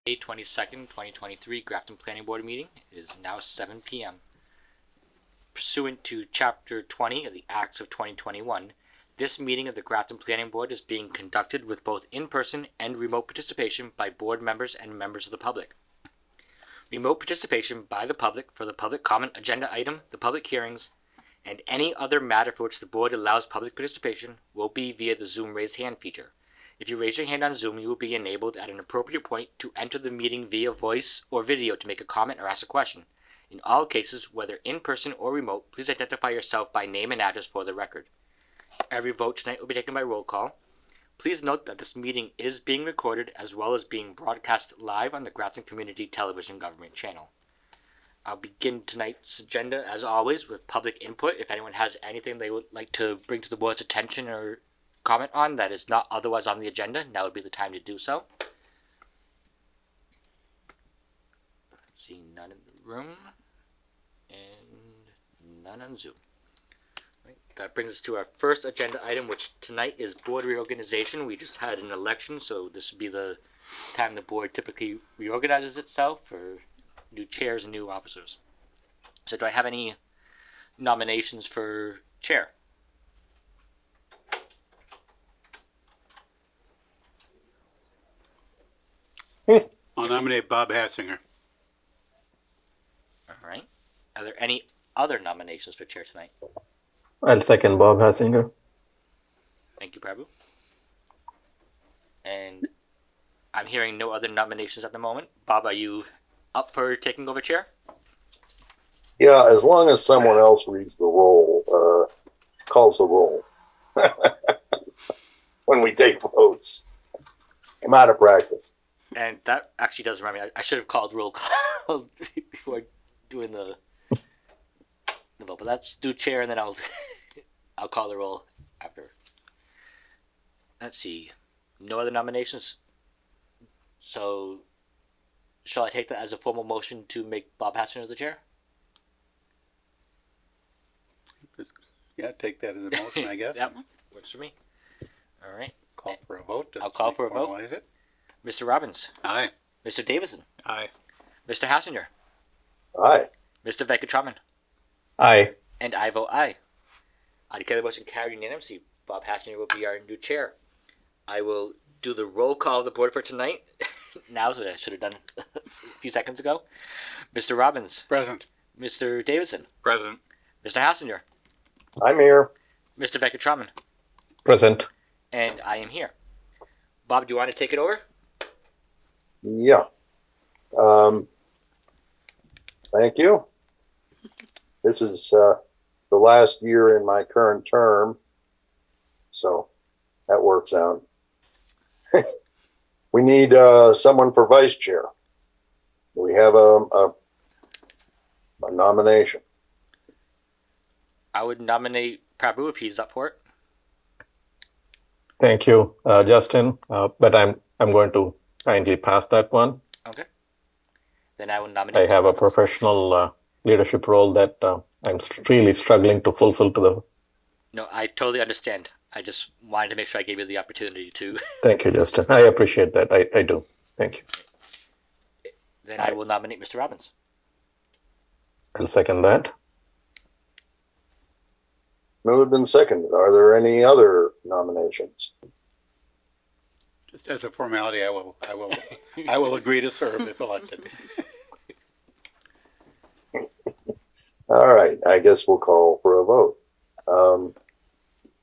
May 22nd, 2023 Grafton Planning Board meeting. It is now 7 p.m. Pursuant to Chapter 20 of the Acts of 2021, this meeting of the Grafton Planning Board is being conducted with both in-person and remote participation by board members and members of the public. Remote participation by the public for the public comment agenda item, the public hearings, and any other matter for which the board allows public participation will be via the Zoom raised hand feature. If you raise your hand on Zoom, you will be enabled at an appropriate point to enter the meeting via voice or video to make a comment or ask a question. In all cases, whether in person or remote, please identify yourself by name and address for the record. Every vote tonight will be taken by roll call. Please note that this meeting is being recorded as well as being broadcast live on the Grafton Community Television Government Channel. I'll begin tonight's agenda, as always, with public input. If anyone has anything they would like to bring to the board's attention or comment on that is not otherwise on the agenda, now would be the time to do so. Seeing none in the room and none on Zoom. Right. That brings us to our first agenda item, which tonight is board reorganization. We just had an election, so this would be the time the board typically reorganizes itself for new chairs and new officers. So do I have any nominations for chair? I'll nominate Bob Hassinger. All right. Are there any other nominations for chair tonight? I'll second Bob Hassinger. Thank you, Prabhu. And I'm hearing no other nominations at the moment. Bob, are you up for taking over chair? Yeah, as long as someone else reads the roll, calls the roll when we take votes. I'm out of practice. And that actually does remind me, I should have called roll call before doing the vote. But let's do chair and then I'll call the roll after. Let's see. No other nominations. So shall I take that as a formal motion to make Bob Hassinger the chair? Yeah, take that as a motion, I guess. That works for me. All right. Call for a vote. I'll call for a vote. Formalize it. Mr. Robbins. Aye. Mr. Davison. Aye. Mr. Hassinger. Aye. Mr. Venkatraman. Aye. And I vote aye. I declare the motion carried unanimously. Bob Hassinger will be our new chair. I will do the roll call of the board for tonight. Now is what I should have done a few seconds ago. Mr. Robbins. Present. Mr. Davison. Present. Mr. Hassinger. I'm here. Mr. Venkatraman. Present. And I am here. Bob, do you want to take it over? Yeah. Thank you. This is the last year in my current term, so that works out. We need someone for vice chair. We have a nomination. I would nominate Prabhu if he's up for it. Thank you, Justin. But I'm going to kindly pass that one. Okay. Then I will nominate. I have Mr. a Robbins. professional leadership role that I'm really struggling to fulfill to the. No, I totally understand. I just wanted to make sure I gave you the opportunity to. Thank you, Justin. I appreciate that. I do. Thank you. Then I will nominate Mr. Robbins. I'll second that. Moved and seconded. Are there any other nominations? Just as a formality, I will agree to serve if elected. All right. I guess we'll call for a vote.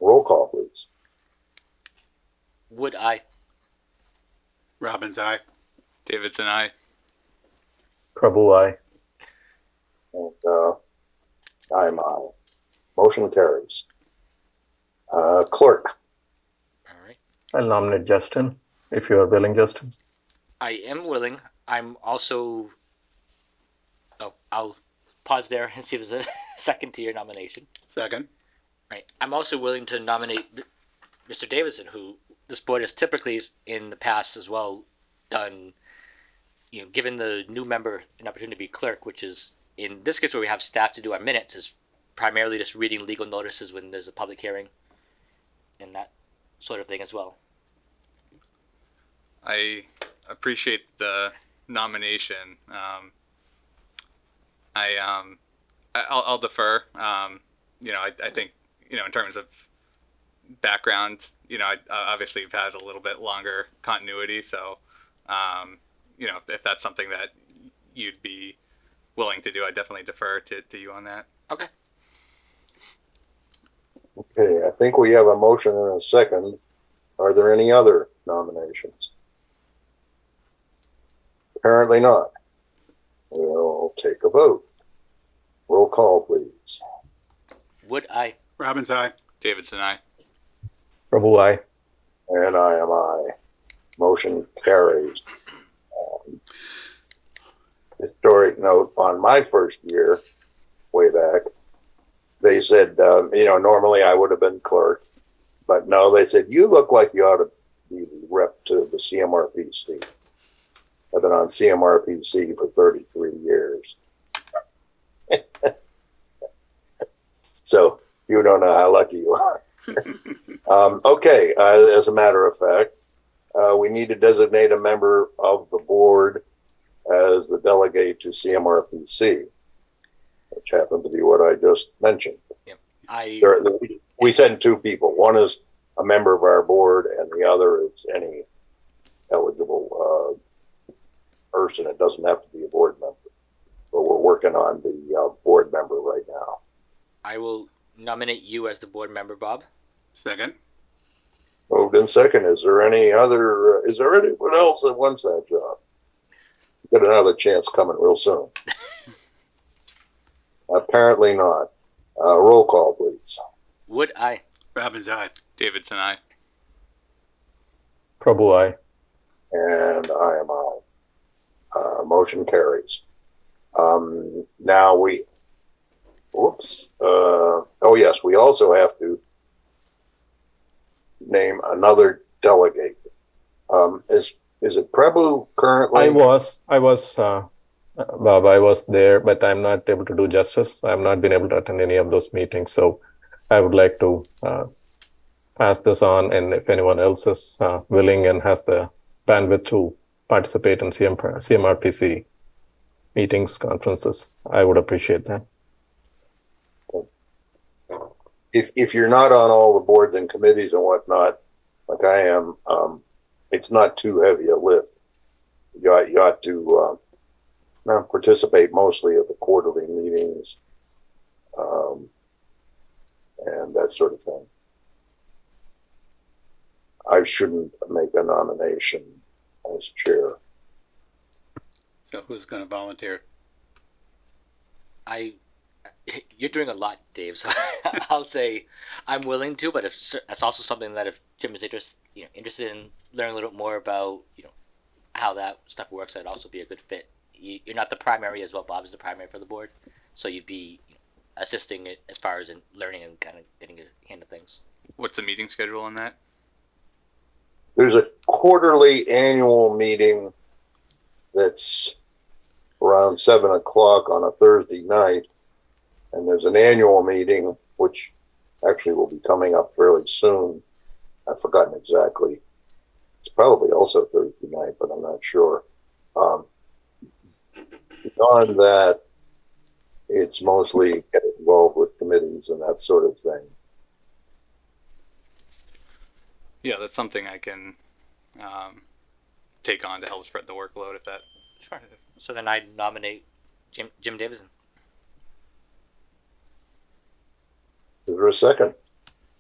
Roll call, please. Would I? Robbins, aye. Davidson, aye. Prabhu, aye. And I'm aye. Motion carries. Clerk. All right. I'll nominate Justin, if you are willing, Justin. I am willing. I'm also. Oh, I'll pause there and see if there's a second to your nomination. Second. Right. I'm also willing to nominate Mr. Davison, who this board has typically in the past as well done, given the new member an opportunity to be clerk, which is in this case where we have staff to do our minutes, is primarily just reading legal notices when there's a public hearing and that sort of thing as well. I appreciate the nomination. I'll defer. I think, in terms of background, I obviously have had a little bit longer continuity. So, if that's something that you'd be willing to do, I definitely defer to you on that. Okay. Okay, I think we have a motion and a second. Are there any other nominations? Apparently not. We'll take a vote. Roll call, please. Would I? Robbins, aye. Davidson, I. Prabhu, I. And I am I. Motion carries. Historic note, on my first year, way back, they said, normally I would have been clerk, but no, they said, you look like you ought to be the rep to the CMRPC. I've been on CMRPC for 33 years. So you don't know how lucky you are. Okay, as a matter of fact, we need to designate a member of the board as the delegate to CMRPC, which happened to be what I just mentioned. Yep. We send two people. One is a member of our board, and the other is any eligible person. It doesn't have to be a board member, but we're working on the board member right now. I will nominate you as the board member, Bob. Second. Moved in second. Is there anyone else that wants that job? Got another chance coming real soon. Apparently not. Roll call, please. Would I? Robbins, aye. Davidson, I. Prabhu, I. And I am I. Motion carries. Now we, yes, we also have to name another delegate. Is it Prabhu currently? I was, Bob, I was there, but I'm not able to do justice. I've not been able to attend any of those meetings. So I would like to pass this on. And if anyone else is willing and has the bandwidth to participate in CMRPC meetings, conferences, I would appreciate that. If you're not on all the boards and committees and whatnot, like I am, it's not too heavy a lift. You ought to participate mostly at the quarterly meetings and that sort of thing. I shouldn't make a nomination as chair. So who's going to volunteer? You're doing a lot, Dave. So I'll say I'm willing to, but if that's also something that if Jim is interested in learning a little bit more about, how that stuff works, that'd also be a good fit. You're not the primary as well. Bob is the primary for the board, so you'd be assisting it as far as in learning and kind of getting a hand of things. What's the meeting schedule on that? There's a quarterly annual meeting that's around 7 o'clock on a Thursday night. And there's an annual meeting, which actually will be coming up fairly soon. I've forgotten exactly. It's probably also Thursday night, but I'm not sure. Beyond that, it's mostly getting involved with committees and that sort of thing. Yeah, that's something I can take on to help spread the workload. If that. Sure. So then I nominate Jim Davidson. Is there a second?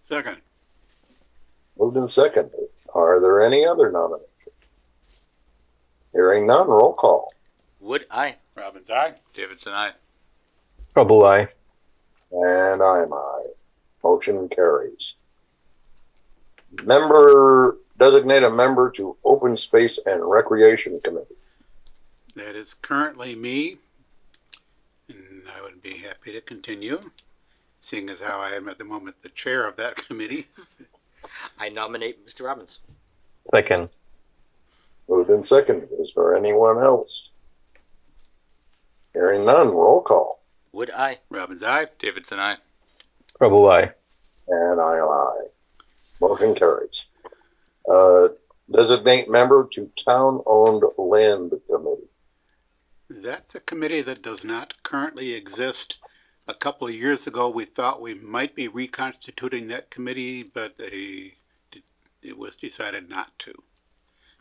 Second. Moved in second. Are there any other nominations? Hearing none, roll call. Would I? Robbins, aye. Davidson, I. Prabhu, I. And I am I. Motion carries. Designate a member to Open Space and Recreation Committee. That is currently me, and I would be happy to continue, seeing as how I am at the moment the chair of that committee. I nominate Mr. Robbins. Second. Moved in second. Is there anyone else? Hearing none, roll call. Would I? Robbins, aye. Davidson, I. Prabhu, I. And I am I. Motion carries. Designate member to Town-Owned Land Committee. That's a committee that does not currently exist. A couple of years ago, we thought we might be reconstituting that committee, but it was decided not to.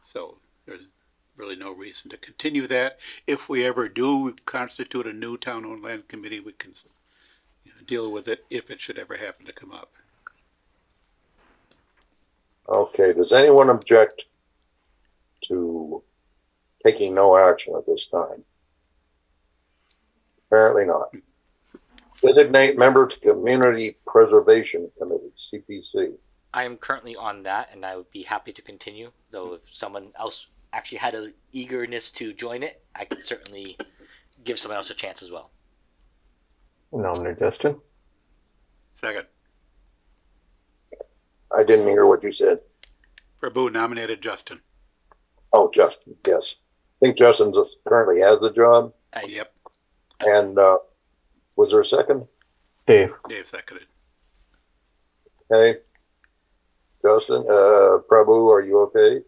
So there's really no reason to continue that. If we ever do constitute a new town-owned land committee, we can deal with it if it should ever happen to come up. Okay, does anyone object to taking no action at this time? Apparently not. Designate member to Community Preservation Committee, CPC. I am currently on that, and I would be happy to continue. Though if someone else actually had an eagerness to join it, I could certainly give someone else a chance as well. Nominate Justin. Second. I didn't hear what you said. Prabhu nominated Justin. Oh, Justin, yes. I think Justin currently has the job. Yep, And was there a second? Dave. Dave seconded. Okay. Justin, Prabhu, are you okay?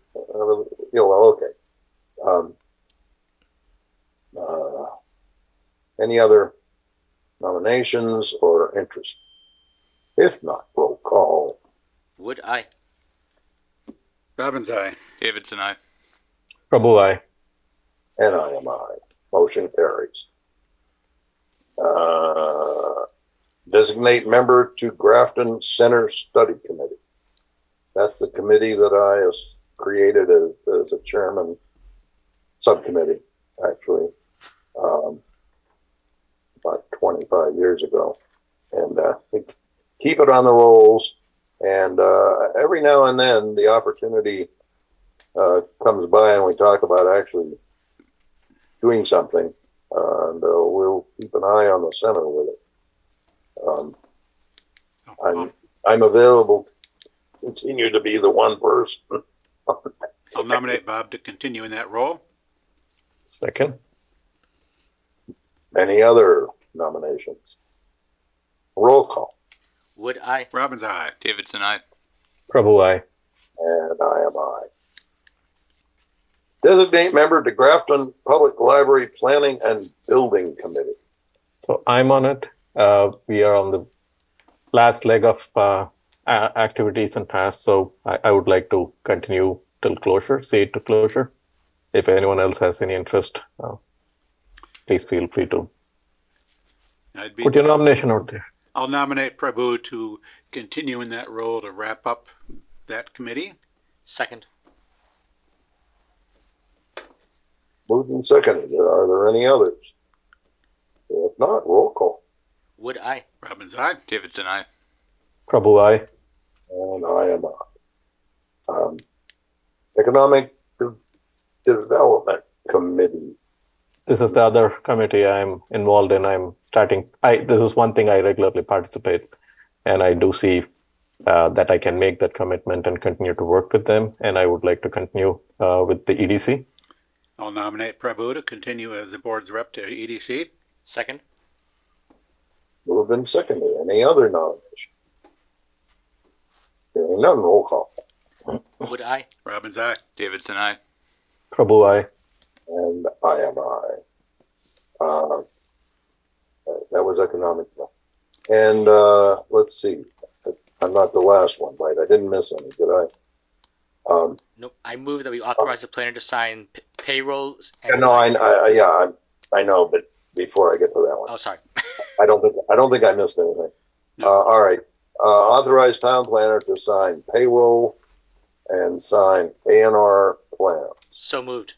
Yeah, well, okay. Any other nominations or interest? If not, roll call. Would I? Robbins, aye. Davidson, I. Prabhu, I. And I am I. Motion carries. Designate member to Grafton Center Study Committee. That's the committee that I created as a chairman, subcommittee, actually, about 25 years ago. And we keep it on the rolls. And every now and then the opportunity comes by and we talk about actually doing something. And we'll keep an eye on the center with it. I'm available to continue to be the one person. I'll nominate Bob to continue in that role. Second. Any other nominations? Roll call. Would I? Robbins, aye. Davidson, I. Prabhu, I. And I am I. Designate member to Grafton Public Library Planning and Building Committee. So I'm on it. We are on the last leg of activities and tasks. So I would like to continue till closure, see it to closure. If anyone else has any interest, please feel free to put your nomination out there. I'll nominate Prabhu to continue in that role to wrap up that committee. Second. Moved and seconded. Are there any others? If not, roll call. Would I? Robbins, aye. Davidson, I. Prabhu, I. And I am I. Economic Development Committee. This is the other committee I'm involved in. I'm starting. This is one thing I regularly participate, and I do see that I can make that commitment and continue to work with them. And I would like to continue with the EDC. I'll nominate Prabhu to continue as the board's rep to EDC. Second. Moved and seconded. Any other nomination? Hearing none, roll call. Would I? Robbins, aye. Davidson, I. Prabhu, I. And I am I. That was economic. And let's see. I'm not the last one, right? I didn't miss any, did I? Nope. I move that we authorize the planner to sign payrolls. No, I know, but before I get to that one, Oh, sorry. I don't think I missed anything. No. All right. Authorize town planner to sign payroll and sign A&R plans. So moved.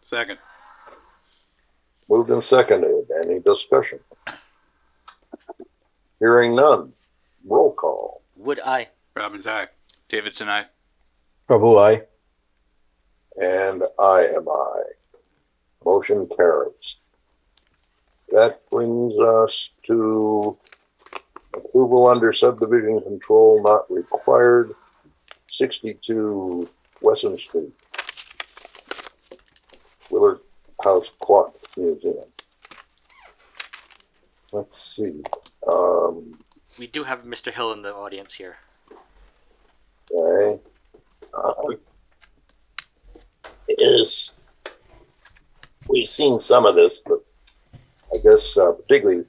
Second. Moved and seconded. Any discussion? Hearing none. Roll call. Would I? Robbins, aye. Davidson, I. Prabhu, I. And I am I. Motion carries. That brings us to approval under subdivision control not required, 62 Wesson Street, Willard House Clock Museum. Let's see. We do have Mr. Hill in the audience here. Okay. we've seen some of this, but I guess particularly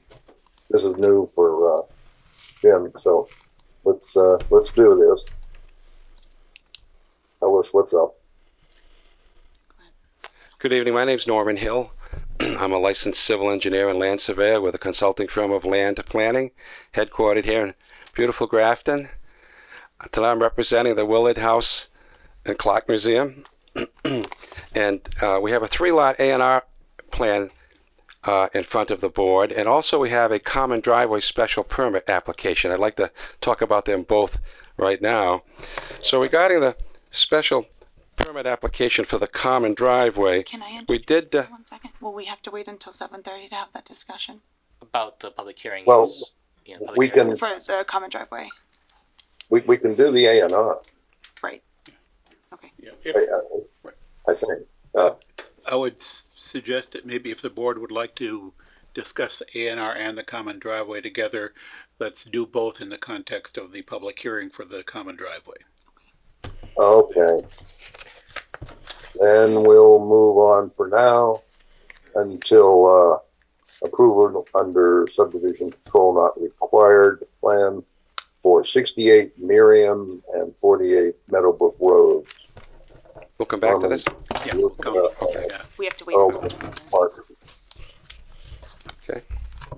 this is new for Jim. So let's do this. Tell us what's up. Good evening. My name is Norman Hill. I'm a licensed civil engineer and land surveyor with a consulting firm of Land Planning, headquartered here in beautiful Grafton. Tonight I'm representing the Willard House and Clock Museum. And we have a 3-lot A&R plan in front of the board. And also we have a common driveway special permit application. I'd like to talk about them both right now. So regarding the special permit application for the common driveway, Can I we did... 1 second? Will we have to wait until 7:30 to have that discussion About the public hearing. Well, is, public we hearing. can for the common driveway? we can do the A&R. Right. Okay. Yeah, I think. I would suggest that maybe if the board would like to discuss the A&R and the common driveway together, let's do both in the context of the public hearing for the common driveway. Okay. Then we'll move on for now until approval under subdivision control not required plan for 68 Miriam and 48 Meadowbrook Road. We'll come back to this. Yeah, Okay. yeah. We have to wait. Oh, Mark. Okay.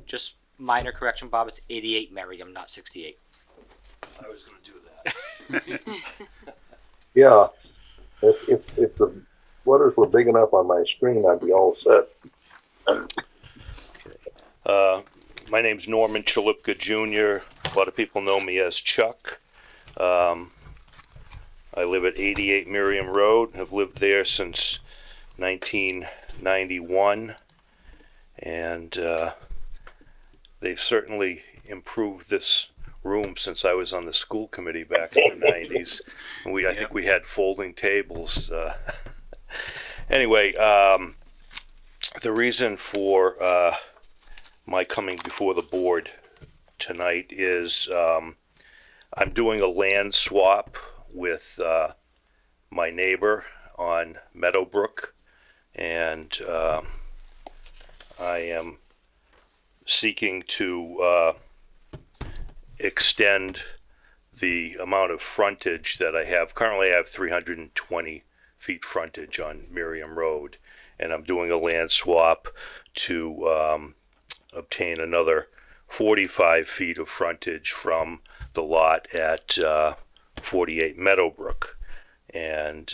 Just minor correction, Bob. It's 88 Merriam, not 68. I was going to do that. Yeah. If the letters were big enough on my screen, I'd be all set. My name's Norman Chalupka Jr. A lot of people know me as Chuck. I live at 88 Miriam Road. Have lived there since 1991. And they've certainly improved this room since I was on the school committee back in the 90s. And I think we had folding tables. Anyway, the reason for my coming before the board tonight is I'm doing a land swap with my neighbor on Meadowbrook, and I am seeking to extend the amount of frontage that I have. Currently I have 320 feet frontage on Miriam Road, and I'm doing a land swap to obtain another 45 feet of frontage from the lot at 48 Meadowbrook. And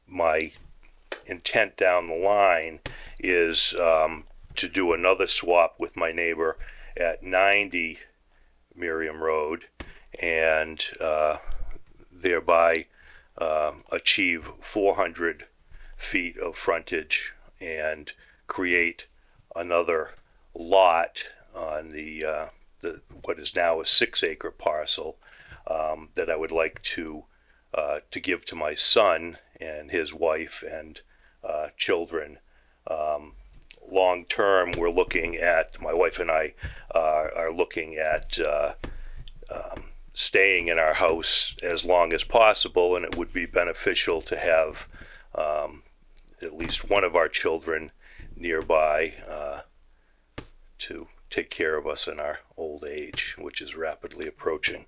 my intent down the line is to do another swap with my neighbor at 90 Miriam Road, and thereby achieve 400 feet of frontage and create another lot on the what is now a 6-acre parcel that I would like to give to my son and his wife and children. Long term, we're looking at, my wife and I are looking at staying in our house as long as possible, and it would be beneficial to have at least one of our children nearby to take care of us in our old age, which is rapidly approaching.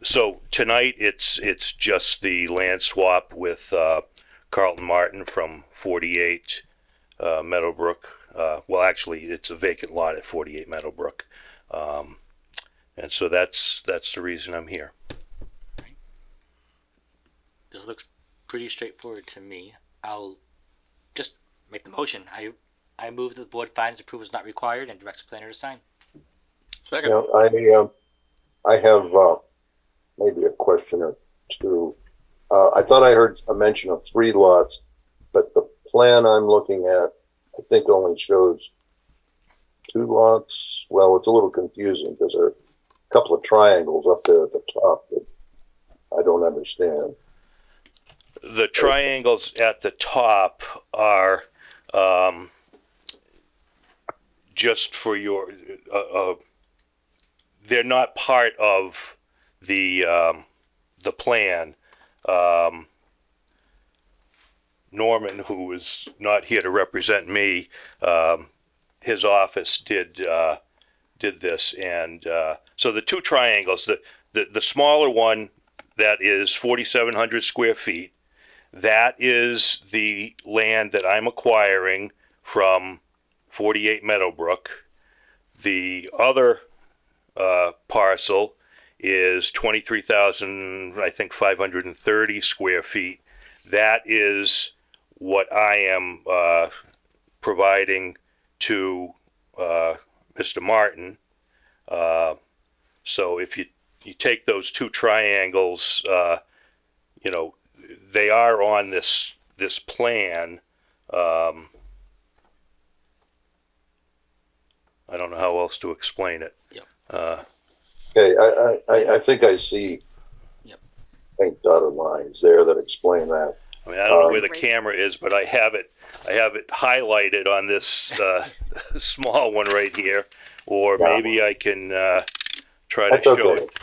So tonight it's just the land swap with Carlton Martin from 48 Meadowbrook. Well, actually, it's a vacant lot at 48 Meadowbrook, and so that's the reason I'm here. This looks pretty straightforward to me. I'll just make the motion. I move that the board finds approval is not required and directs the planner to sign. Second. Yeah, I have maybe a question or two. I thought I heard a mention of 3 lots, but the plan I'm looking at, I think, only shows 2 lots. Well, it's a little confusing because there are a couple of triangles up there at the top that I don't understand. The triangles at the top are just for your, they're not part of the plan. Norman, who is not here to represent me, his office did this, and so the two triangles, the smaller one that is 4,700 square feet, that is the land that I'm acquiring from 48 Meadowbrook. The other parcel is 23,000, I think 530 square feet. That is what I am providing to Mr. Martin. So if you take those two triangles, you know, they are on this plan. I don't know how else to explain it. Yep. Okay, I think I see Yep. pink dotted lines there that explain that. I mean, I don't know where the camera is, but I have it highlighted on this small one right here, or Yeah. maybe I can try to That's show okay. it.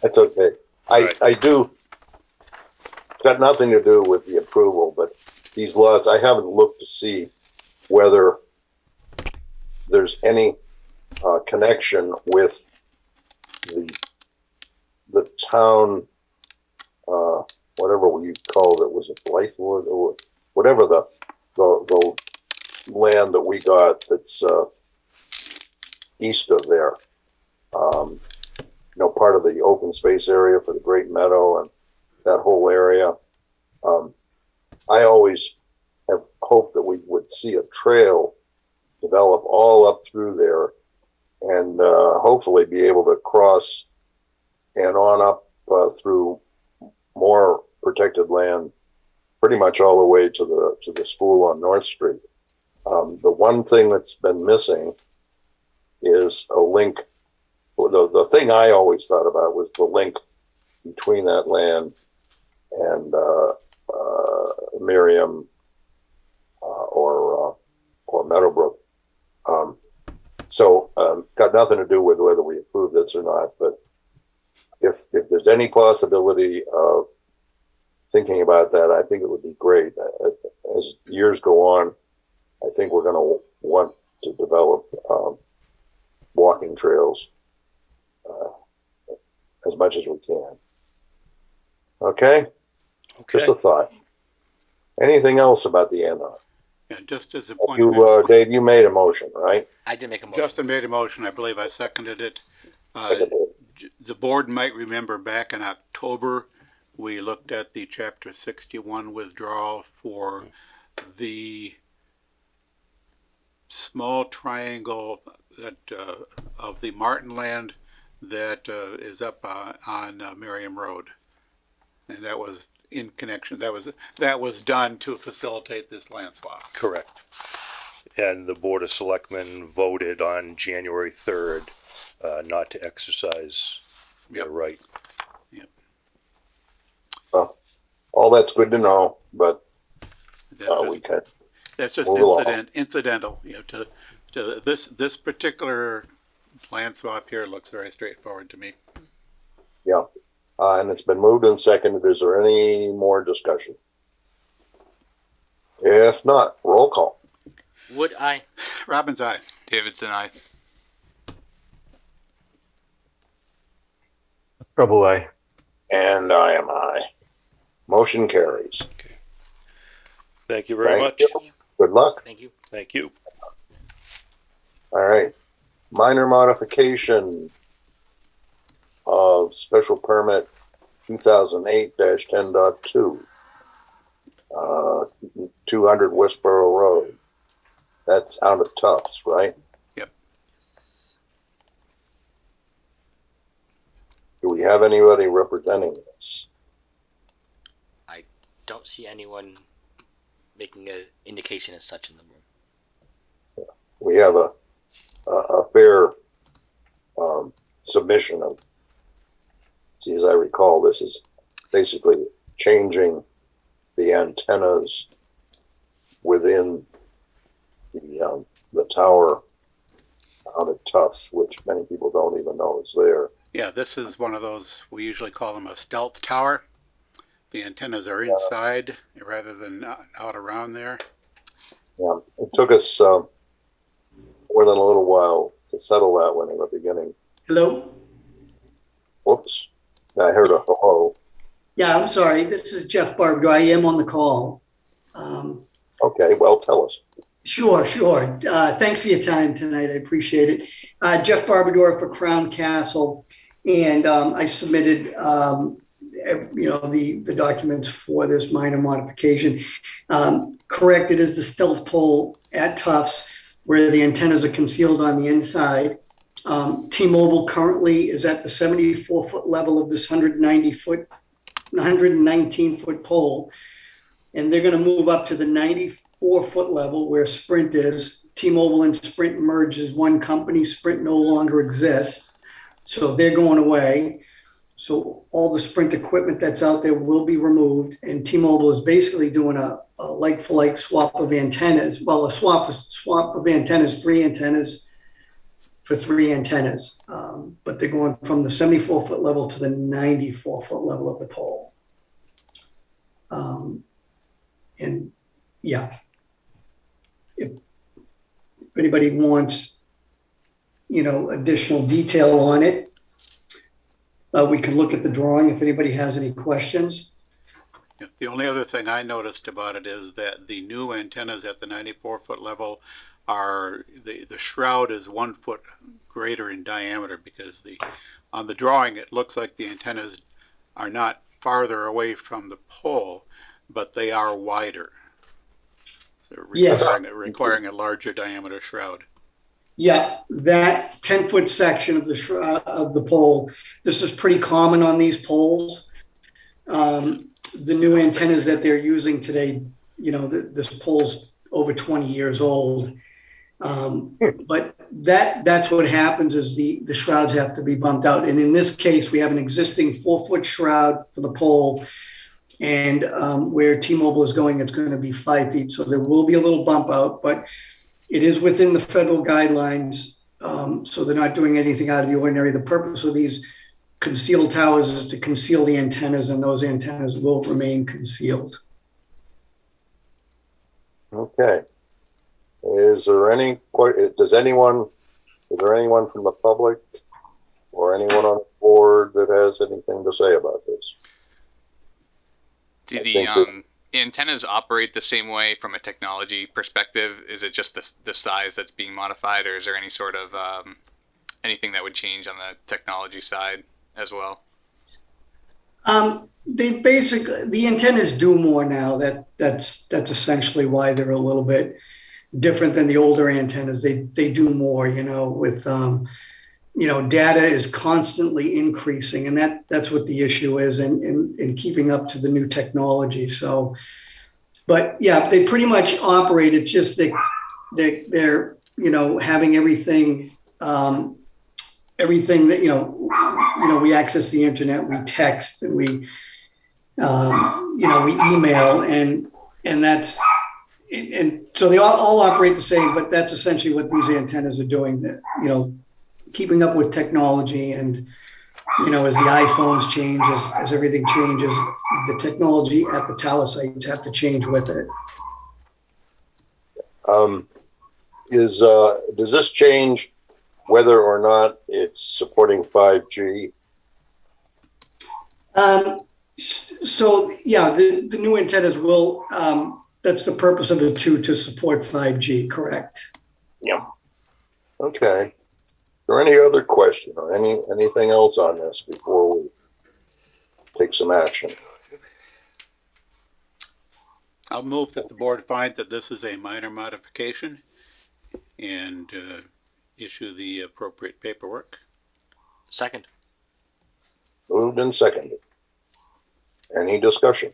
That's okay. Right. I do, it's got nothing to do with the approval, but these lots, I haven't looked to see whether there's any connection with the town, whatever you called it, was it Blythewood or whatever the land that we got that's east of there. You know, part of the open space area for the Great Meadow and that whole area. I always have hoped that we would see a trail develop all up through there and hopefully be able to cross and on up through more protected land, pretty much all the way to the school on North Street. The one thing that's been missing is a link. The thing I always thought about was the link between that land and Miriam or Meadowbrook. So got nothing to do with whether we approve this or not, but if there's any possibility of thinking about that, I think it would be great. As years go on, I think we're going to want to develop walking trails as much as we can. Okay? Just a thought. Anything else about the ANR? Yeah, just as a point of You, Dave, you made a motion, right? I did make a motion. Justin made a motion, I believe I seconded it. The board might remember back in October, we looked at the Chapter 61 withdrawal for the small triangle that of the Martin land that is up on Merriam Road. And that was in connection, that was done to facilitate this land swap. Correct. And the Board of Selectmen voted on January 3rd not to exercise their right. Yep. All that's good to know, but we can. That's just incidental, you know, to this particular land swap here looks very straightforward to me. Yeah. And it's been moved and seconded. Is there any more discussion? If not, roll call. Would I? Robbins, aye. Davidson, I. Prabhu, I. And I am I. Motion carries. Thank you very much. You. Good luck. Thank you. Thank you. All right. Minor modification of special permit 2008-10.2, 200 Westboro Road. That's out of Tufts, right? Yep. Do we have anybody representing this? I don't see anyone making an indication as such in the room. We have a fair submission of, see, as I recall, this is basically changing the antennas within the tower out at Tufts, which many people don't even know is there. Yeah, this is one of those, we usually call them a stealth tower. The antennas are inside rather than out around there. Yeah, it took us more than a little while to settle that one in the beginning. Hello? Whoops. I heard a hello. Yeah, I'm sorry. This is Jeff Barbador. I am on the call. Okay, well, tell us. Sure. Thanks for your time tonight. I appreciate it. Jeff Barbador for Crown Castle. And I submitted, the documents for this minor modification. Correct, it is the stealth pole at Tufts where the antennas are concealed on the inside. T-Mobile currently is at the 74-foot level of this 119-foot pole. And they're going to move up to the 94-foot level where Sprint is. T-Mobile and Sprint merged as one company. Sprint no longer exists. So they're going away. So all the Sprint equipment that's out there will be removed. And T-Mobile is basically doing a like-for-like swap of antennas. Well, a swap of antennas, 3 antennas for 3 antennas. But they're going from the 74-foot level to the 94-foot level of the pole. And yeah, if anybody wants, additional detail on it, we can look at the drawing if anybody has any questions. The only other thing I noticed about it is that the new antennas at the 94-foot level are, the shroud is 1 foot greater in diameter, because on the drawing it looks like the antennas are not farther away from the pole, but they are wider. So requiring a larger diameter shroud. Yeah, that 10-foot section of the shroud of the pole, this is pretty common on these poles. The new antennas that they're using today, this pole's over 20 years old. But that's what happens is the shrouds have to be bumped out. And in this case, we have an existing 4-foot shroud for the pole. And where T-Mobile is going, it's going to be 5 feet. So there will be a little bump out, but it is within the federal guidelines. So they're not doing anything out of the ordinary. The purpose of these concealed towers is to conceal the antennas, and those antennas will remain concealed. Okay. Is there anyone from the public or anyone on the board that has anything to say about this? Do the antennas operate the same way from a technology perspective? Is it just the size that's being modified, or is there any sort of anything that would change on the technology side as well? They basically, the antennas do more now. That's essentially why they're a little bit different than the older antennas. They do more, with data is constantly increasing, and that's what the issue is in keeping up to the new technology. So, but yeah, they pretty much operate. It's just they're having everything that we access the internet, we text, and we email, and that's. And so they all operate the same, but that's essentially what these antennas are doing. That keeping up with technology, and as the iPhones change, as everything changes, the technology at the tower sites have to change with it. Does this change whether or not it's supporting 5G? So yeah, the new antennas will. That's the purpose of it to support 5G. Correct. Yeah. Okay. Is there any other question or anything else on this before we take some action? I'll move that the board find that this is a minor modification and issue the appropriate paperwork. Second. Moved and seconded. Any discussion?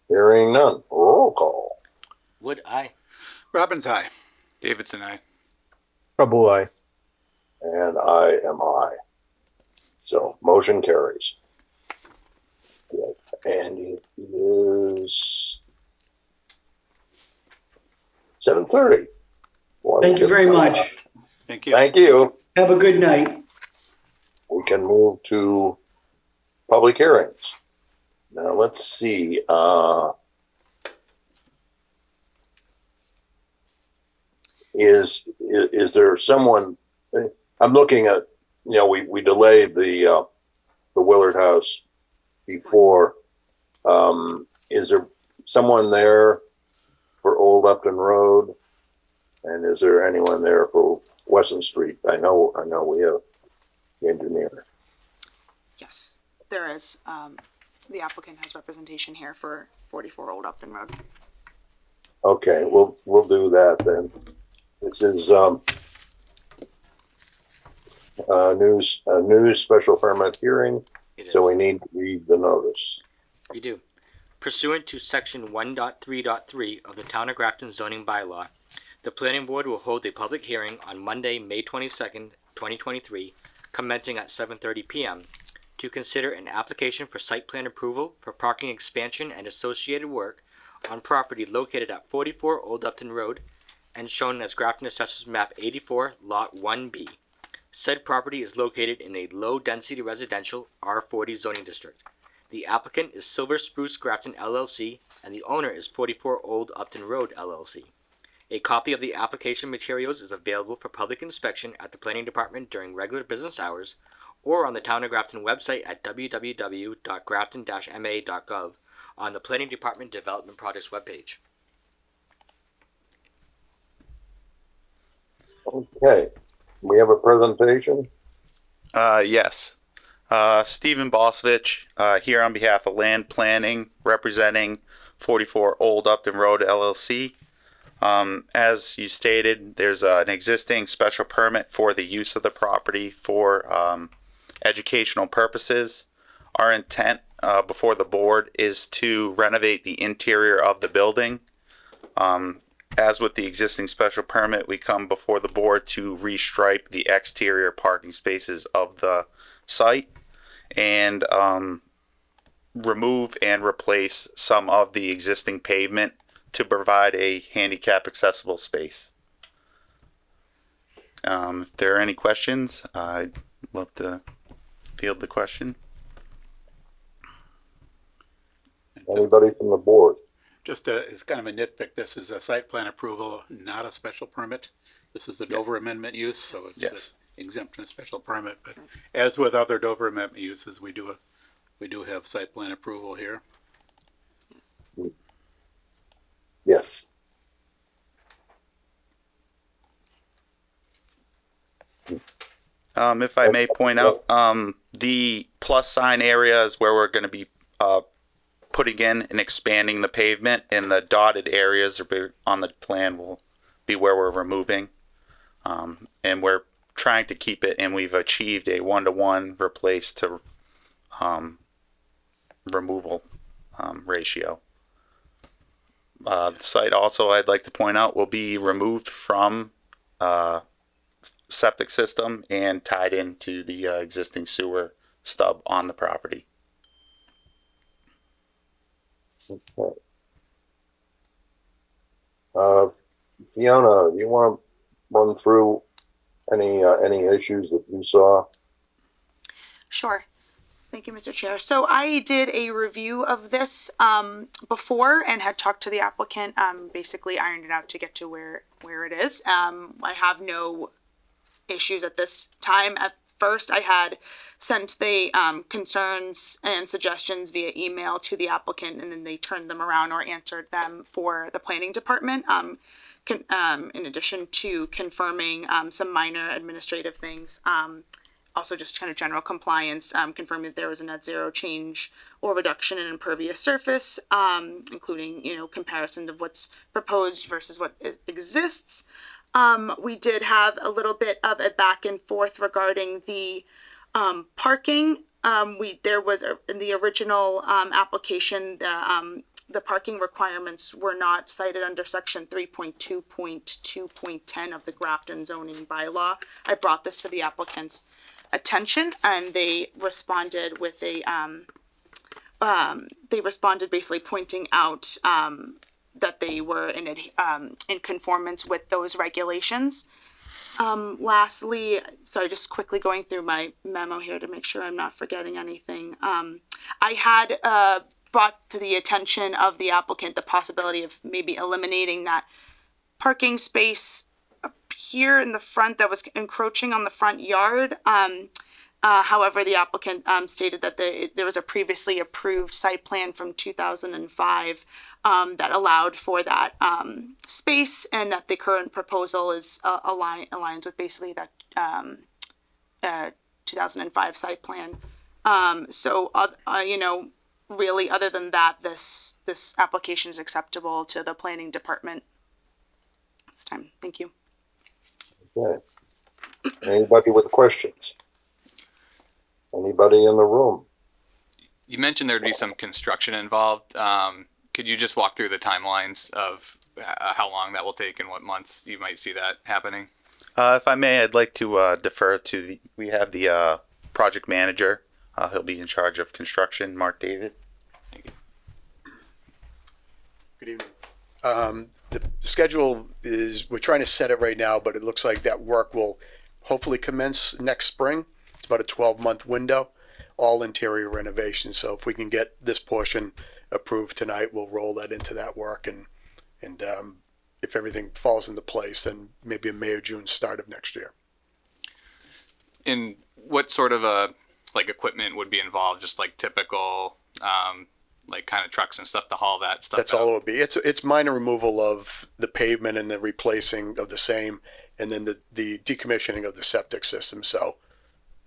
Hearing none. Roll call. Wood, aye. Robbins, aye. Davidson, aye. Prabhu, aye. And I am aye. So motion carries. Good. And it is 7:30. Thank you very much. Thank you. Thank you. Have a good night. We can move to public hearings. Now let's see. Is there someone? I'm looking at. We delayed the Willard House before. Is there someone there for Old Upton Road? And is there anyone there for Wesson Street? I know we have the engineer. Yes, there is. The applicant has representation here for 44 Old Upton Road. Okay, we'll do that then. This is a new special permit hearing, so we need to read the notice. We do. Pursuant to section 1.3.3 of the Town of Grafton zoning bylaw, the planning board will hold a public hearing on Monday, May 22nd, 2023, commencing at 7:30 p.m. to consider an application for site plan approval for parking expansion and associated work on property located at 44 Old Upton Road and shown as Grafton Assessors Map 84, Lot 1B. Said property is located in a low-density residential R40 zoning district. The applicant is Silver Spruce Grafton LLC, and the owner is 44 Old Upton Road LLC. A copy of the application materials is available for public inspection at the Planning Department during regular business hours or on the Town of Grafton website at www.grafton-ma.gov on the Planning Department Development Projects webpage. Okay, we have a presentation. Yes. Stephen Bosvich, here on behalf of Land Planning, representing 44 Old Upton Road LLC. As you stated, there's an existing special permit for the use of the property for educational purposes. Our intent before the board is to renovate the interior of the building. As with the existing special permit, we come before the board to restripe the exterior parking spaces of the site and remove and replace some of the existing pavement to provide a handicap accessible space. If there are any questions, I'd love to field the question. Anybody from the board? Just it's kind of a nitpick. This is a site plan approval, not a special permit. This is the Dover Amendment use, so it's exempt from a special permit. But as with other Dover Amendment uses, we do have site plan approval here. Yes. If I may point out, the plus sign area is where we're going to be putting in and expanding the pavement, and the dotted areas on the plan will be where we're removing. And we're trying to keep it, and we've achieved a 1-to-1 replace to removal ratio. The site also, I'd like to point out, will be removed from septic system and tied into the existing sewer stub on the property. Okay. Fiona, do you want to run through any issues that you saw? Sure. Thank you, Mr. Chair. So I did a review of this before and had talked to the applicant, basically ironed it out to get to where it is. I have no issues at this time. At first, I had sent the concerns and suggestions via email to the applicant, and then they turned them around or answered them for the planning department. In addition to confirming some minor administrative things, also just kind of general compliance, confirming that there was a net zero change or reduction in impervious surface, including, comparison of what's proposed versus what exists. We did have a little bit of a back and forth regarding the parking. There was in the original application, the parking requirements were not cited under section 3.2.2.10 of the Grafton zoning bylaw. I brought this to the applicant's attention, and they responded with a basically pointing out that they were in conformance with those regulations. Lastly, sorry, just quickly going through my memo here to make sure I'm not forgetting anything. I had brought to the attention of the applicant the possibility of maybe eliminating that parking space up here in the front that was encroaching on the front yard. However, the applicant stated that there was a previously approved site plan from 2005 that allowed for that space, and that the current proposal is aligns with basically that 2005 site plan. You know, really, other than that, this application is acceptable to the planning department this time. Thank you. Okay. Anybody with questions? Anybody in the room? You mentioned there'd be some construction involved. Could you just walk through the timelines of how long that will take and what months you might see that happening? If I may, I'd like to defer to we have the project manager. He'll be in charge of construction, Mark David. Thank you. Good evening. The schedule is, we're trying to set it right now, but it looks like that work will hopefully commence next spring. It's about a 12-month window, all interior renovations. So if we can get this portion approved tonight, we'll roll that into that work. And if everything falls into place, then maybe a May or June start of next year. And what sort of like equipment would be involved? Just like typical, like kind of trucks and stuff to haul that stuff. That's all it would be. It's minor removal of the pavement and the replacing of the same, and then the decommissioning of the septic system. So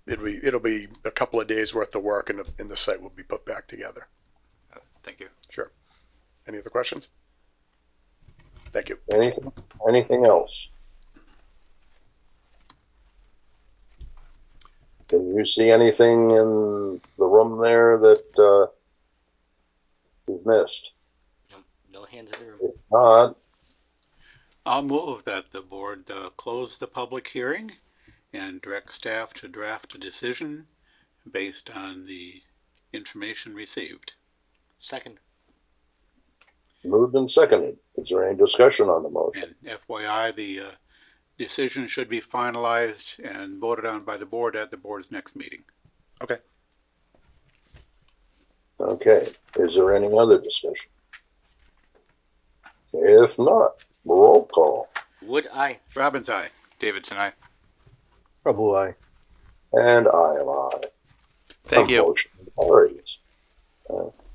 it'll be a couple of days worth of work, and the site will be put back together. Thank you. Sure. Any other questions? Thank you. Anything else? Can you see anything in the room there that we've missed? No hands in the room. If not, I'll move that the board close the public hearing and direct staff to draft a decision based on the information received. Second. moved and seconded. Is there any discussion on the motion? And FYI, the decision should be finalized and voted on by the board at the board's next meeting. Okay. Okay. Is there any other discussion? If not, roll call. Wood, aye. Robbins, aye. Davidson, aye. Prabhu, aye. And I am aye. Thank you. Motion carries.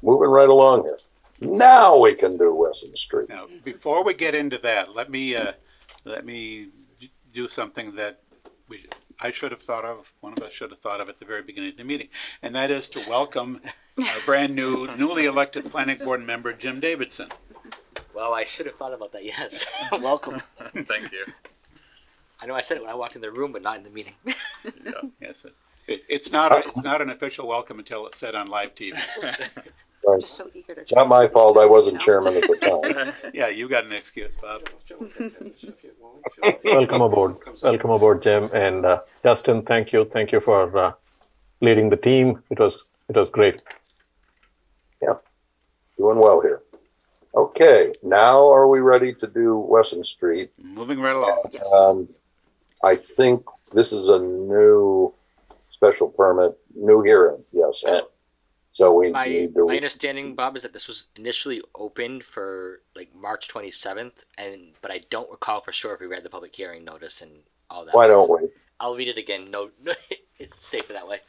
Moving right along here. Now we can do Wesson Street. Now, before we get into that, let me do something that I should have thought of. One of us should have thought of at the very beginning of the meeting, and that is to welcome our brand new, newly elected planning board member, Jim Davidson. Well, I should have thought about that. Yes. Welcome. Thank you. I know I said it when I walked in the room, but not in the meeting. Yeah. Yes. It's not an official welcome until it's said on live TV. Right. Just so eager to. Not my fault. I wasn't chairman at the time. Yeah, you got an excuse, Bob. Welcome aboard. Welcome aboard, Jim. And Justin, thank you. Thank you for leading the team. It was great. Yeah, doing well here. Okay, now are we ready to do Wesson Street? Moving right along. Yes. I think this is a new special permit, new hearing. Yes. So we My need to. understanding, Bob, is that this was initially opened for like March 27th, but I don't recall for sure if we read the public hearing notice and all that. Why don't we? I'll read it again. No, it's safer that way.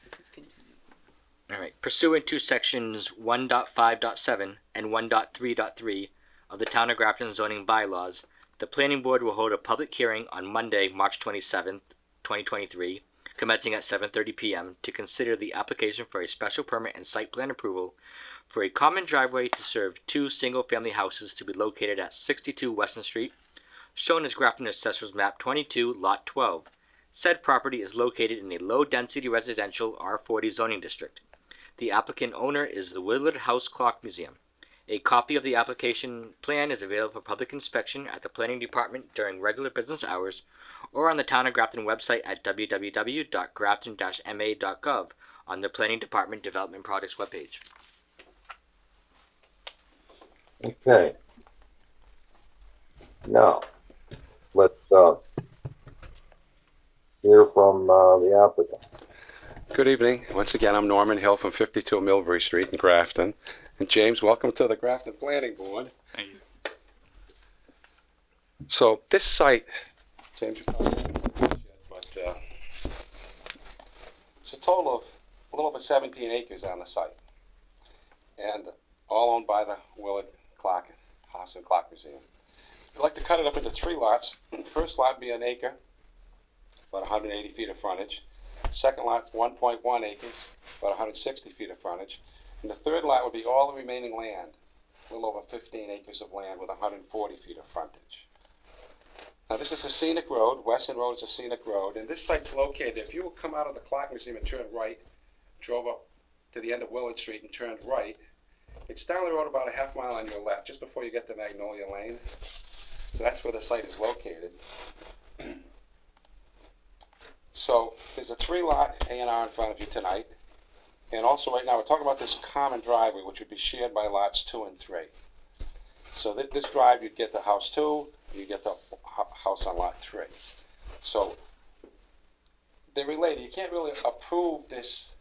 All right. Pursuant to sections 1.5.7 and 1.3.3 of the Town of Grafton zoning bylaws, the planning board will hold a public hearing on Monday, March 27th, 2023, commencing at 7:30 p.m. to consider the application for a special permit and site plan approval for a common driveway to serve two single-family houses to be located at 62 Weston Street, shown as Grafton Assessor's Map 22, Lot 12. Said property is located in a low-density residential R40 zoning district. The applicant owner is the Willard House Clock Museum. A copy of the application plan is available for public inspection at the planning department during regular business hours or on the Town of Grafton website at www.grafton-ma.gov on the Planning Department Development Projects webpage. Okay. Now, let's hear from the applicant. Good evening. Once again, I'm Norman Hill from 52 Millbury Street in Grafton. And James, welcome to the Grafton Planning Board. Thank you. So this site, James, you probably haven't seen this yet, but it's a total of a little over 17 acres on the site, and all owned by the Willard Clark House and Clark Museum. We'd like to cut it up into 3 lots. First lot would be an acre, about 180 feet of frontage. Second lot, 1.1 acres, about 160 feet of frontage. And the third lot would be all the remaining land, a little over 15 acres of land with 140 feet of frontage. Now this is a scenic road. Weston Road is a scenic road, and this site's located, if you will come out of the Clark Museum and turn right, drove up to the end of Willard Street and turned right, it's down the road about a half mile on your left, just before you get to Magnolia Lane. So that's where the site is located. So there's a 3-lot A&R in front of you tonight. And also right now we're talking about this common driveway, which would be shared by lots 2 and 3. So this drive, you'd get the house 2, and you get the house on lot 3. So they're related. You can't really approve this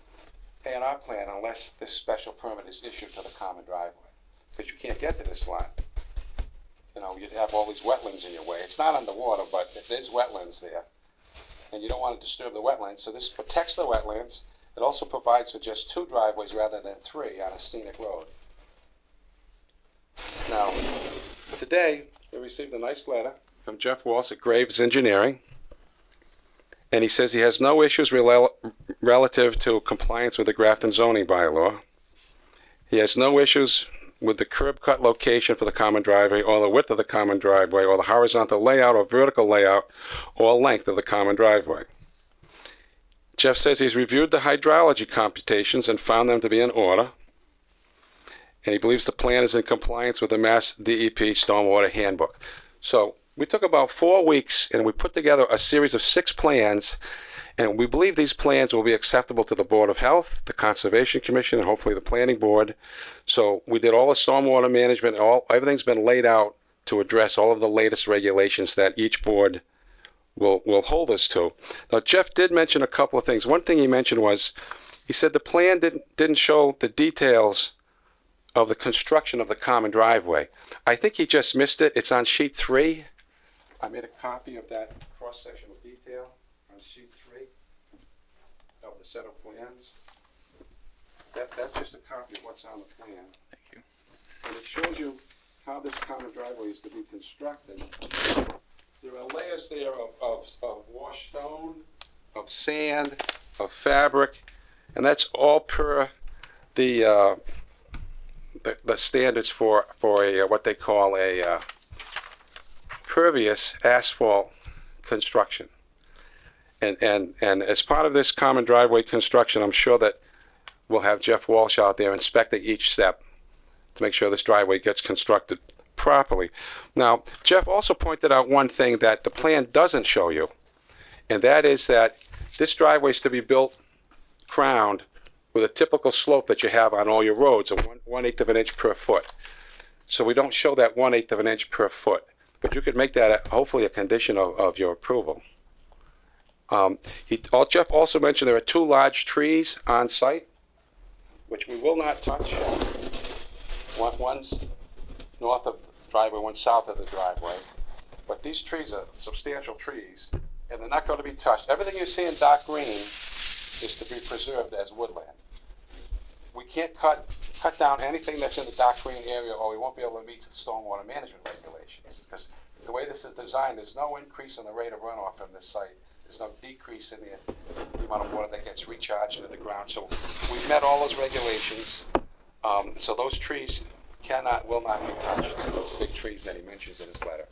A&R plan unless this special permit is issued for the common driveway, because you can't get to this lot. You know, you'd have all these wetlands in your way. It's not underwater, but there's wetlands there, and you don't want to disturb the wetlands. So this protects the wetlands. It also provides for just 2 driveways rather than 3 on a scenic road. Now, today we received a nice letter from Jeff Walsh at Graves Engineering, and he says he has no issues relative to compliance with the Grafton zoning bylaw. He has no issues with the curb cut location for the common driveway, or the width of the common driveway, or the horizontal layout or vertical layout or length of the common driveway. Jeff says he's reviewed the hydrology computations and found them to be in order, and he believes the plan is in compliance with the Mass DEP Stormwater Handbook. So we took about 4 weeks and we put together a series of 6 plans, and we believe these plans will be acceptable to the Board of Health, the Conservation Commission, and hopefully the Planning Board. So we did all the stormwater management, everything's been laid out to address all of the latest regulations that each board will hold us to. Now, Jeff did mention a couple of things. One thing he mentioned was, he said the plan didn't show the details of the construction of the common driveway. I think he just missed it. It's on sheet 3. I made a copy of that cross-sectional detail on sheet 3 of the set of plans. That's just a copy of what's on the plan. Thank you. And it shows you how this common driveway is to be constructed. There are layers there of washed stone, of sand, of fabric, and that's all per the standards for a what they call a pervious asphalt construction. And as part of this common driveway construction, I'm sure that we'll have Jeff Walsh out there inspecting each step to make sure this driveway gets constructed properly. Now, Jeff also pointed out one thing that the plan doesn't show you, and that is that this driveway is to be built crowned with a typical slope that you have on all your roads, of 1/8 of an inch per foot. So we don't show that 1/8 of an inch per foot, but you could make that hopefully a condition of your approval. Jeff also mentioned there are 2 large trees on site, which we will not touch. One's north of the driveway, one's south of the driveway. But these trees are substantial trees, and they're not going to be touched. Everything you see in dark green is to be preserved as woodland. We can't cut down anything that's in the dark green area, or we won't be able to meet the stormwater management regulations. Because the way this is designed, there's no increase in the rate of runoff from this site. There's no decrease in the amount of water that gets recharged into the ground. So we've met all those regulations. So those trees will not be touched. Those big trees that he mentions in his letter.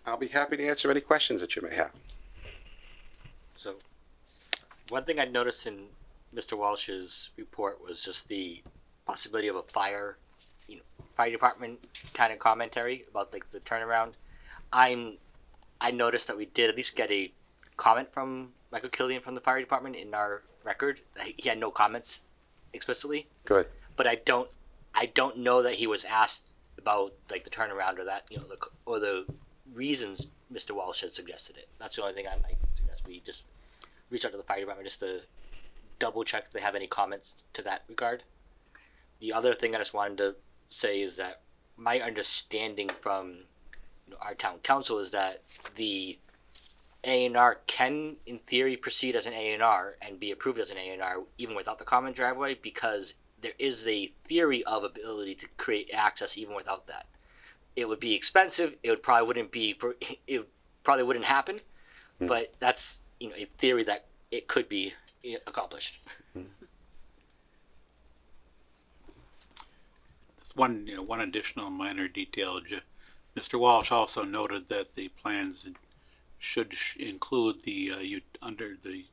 I'll be happy to answer any questions that you may have. So, one thing I noticed in Mr. Walsh's report was just the possibility of a fire department kind of commentary about like the turnaround. I noticed that we did at least get a comment from Michael Killian from the fire department in our record. He had no comments explicitly. Good. But I don't know that he was asked about like the turnaround or that, or the reasons Mr. Walsh had suggested it. That's the only thing I might suggest. We just reach out to the fire department just to double check if they have any comments to that regard. The other thing I just wanted to say is that my understanding from our town council is that the A&R can, in theory, proceed as an A&R and be approved as an A&R even without the common driveway, because there is a theory of ability to create access even without that. It would be expensive. It probably wouldn't happen, but that's a theory that it could be accomplished. One additional minor detail. Mr. Walsh also noted that the plans should include the under the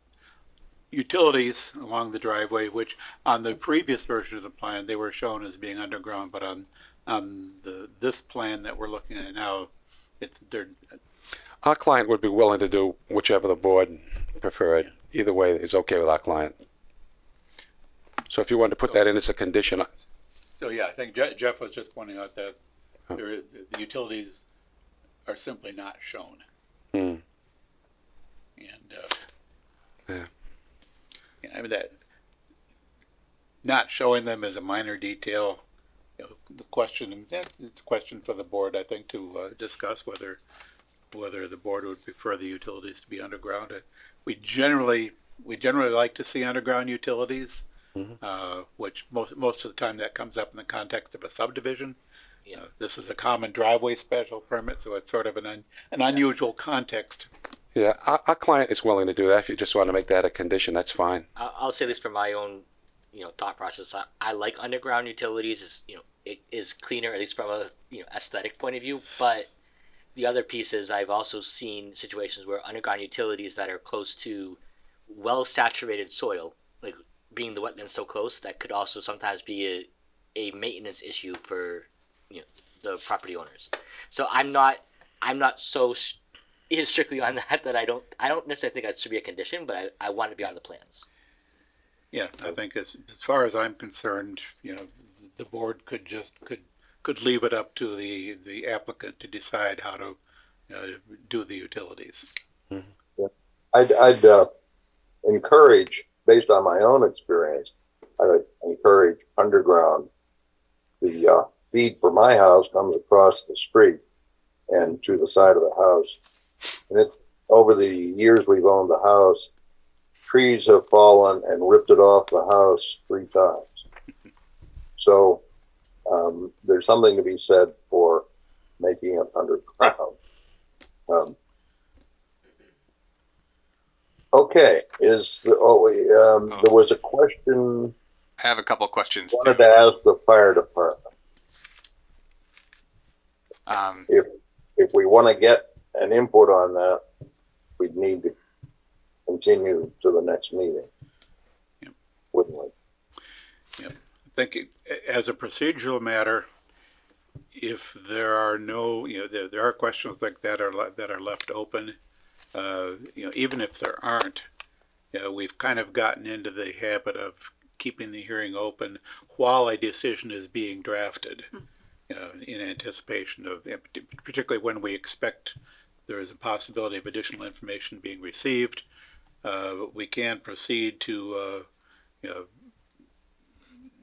utilities along the driveway, which on the previous version of the plan they were shown as being underground, but on this plan that we're looking at now, they're. Our client would be willing to do whichever the board preferred. Either way is okay with our client. So if you want to put that in as a condition. So yeah, I think Jeff was just pointing out that the utilities are simply not shown. And I mean, that not showing them is a minor detail. The question, it's a question for the board, I think, to discuss whether the board would prefer the utilities to be underground. We generally like to see underground utilities. Which most of the time that comes up in the context of a subdivision. This is a common driveway special permit, so it's sort of an unusual context. Yeah, our client is willing to do that. If you just want to make that a condition, that's fine. I'll say this from my own, thought process. I like underground utilities. It is cleaner, at least from a aesthetic point of view. But the other piece is I've also seen situations where underground utilities that are close to well-saturated soil, like being the wetlands so close, that could also sometimes be a maintenance issue for the property owners. So I'm not so strictly on that I don't necessarily think that should be a condition, but I want to be on the plans. Yeah, I think as far as I'm concerned, the board could leave it up to the applicant to decide how to do the utilities. I'd encourage, based on my own experience, I would encourage underground. The feed for my house comes across the street and to the side of the house. And it's over the years we've owned the house, trees have fallen and ripped it off the house 3 times. So there's something to be said for making it underground. Okay, there was a question. I have a couple of questions. I wanted to ask the fire department. If we want to get an input on that, we'd need to continue to the next meeting. Yep. Wouldn't we? Yep. I think as a procedural matter, if there are no, there are questions like that are left open. Even if there aren't, we've kind of gotten into the habit of keeping the hearing open while a decision is being drafted, in anticipation of, particularly when we expect there is a possibility of additional information being received. We can proceed to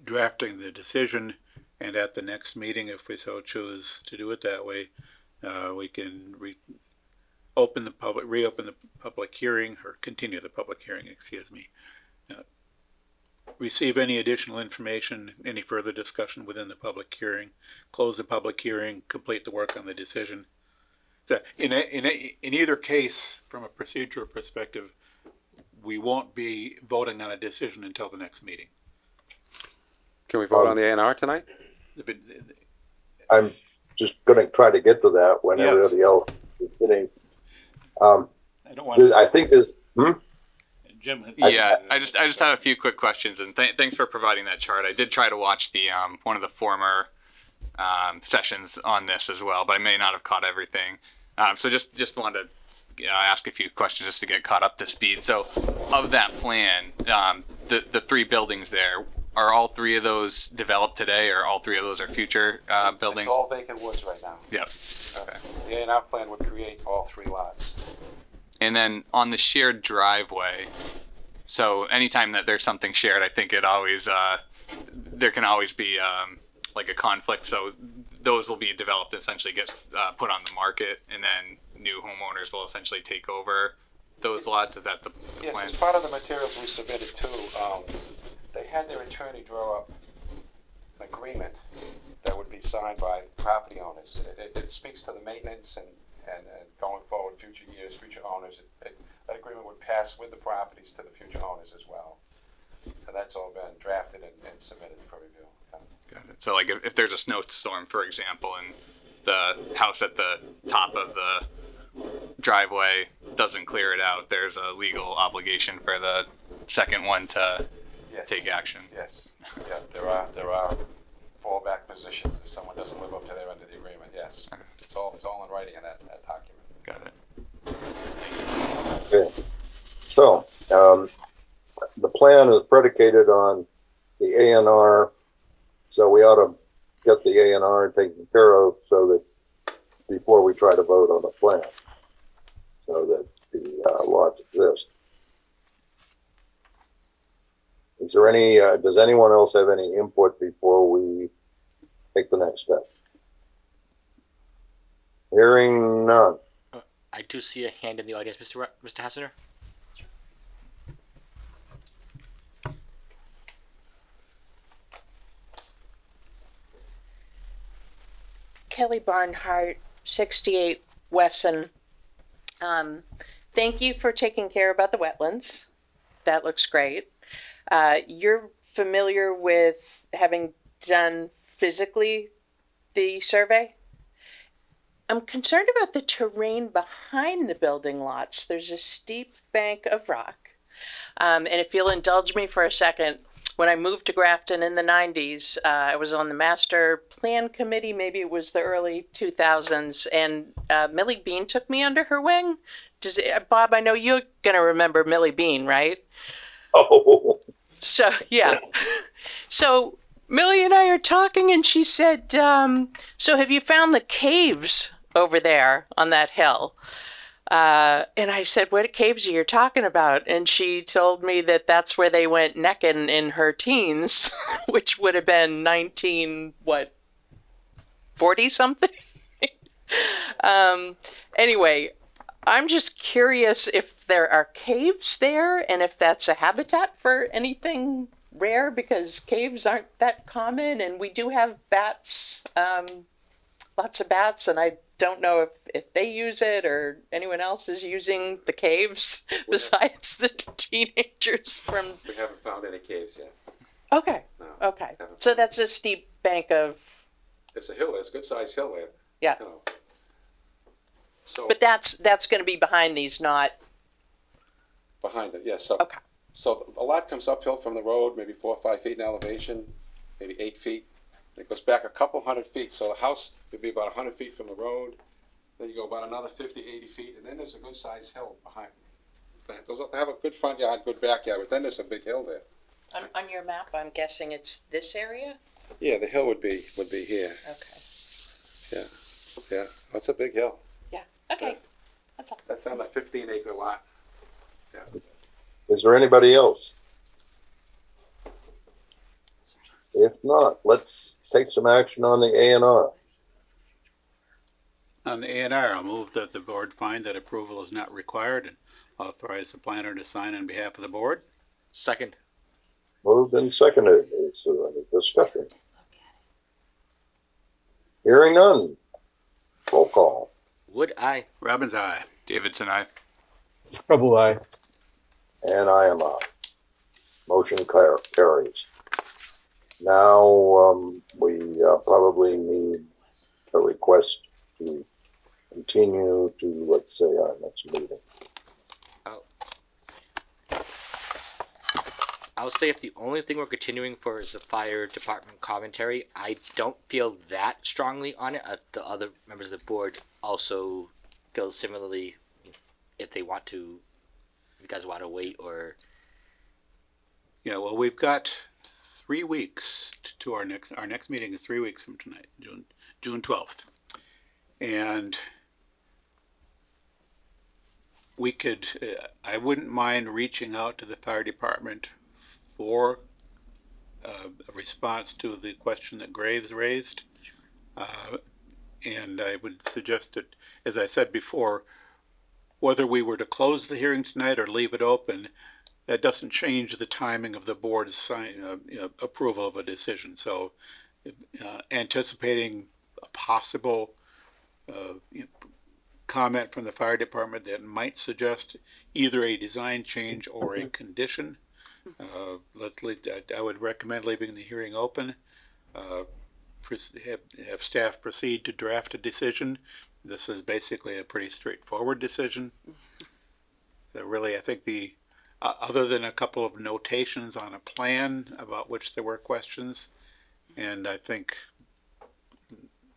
drafting the decision, and at the next meeting, if we so choose to do it that way, we can reopen the public hearing, or continue the public hearing, excuse me. Receive any additional information, any further discussion within the public hearing, close the public hearing, complete the work on the decision. So in either case, from a procedural perspective, we won't be voting on a decision until the next meeting. Can we vote on the A&R tonight? I'm just going to try to get to that when everybody else is finished. I don't want to. I think there's. Jim. Yeah, I just have a few quick questions, and thanks for providing that chart. I did try to watch the one of the former sessions on this as well, but I may not have caught everything. So just wanted to ask a few questions just to get caught up to speed. So, of that plan, the 3 buildings there, are all 3 of those developed today, or all 3 of those are future buildings? It's all vacant woods right now. Yep. Okay. The A&R plan would create all 3 lots. And then on the shared driveway, so anytime that there's something shared, I think it always, there can always be like a conflict. So those will be developed and essentially get put on the market, and then new homeowners will essentially take over those lots. Is that the Yes, plan? as part of the materials we submitted too, they had their attorney draw up an agreement that would be signed by property owners. It speaks to the maintenance and going forward, future years, future owners. That agreement would pass with the properties to the future owners as well. And that's all been drafted and submitted for review. Got it. So like if there's a snowstorm, for example, and the house at the top of the driveway doesn't clear it out, there's a legal obligation for the second one to Yes. take action. Yes, yeah, there are fallback positions if someone doesn't live up to their end of the agreement, yes. It's all in writing in that document. Got it. Okay. So, the plan is predicated on the A&R, so we ought to get the A&R taken care of so that before we try to vote on the plan, so that the lots exist. Is there any, does anyone else have any input before we take the next step? Hearing none. I do see a hand in the audience, Mr. Hassner. Kelly Barnhart, 68 Wesson. Thank you for taking care about the wetlands. That looks great. You're familiar with having done physically the survey? I'm concerned about the terrain behind the building lots. There's a steep bank of rock. And if you'll indulge me for a second, when I moved to Grafton in the 90s, I was on the master plan committee, maybe it was the early 2000s, and Millie Bean took me under her wing. Bob, I know you're going to remember Millie Bean, right? Oh. So, yeah. So Millie and I are talking, and she said, so have you found the caves over there on that hill? And I said, what caves are you talking about? And she told me that that's where they went necking in her teens, which would have been 40 something? Anyway, I'm just curious if there are caves there and if that's a habitat for anything rare, because caves aren't that common, and we do have bats, lots of bats, and I don't know if they use it or anyone else is using the caves besides the teenagers from. We haven't found any caves yet. Okay. No, okay. So that's a steep bank of. It's a hill. It's a good sized hill there. Yeah. You know. So. But that's going to be behind these, not. Behind it, yes. So, okay. So a lot comes uphill from the road, maybe 4 or 5 feet in elevation, maybe 8 feet. It goes back a couple 100 feet. So the house would be about 100 feet from the road. Then you go about another 50, 80 feet, and then there's a good sized hill behind. They have a good front yard, good backyard, but then there's a big hill there. On your map, I'm guessing it's this area? Yeah, the hill would be here. Okay. Yeah. That's a big hill. Yeah. Okay. Yeah. That's all. That's on a 15-acre lot. Yeah. Is there anybody else? If not, let's take some action on the A&R. On the A&R, I'll move that the board find that approval is not required and authorize the planner to sign on behalf of the board. Second. Moved and seconded. Is there any discussion? Hearing none. Roll call. Wood, aye. Robbins, aye. Davidson, aye. Prabhu, aye. And I am aye. Motion carries. Now, we probably need a request to continue to, let's say, our next meeting. I'll say if the only thing we're continuing for is the fire department commentary, I don't feel that strongly on it. The other members of the board also feel similarly. If they want to, if you guys want to wait or. Yeah, well, we've got 3 weeks to our next meeting is 3 weeks from tonight, June 12th. And we could, I wouldn't mind reaching out to the fire department for a response to the question that Graves raised. And I would suggest that, as I said before, whether we were to close the hearing tonight or leave it open, that doesn't change the timing of the board's approval of a decision. So anticipating a possible comment from the fire department that might suggest either a design change or a condition, I would recommend leaving the hearing open. Have staff proceed to draft a decision. This is basically a pretty straightforward decision. So really, I think other than a couple of notations on a plan about which there were questions, and I think,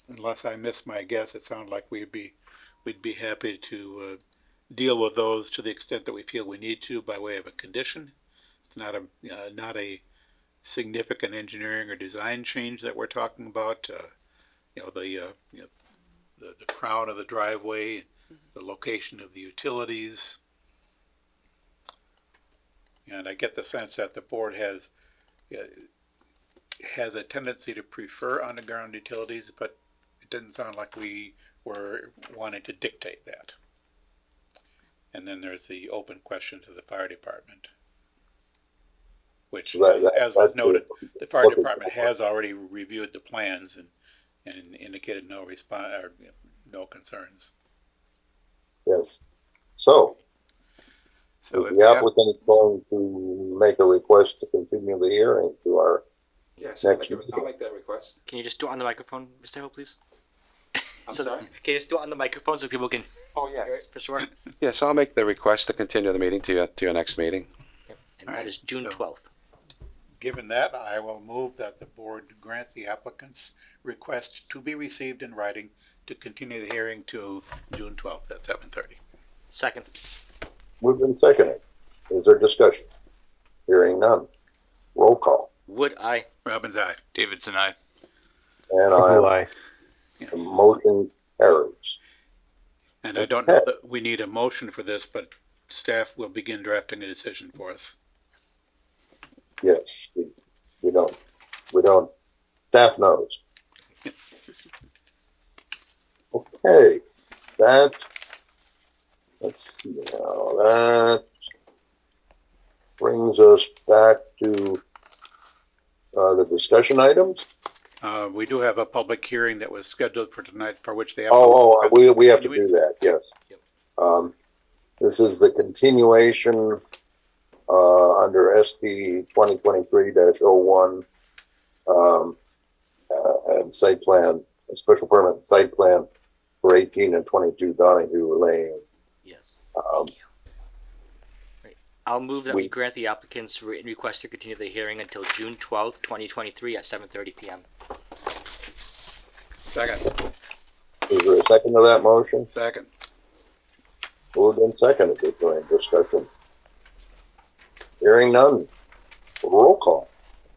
unless I miss my guess, it sounded like we'd be happy to deal with those to the extent that we feel we need to by way of a condition. It's not a significant engineering or design change that we're talking about. The crown of the driveway, the location of the utilities. And I get the sense that the board has a tendency to prefer underground utilities, but it didn't sound like we were wanting to dictate that. And then there's the open question to the fire department, which, as was noted, the fire department has already reviewed the plans and indicated no response or no concerns. Yes. So the applicant is going to make a request to continue the hearing to our next meeting. I'll make that request. Can you just do it on the microphone, Mr. Hill, please? I'm sorry? Can you just do it on the microphone so people can hear it for sure? Yes, I'll make the request to continue the meeting to your next meeting. Yep. And that is June 12th. Given that, I will move that the board grant the applicant's request to be received in writing to continue the hearing to June 12th at 7:30. Second. Moved and seconded. Is there discussion? Hearing none. Roll call. Wood, aye. Robbins, aye. Davidson, aye. And Aye. the motion carries. And I don't know that we need a motion for this, but staff will begin drafting a decision for us. Yes, we don't. Staff knows. Okay, let's see now, that brings us back to the discussion items. We do have a public hearing that was scheduled for tonight, for which they have. We have to do that, yes. Yep. This is the continuation under SP 2023-01 and site plan, special permit site plan for 18 and 22 Donahue Lane. Yes. Thank you. Right. I'll move that we grant the applicant's written request to continue the hearing until June 12th, 2023 at 7:30 p.m. Second. Is there a second to that motion? Second. Moved and seconded. Is there any discussion? Hearing none. Roll call.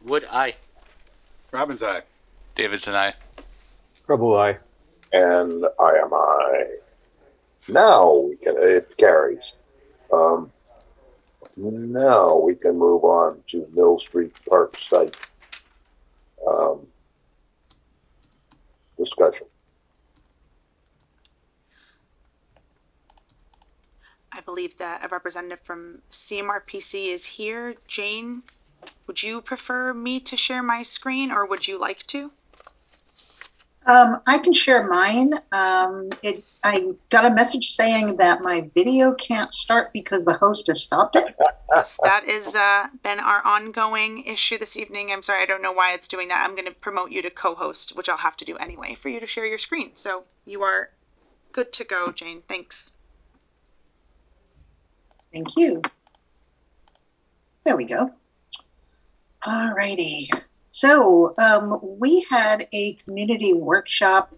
Wood, aye. Robbins, aye. Davidson, aye. Prabhu, aye. And I am aye. Now it carries. Now we can move on to Mill Street Park site discussion. I believe that a representative from CMRPC is here. Jane, would you prefer me to share my screen or would you like to? I can share mine. I got a message saying that my video can't start because the host has stopped it. Yes, that has been our ongoing issue this evening. I'm sorry, I don't know why it's doing that. I'm going to promote you to co-host, which I'll have to do anyway, for you to share your screen. So you are good to go, Jane. Thanks. Thank you. There we go. All righty. So we had a community workshop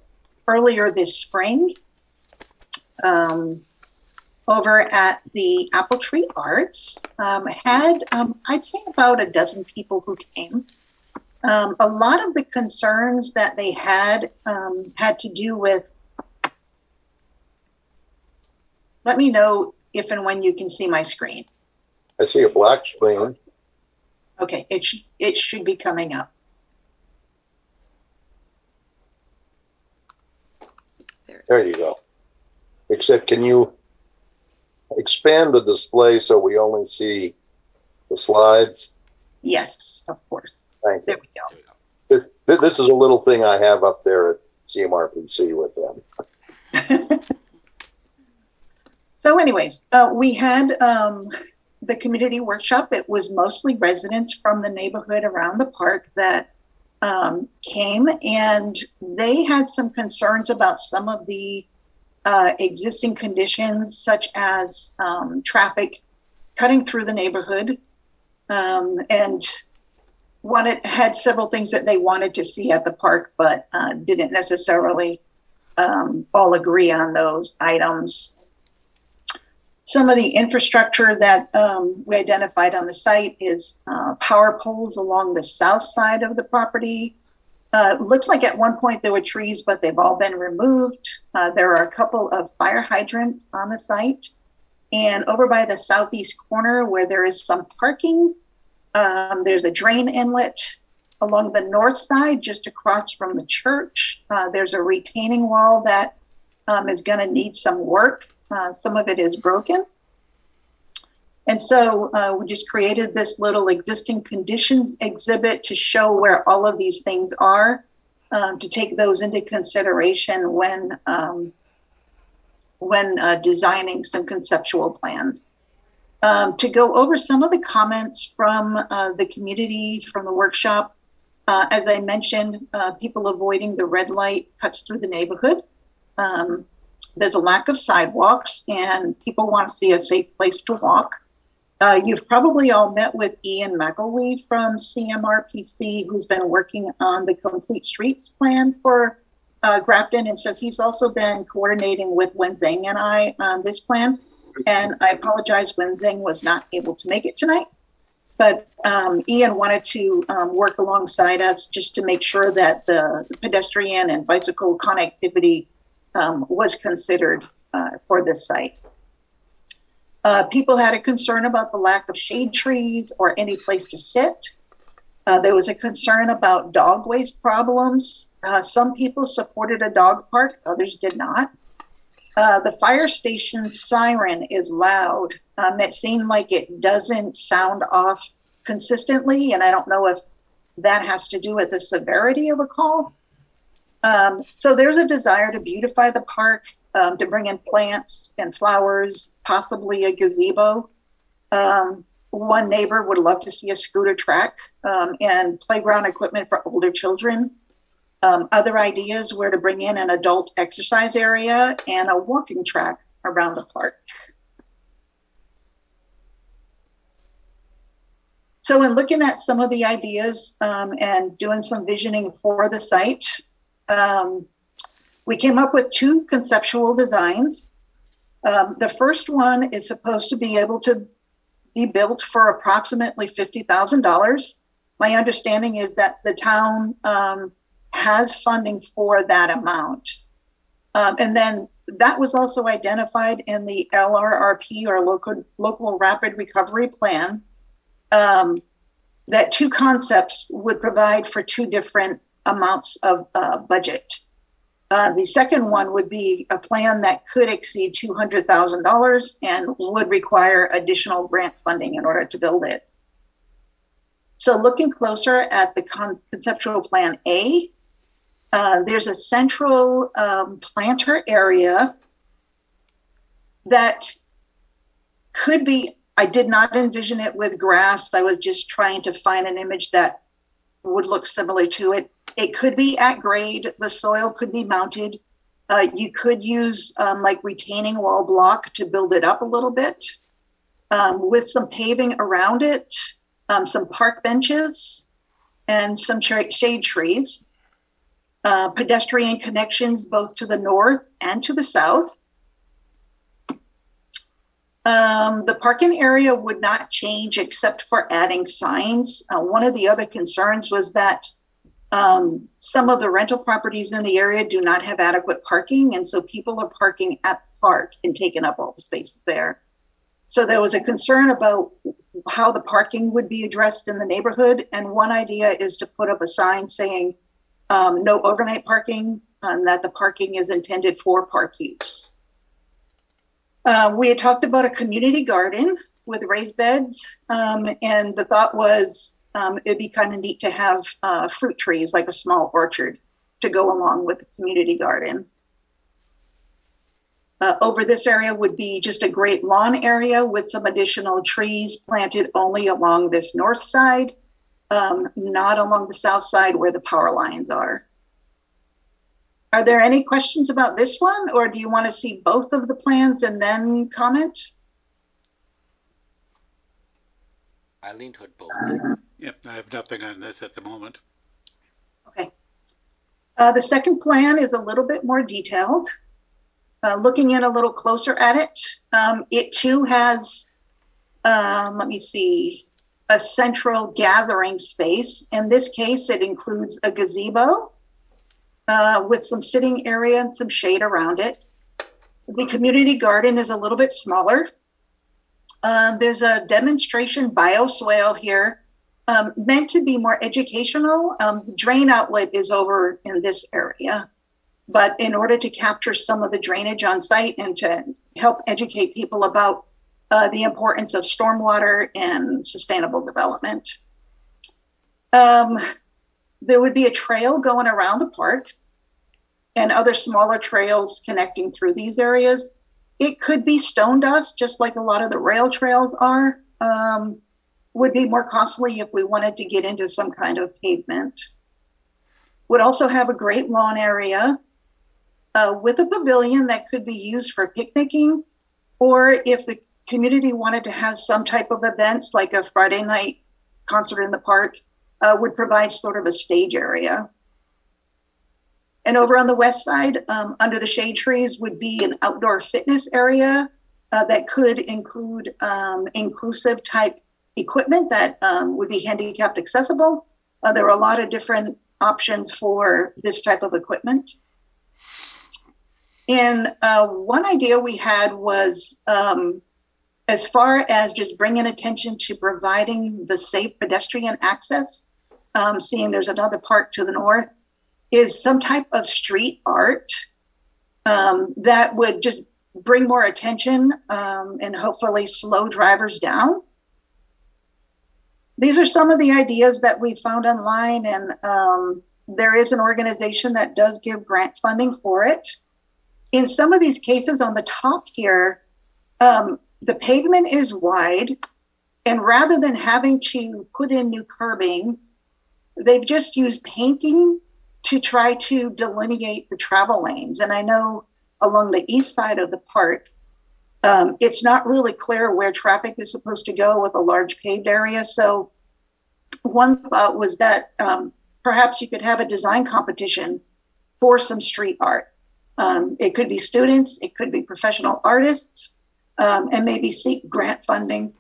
earlier this spring over at the Apple Tree Arts. Had, I'd say, about a dozen people who came. A lot of the concerns that they had to do with, let me know if and when you can see my screen. I see a black screen. Okay, it should be coming up. There you go. Except, can you expand the display so we only see the slides? Yes, of course. Thank you. There we go. This is a little thing I have up there at CMRPC with them. So anyways, we had the community workshop. It was mostly residents from the neighborhood around the park that came, and they had some concerns about some of the existing conditions, such as traffic cutting through the neighborhood, and had several things that they wanted to see at the park, but didn't necessarily all agree on those items. Some of the infrastructure that we identified on the site is power poles along the south side of the property. Looks like at one point there were trees, but they've all been removed. There are a couple of fire hydrants on the site. And over by the southeast corner where there is some parking, there's a drain inlet. Along the north side, just across from the church, there's a retaining wall that is going to need some work. Some of it is broken. And so we just created this little existing conditions exhibit to show where all of these things are, to take those into consideration when designing some conceptual plans. To go over some of the comments from the community, from the workshop, as I mentioned, people avoiding the red light cuts through the neighborhood. There's a lack of sidewalks, and people want to see a safe place to walk. You've probably all met with Ian McElwee from CMRPC, who's been working on the Complete Streets plan for Grafton, and so he's also been coordinating with Wenzeng and I on this plan. And I apologize, Wenzeng was not able to make it tonight, but Ian wanted to work alongside us just to make sure that the pedestrian and bicycle connectivity was considered for this site. People had a concern about the lack of shade trees or any place to sit. There was a concern about dog waste problems. Some people supported a dog park, others did not. The fire station siren is loud. It seemed like it doesn't sound off consistently, and I don't know if that has to do with the severity of a call. So there's a desire to beautify the park, to bring in plants and flowers, possibly a gazebo. One neighbor would love to see a scooter track and playground equipment for older children. Other ideas were to bring in an adult exercise area and a walking track around the park. So in looking at some of the ideas and doing some visioning for the site, we came up with two conceptual designs. The first one is supposed to be able to be built for approximately $50,000. My understanding is that the town has funding for that amount. And then that was also identified in the LRRP, or local rapid recovery plan, that two concepts would provide for two different amounts of budget. The second one would be a plan that could exceed $200,000 and would require additional grant funding in order to build it. So looking closer at the conceptual plan A, there's a central planter area that could be, I did not envision it with grass. I was just trying to find an image that would look similar to it. It could be at grade. The soil could be mounted. You could use like retaining wall block to build it up a little bit with some paving around it, some park benches, and some shade trees. Pedestrian connections both to the north and to the south. The parking area would not change except for adding signs. One of the other concerns was that some of the rental properties in the area do not have adequate parking, and so people are parking at the park and taking up all the spaces there. So there was a concern about how the parking would be addressed in the neighborhood. And one idea is to put up a sign saying no overnight parking, and that the parking is intended for park use. We had talked about a community garden with raised beds, and the thought was it'd be kind of neat to have fruit trees, like a small orchard, to go along with the community garden. Over this area would be just a great lawn area with some additional trees planted only along this north side, not along the south side where the power lines are. Are there any questions about this one, or do you want to see both of the plans and then comment? I lean toward both. Yep, I have nothing on this at the moment. Okay. The second plan is a little bit more detailed. Looking in a little closer at it, it too has, let me see, a central gathering space. In this case, it includes a gazebo with some sitting area and some shade around it. The community garden is a little bit smaller. There's a demonstration bioswale here, meant to be more educational. The drain outlet is over in this area. But in order to capture some of the drainage on site and to help educate people about the importance of stormwater and sustainable development. There would be a trail going around the park and other smaller trails connecting through these areas. It could be stone dust, just like a lot of the rail trails are. Would be more costly if we wanted to get into some kind of pavement. Would also have a great lawn area with a pavilion that could be used for picnicking, or if the community wanted to have some type of events like a Friday night concert in the park, would provide sort of a stage area. And over on the west side, under the shade trees, would be an outdoor fitness area that could include inclusive type equipment that would be handicapped accessible. There are a lot of different options for this type of equipment. And one idea we had was, as far as just bringing attention to providing the safe pedestrian access, seeing there's another park to the north, is some type of street art that would just bring more attention and hopefully slow drivers down. These are some of the ideas that we found online, and there is an organization that does give grant funding for it. In some of these cases on the top here, the pavement is wide, and rather than having to put in new curbing, they've just used painting to try to delineate the travel lanes. And I know along the east side of the park, it's not really clear where traffic is supposed to go with a large paved area. So one thought was that perhaps you could have a design competition for some street art. It could be students, it could be professional artists, and maybe seek grant funding,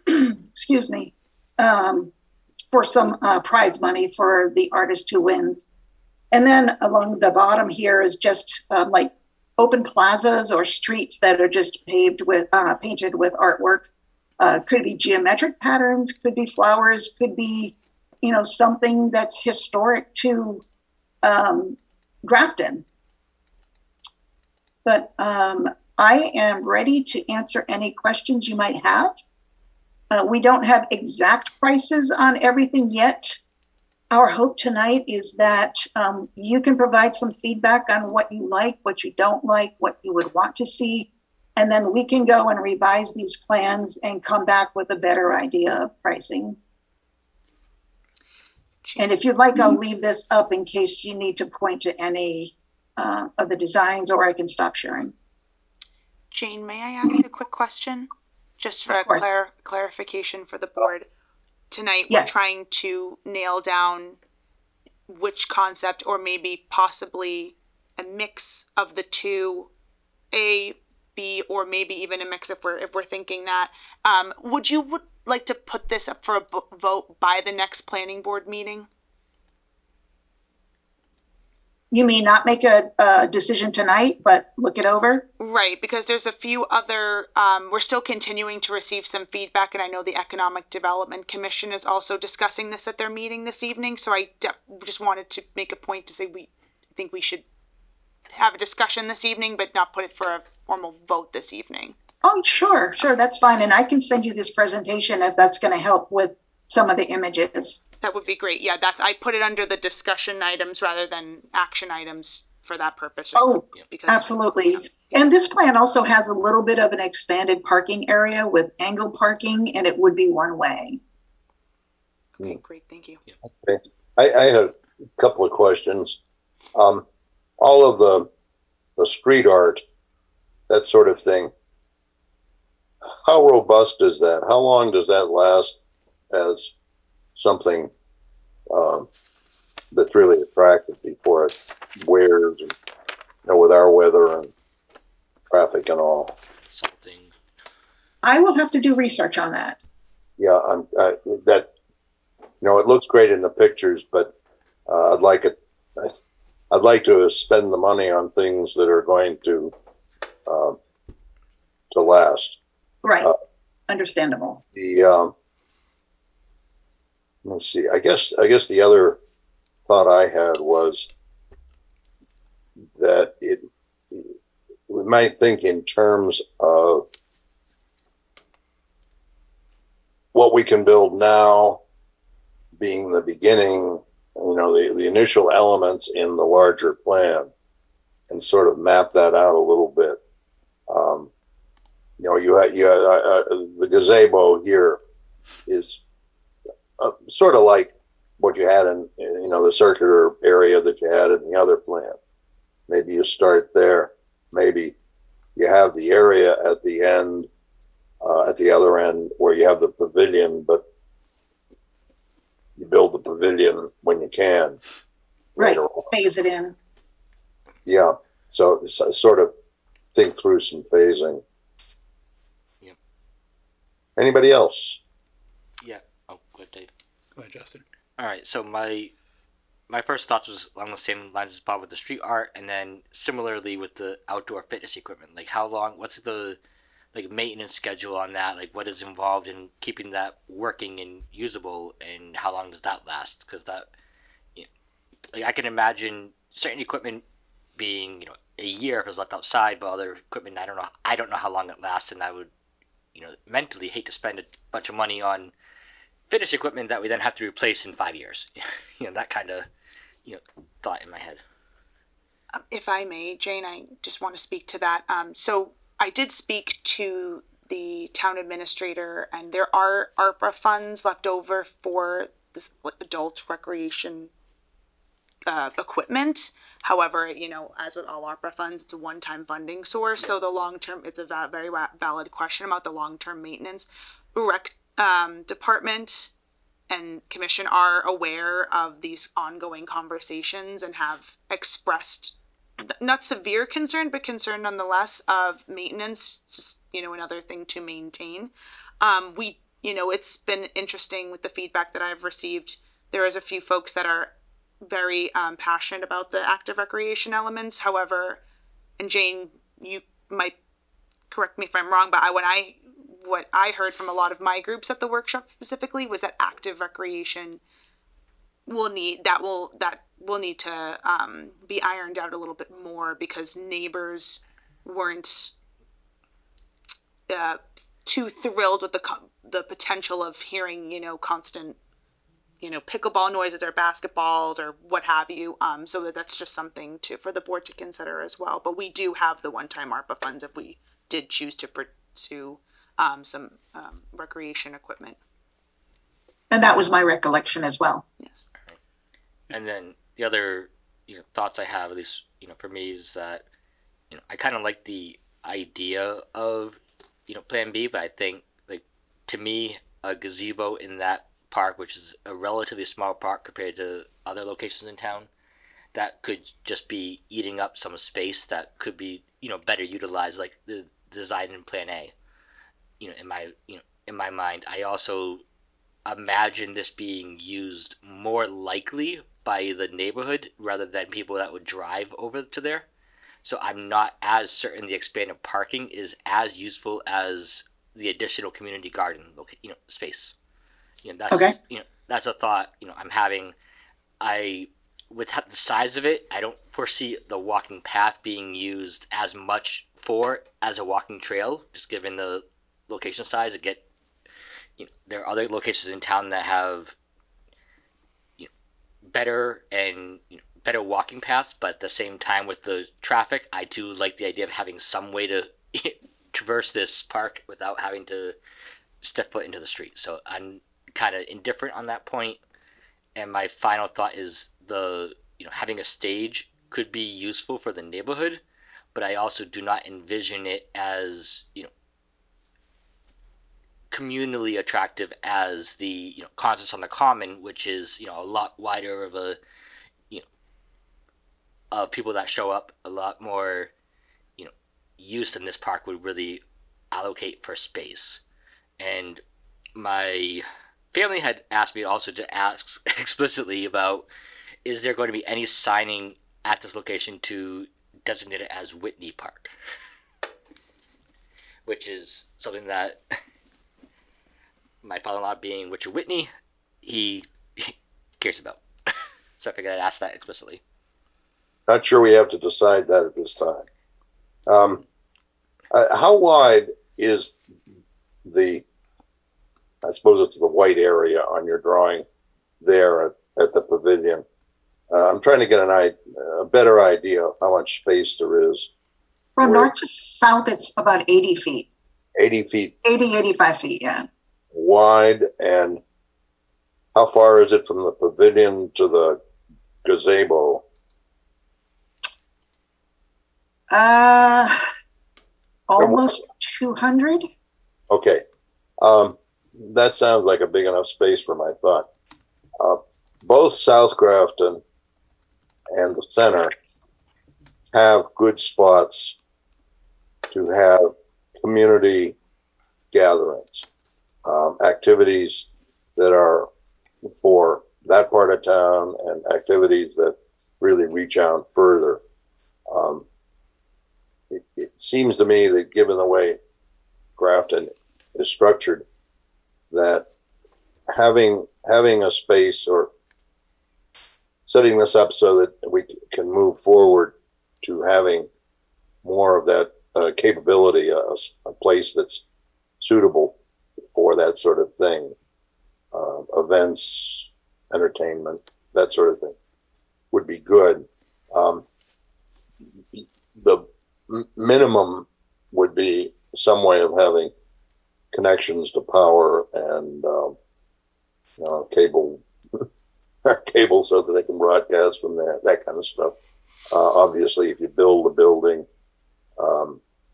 excuse me, for some prize money for the artist who wins. And then along the bottom here is just like open plazas or streets that are just paved with, painted with artwork. Could be geometric patterns, could be flowers, could be, you know, something that's historic to Grafton. But I am ready to answer any questions you might have. We don't have exact prices on everything yet. Our hope tonight is that you can provide some feedback on what you like, what you don't like, what you would want to see, and then we can go and revise these plans and come back with a better idea of pricing. And if you'd like, I'll leave this up in case you need to point to any of the designs, or I can stop sharing. Jane, may I ask a quick question? Just for a clarification for the board. Tonight, Yes. We're trying to nail down which concept, or maybe possibly a mix of the two, A, B, or maybe even a mix if we're thinking that. Would you like to put this up for a vote by the next planning board meeting? You may not make a decision tonight, but look it over? Right, because there's a few other, we're still continuing to receive some feedback, and I know the Economic Development Commission is also discussing this at their meeting this evening, so I just wanted to make a point to say I think we should have a discussion this evening, but not put it for a formal vote this evening. Oh, sure, that's fine. And I can send you this presentation if that's going to help with some of the images. That would be great. Yeah, I put it under the discussion items rather than action items for that purpose. Because absolutely. And this plan also has a little bit of an expanded parking area with angle parking, and it would be one way. Okay, great. Thank you. Okay. I had a couple of questions. All of the street art, that sort of thing, how robust is that? How long does that last as something that's really attractive before it wears, and, with our weather and traffic and all? Something. I will have to do research on that. Yeah, it looks great in the pictures, but I'd like to spend the money on things that are going to last. Right. Understandable. Let's see. I guess the other thought I had was that we might think in terms of what we can build now being the beginning, the initial elements in the larger plan, and sort of map that out a little bit. The gazebo here is sort of like what you had in the circular area that you had in the other plan. Maybe you start there. Maybe you have the area at the end, at the other end, where you have the pavilion, but you build the pavilion when you can. Right. Phase it in. Yeah. So sort of think through some phasing. Yep. Anybody else? Yeah. Oh, good, Dave. Go ahead, Justin. All right. So my first thoughts was along the same lines as Bob with the street art, and then similarly with the outdoor fitness equipment. Like, how long? What's the maintenance schedule on that? Like, what is involved in keeping that working and usable, and how long does that last? Because that, I can imagine certain equipment being a year if it's left outside, but other equipment I don't know how long it lasts, and I would mentally hate to spend a bunch of money on fitness equipment that we then have to replace in 5 years. That kind of thought in my head. If I may, Jane, I just want to speak to that. So I did speak to the town administrator, and there are ARPA funds left over for this adult recreation equipment. However, as with all ARPA funds, it's a one-time funding source. So the long-term, it's a very valid question about the long-term maintenance. Rec department and commission are aware of these ongoing conversations and have expressed not severe concern, but concern nonetheless of maintenance, just, another thing to maintain. It's been interesting with the feedback that I've received. There is a few folks that are very passionate about the active recreation elements. However, and Jane, you might correct me if I'm wrong, but what I heard from a lot of my groups at the workshop specifically was that active recreation will need to be ironed out a little bit more, because neighbors weren't too thrilled with the potential of hearing constant pickleball noises or basketballs or what have you. So that's just something for the board to consider as well. But we do have the one-time ARPA funds if we did choose to pursue some recreation equipment. And that was my recollection as well. Yes. And then the other thoughts I have, at least for me, is that I kind of like the idea of Plan B, but I think, to me, a gazebo in that park, which is a relatively small park compared to other locations in town, that could just be eating up some space that could be better utilized, like the design in Plan A. In my mind, I also imagine this being used more likely by the neighborhood rather than people that would drive over to there. So I'm not as certain the expanded parking is as useful as the additional community garden, space. That's Okay. That's a thought I'm having. With the size of it, I don't foresee the walking path being used as much as a walking trail, just given the location size. There are other locations in town that have better walking paths, but at the same time with the traffic, I do like the idea of having some way to traverse this park without having to step foot into the street. So I'm kind of indifferent on that point. And my final thought is having a stage could be useful for the neighborhood, but I also do not envision it as communally attractive as the concerts on the common, which is a lot wider of a of people that show up, a lot more use than this park would really allocate for space. And my family had asked me also to ask explicitly about, is there going to be any signing at this location to designate it as Whitney Park? Which is something that my father-in-law, being Richard Whitney, he cares about. So I figured I'd ask that explicitly. Not sure we have to decide that at this time. How wide is I suppose it's the white area on your drawing there at the pavilion? I'm trying to get a better idea of how much space there is. From north to south, it's about 80 feet. 80 feet 85 feet, yeah. wide, and how far is it from the pavilion to the gazebo? Almost 200. Okay. That sounds like a big enough space for my thought. Both South Grafton and the center have good spots to have community gatherings, activities that are for that part of town and activities that really reach out further. It seems to me that given the way Grafton is structured, that having a space or setting this up so that we can move forward to having more of that capability, a place that's suitable for that sort of thing, events, entertainment, that sort of thing, would be good. The minimum would be some way of having connections to power and cable so that they can broadcast from there, that kind of stuff. Obviously, if you build a building,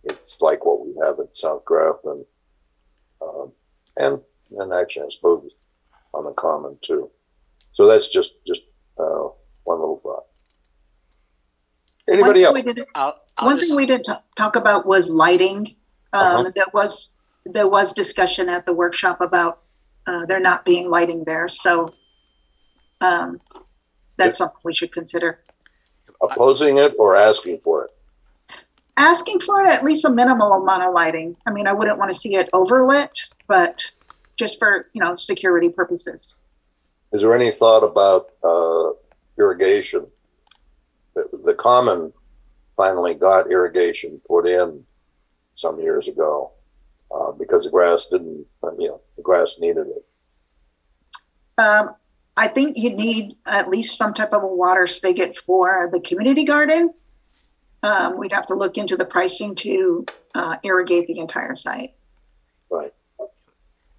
it's like what we have at South Grafton, and actually, I suppose on the Common too. So that's just one little thought. Anybody else? One thing we did talk about was lighting. There was discussion at the workshop about there not being lighting there. So that's something we should consider. Opposing it or asking for it? Asking for it, at least a minimal amount of lighting. I mean, I wouldn't want to see it overlit, but just for, security purposes. Is there any thought about irrigation? The Common finally got irrigation put in some years ago because the grass didn't, the grass needed it. I think you need at least some type of a water spigot for the community garden. We'd have to look into the pricing to irrigate the entire site. Right.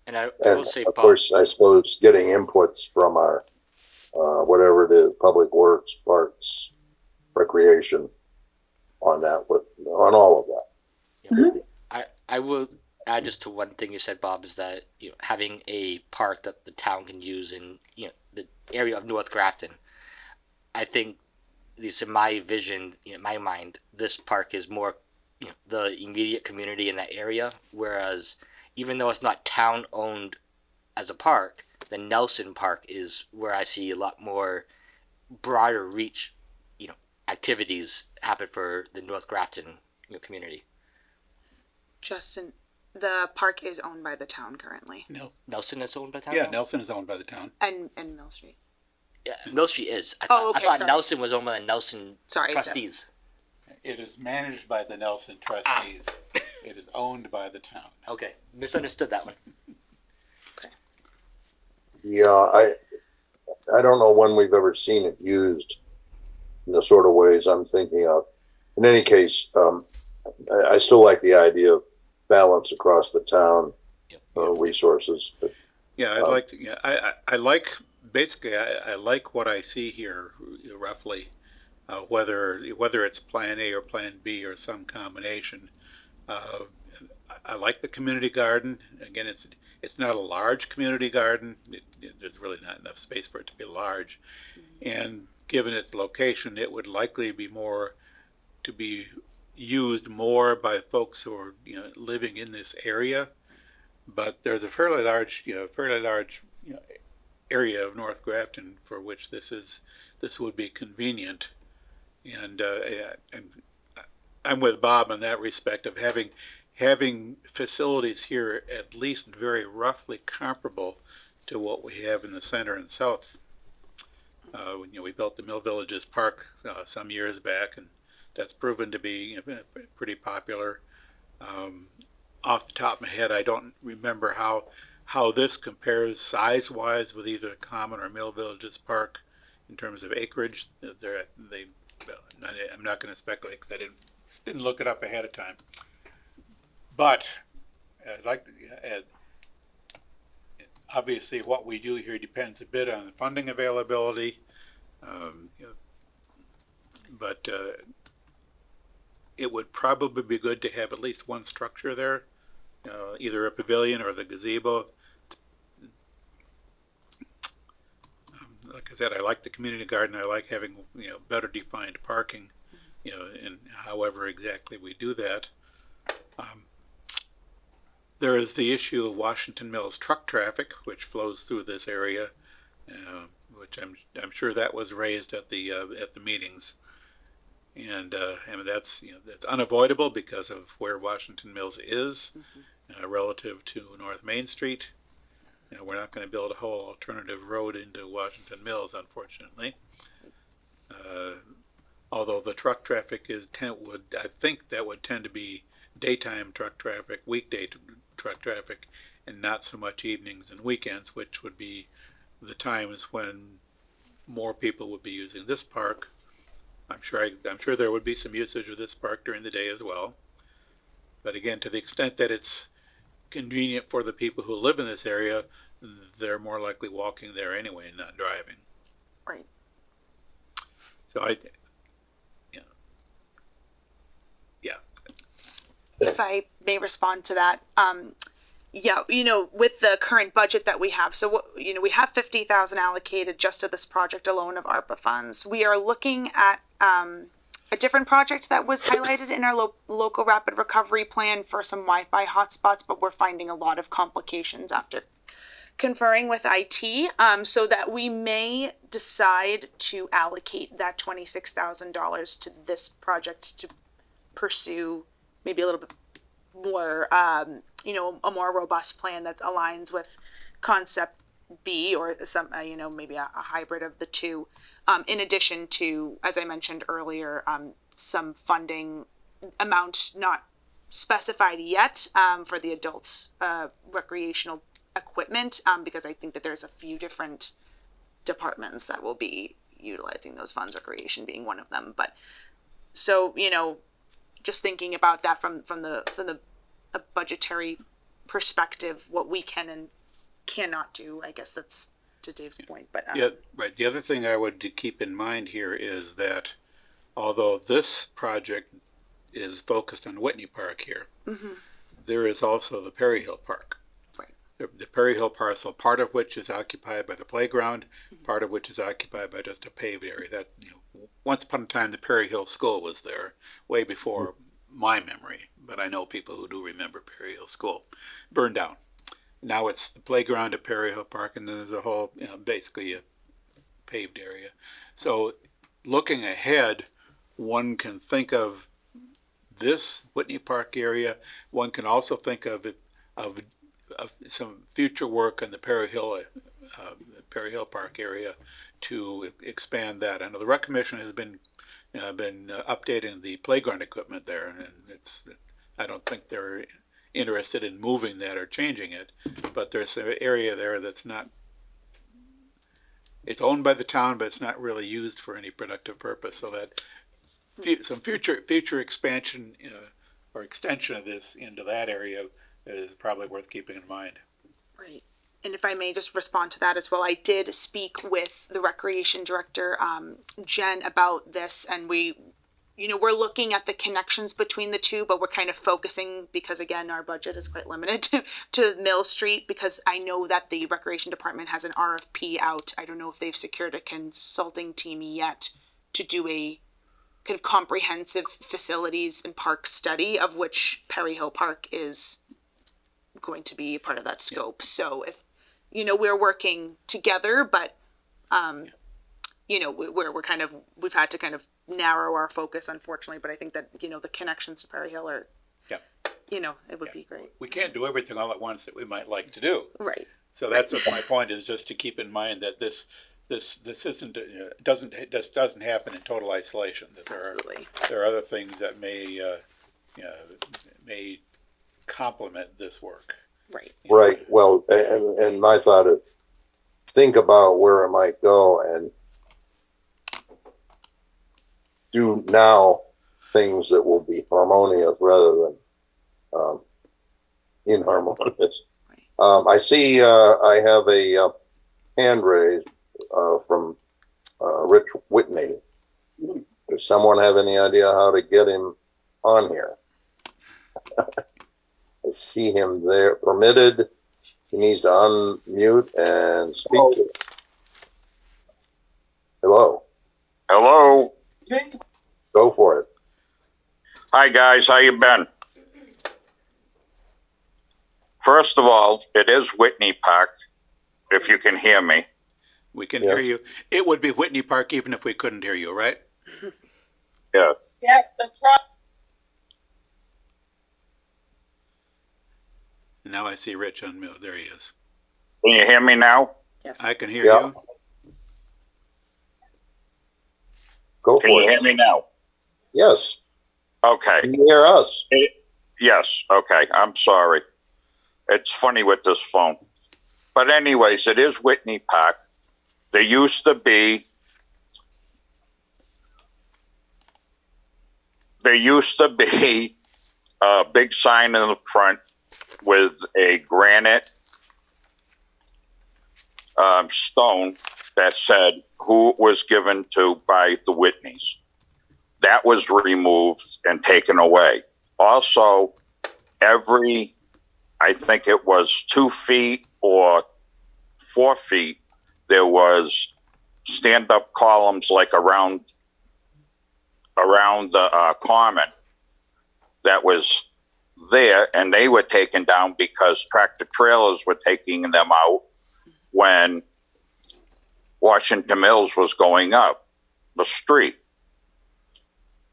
And I will say, of course, I suppose getting inputs from our, whatever it is, public works, parks, recreation on that, on all of that. Mm-hmm. I will add just to one thing you said, Bob, is that having a park that the town can use in the area of North Grafton. I think, at least in my vision, in my mind, this park is more the immediate community in that area. Whereas, even though it's not town owned as a park, the Nelson Park is where I see a lot more broader reach, activities happen for the North Grafton community. Justin, the park is owned by the town currently, Nelson is owned by the town? Yeah, Nelson is owned by the town. and Mill Street. Yeah, Mill Street is. I Oh, thought, okay, I thought sorry. Nelson was owned by the Nelson Sorry, trustees. It is managed by the Nelson trustees. It is owned by the town. Okay, misunderstood that one. Yeah, I don't know when we've ever seen it used in the sort of ways I'm thinking of. In any case, I still like the idea of balance across the town resources. But, Yeah, I'd like to. Yeah, I like basically. I like what I see here roughly. Whether it's Plan A or Plan B or some combination. I like the community garden. Again, it's not a large community garden. There's really not enough space for it to be large, and given its location, it would likely be more to be used more by folks who are living in this area. But there's a fairly large area of North Grafton for which this would be convenient, and I'm with Bob in that respect of having facilities here at least very roughly comparable to what we have in the center and south. We built the Mill Villages Park some years back, and that's proven to be pretty popular. Off the top of my head, I don't remember how this compares size-wise with either Common or Mill Villages Park in terms of acreage. I'm not going to speculate because I didn't look it up ahead of time. But obviously, what we do here depends a bit on the funding availability. But it would probably be good to have at least one structure there, either a pavilion or the gazebo. Like I said, I like the community garden. I like having better defined parking, and however exactly we do that. There is the issue of Washington Mills truck traffic, which flows through this area, which I'm sure that was raised at the meetings, and that's unavoidable because of where Washington Mills is relative to North Main Street. We're not going to build a whole alternative road into Washington Mills, unfortunately. Although the truck traffic I think that would tend to be daytime truck traffic, weekday truck traffic, and not so much evenings and weekends, which would be the times when more people would be using this park. I'm sure there would be some usage of this park during the day as well. But again, to the extent that it's convenient for the people who live in this area, they're more likely walking there anyway and not driving. Right. So If I may respond to that, with the current budget that we have, so we have 50,000 allocated just to this project alone of ARPA funds. We are looking at a different project that was highlighted in our local rapid recovery plan for some Wi-Fi hotspots, but we're finding a lot of complications after conferring with IT, so that we may decide to allocate that $26,000 to this project to pursue maybe a little bit more, a more robust plan that aligns with concept B or some, maybe a hybrid of the two. In addition to, as I mentioned earlier, some funding amount not specified yet for the adults recreational equipment, because I think that there's a few different departments that will be utilizing those funds, recreation being one of them. But so, just thinking about that from the a budgetary perspective, what we can and cannot do, I guess that's to Dave's point. But yeah, right. The other thing I would keep in mind here is that although this project is focused on Whitney Park here, there is also the Perry Hill Park. Right. The Perry Hill parcel, part of which is occupied by the playground, part of which is occupied by just a paved area. That once upon a time, the Perry Hill School was there, way before my memory. But I know people who do remember Perry Hill School. Burned down. Now it's the playground at Perry Hill Park, and then there's a whole, basically a paved area. So looking ahead, one can think of this Whitney Park area. One can also think of some future work in the Perry Hill Park area to expand that. I know the Rec Commission has been updating the playground equipment there, and I don't think they're interested in moving that or changing it, but there's an area there that's not. It's owned by the town, but it's not really used for any productive purpose. So that some future expansion or extension of this into that area is probably worth keeping in mind. Right. And if I may just respond to that as well, I did speak with the recreation director, Jen, about this, and we're looking at the connections between the two, but we're kind of focusing, because again, our budget is quite limited to Mill Street, because I know that the recreation department has an RFP out. I don't know if they've secured a consulting team yet to do a kind of comprehensive facilities and park study, of which Perry Hill Park is going to be part of that scope. So if, we're working together, but, we've had to kind of narrow our focus, unfortunately, but I think that, the connections to Perry Hill are, it would be great. We can't do everything all at once that we might like to do. Right. So that's what my point is, just to keep in mind that this isn't doesn't happen in total isolation. That there are other things that may complement this work. Right. Right. Well, and my thought is, think about where it might go and do now things that will be harmonious rather than inharmonious. Right. I see I have a hand raised from Rich Whitney. Does someone have any idea how to get him on here? I see him there. Permitted. He needs to unmute and speak. Hello. Hello. Go for it. Hi guys, how you been? First of all, it is Whitney Park, if you can hear me. We can hear you. It would be Whitney Park even if we couldn't hear you, right? Yeah. Yes, that's right. Now I see Rich on mute. There he is. Can you hear me now? Yes. I can hear you. Go Can for you it. hear me now? Yes. Okay. Can you hear us? Yes. Okay. I'm sorry. It's funny with this phone. But anyways, it is Whitney Park. There used to be a big sign in the front with a granite stone that said who it was given to by the Whitneys. That was removed and taken away. Also, I think it was 2 feet or 4 feet, there was stand-up columns like around the common that was there, and they were taken down because tractor trailers were taking them out when Washington Mills was going up the street.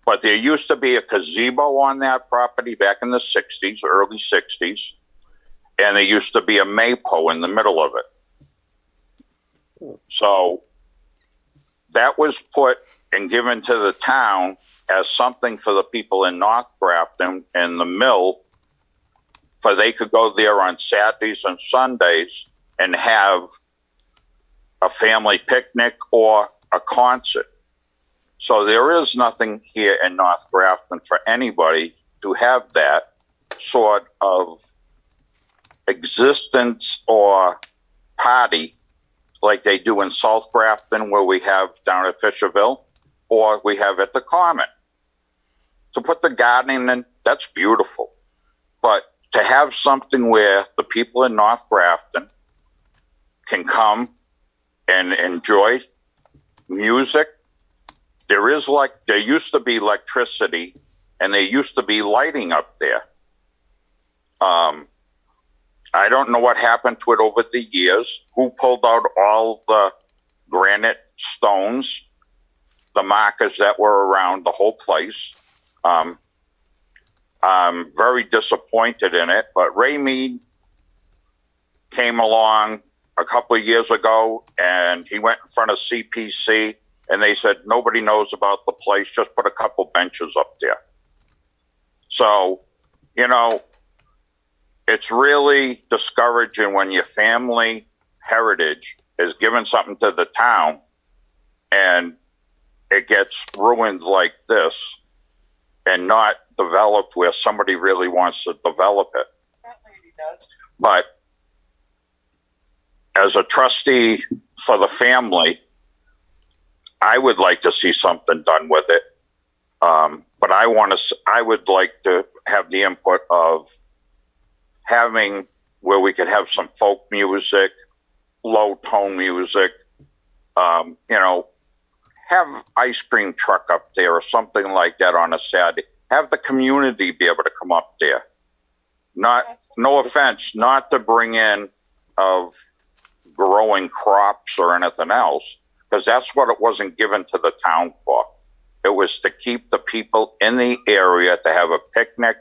But there used to be a gazebo on that property back in the 60s, early 60s, and there used to be a maypole in the middle of it. So that was put and given to the town as something for the people in North Grafton and the mill, for they could go there on Saturdays and Sundays and have a family picnic or a concert. So there is nothing here in North Grafton for anybody to have that sort of existence or party like they do in South Grafton, where we have down at Fisherville, or we have at the Common. To put the gardening in, that's beautiful. But to have something where the people in North Grafton can come and enjoy music. There used to be electricity and there used to be lighting up there. I don't know what happened to it over the years, who pulled out all the granite stones, the markers that were around the whole place. I'm very disappointed in it, but Ray Mead came along a couple of years ago and he went in front of CPC and they said, nobody knows about the place, just put a couple benches up there. So, you know, it's really discouraging when your family heritage is given something to the town and it gets ruined like this and not developed where somebody really wants to develop it. That lady does. But as a trustee for the family, I would like to see something done with it. But I would like to have the input of having where we could have some folk music, low tone music, you know, have ice cream truck up there or something like that on a Saturday. Have the community be able to come up there. No offense, not to bring in of growing crops or anything else, because that's what it wasn't given to the town for. It was to keep the people in the area to have a picnic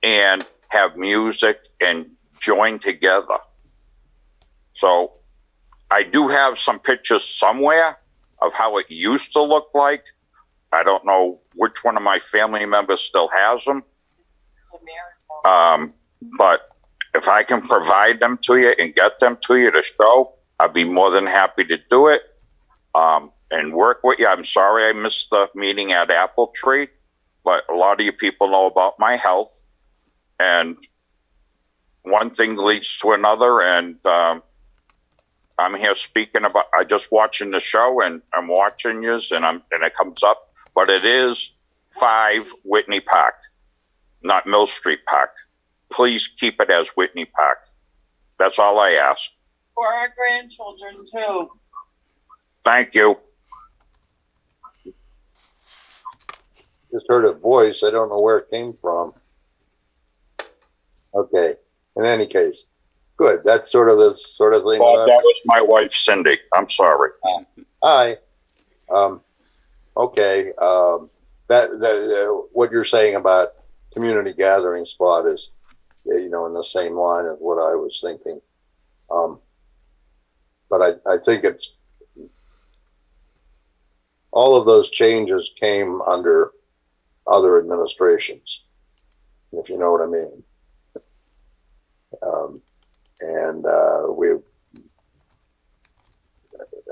and have music and join together. So I do have some pictures somewhere of how it used to look like. I don't know which one of my family members still has them. But if I can provide them to you and get them to you to show, I'd be more than happy to do it and work with you. I'm sorry I missed the meeting at Apple Tree, but a lot of you people know about my health. And one thing leads to another. And I'm here speaking about, I just watching the show and I'm watching yours and it comes up, but it is 5 Whitney Park, not Mill Street Park. Please keep it as Whitney Park. That's all I ask. For our grandchildren too. Thank you. Just heard a voice. I don't know where it came from. Okay. In any case, good. That's sort of the sort of thing. Bob, that was my wife, Cindy. I'm sorry. Hi. Okay. What you're saying about community gathering spot is, you know, in the same line as what I was thinking. But I think it's all of those changes came under other administrations, if you know what I mean.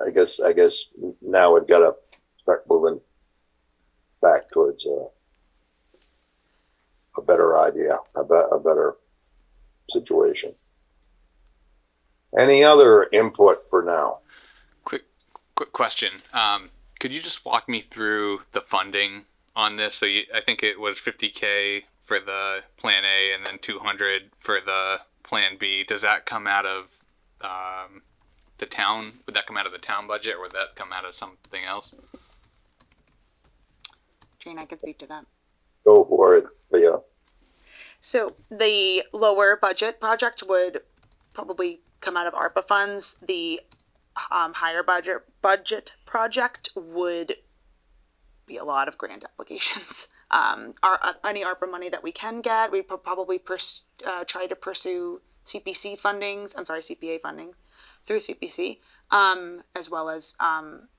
I guess now we've got to start moving back towards a better idea, a better situation. Any other input for now? Quick question. Could you just walk me through the funding on this? So I think it was $50K for the Plan A and then 200 for the Plan B. Does that come out of the town? Would that come out of the town budget, or would that come out of something else? Jane, I can speak to that. Go for it, yeah. So the lower budget project would probably come out of ARPA funds. The higher budget project would be a lot of grant applications. Any ARPA money that we can get, we'd probably try to pursue CPA funding through CPC, as well as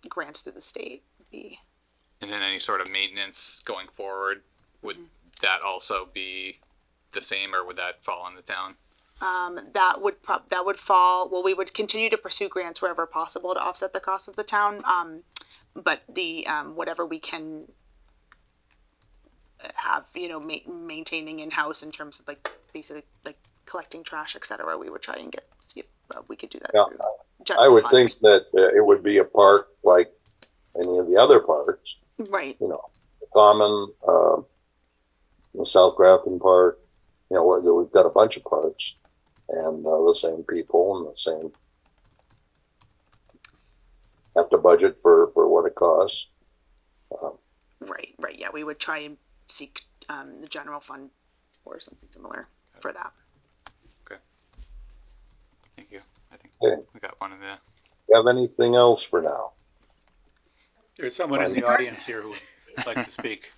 grants through the state. And then any sort of maintenance going forward, would that also be the same, or would that fall on the town? That would fall. Well, we would continue to pursue grants wherever possible to offset the cost of the town. But the whatever we can have, you know, maintaining in house in terms of like basically like collecting trash, etc. We would try and see if we could do that. Yeah, I would think that it would be a park like any of the other parks, right? You know, the Common, the South Grafton Park. You know, we've got a bunch of parks and the same people and the same. Have to budget for what it costs. Right. Yeah, we would try and seek the general fund or something similar for that. Okay. Thank you. I think Okay. we got one in there. have anything else for now? There's someone in the audience here who would like to speak.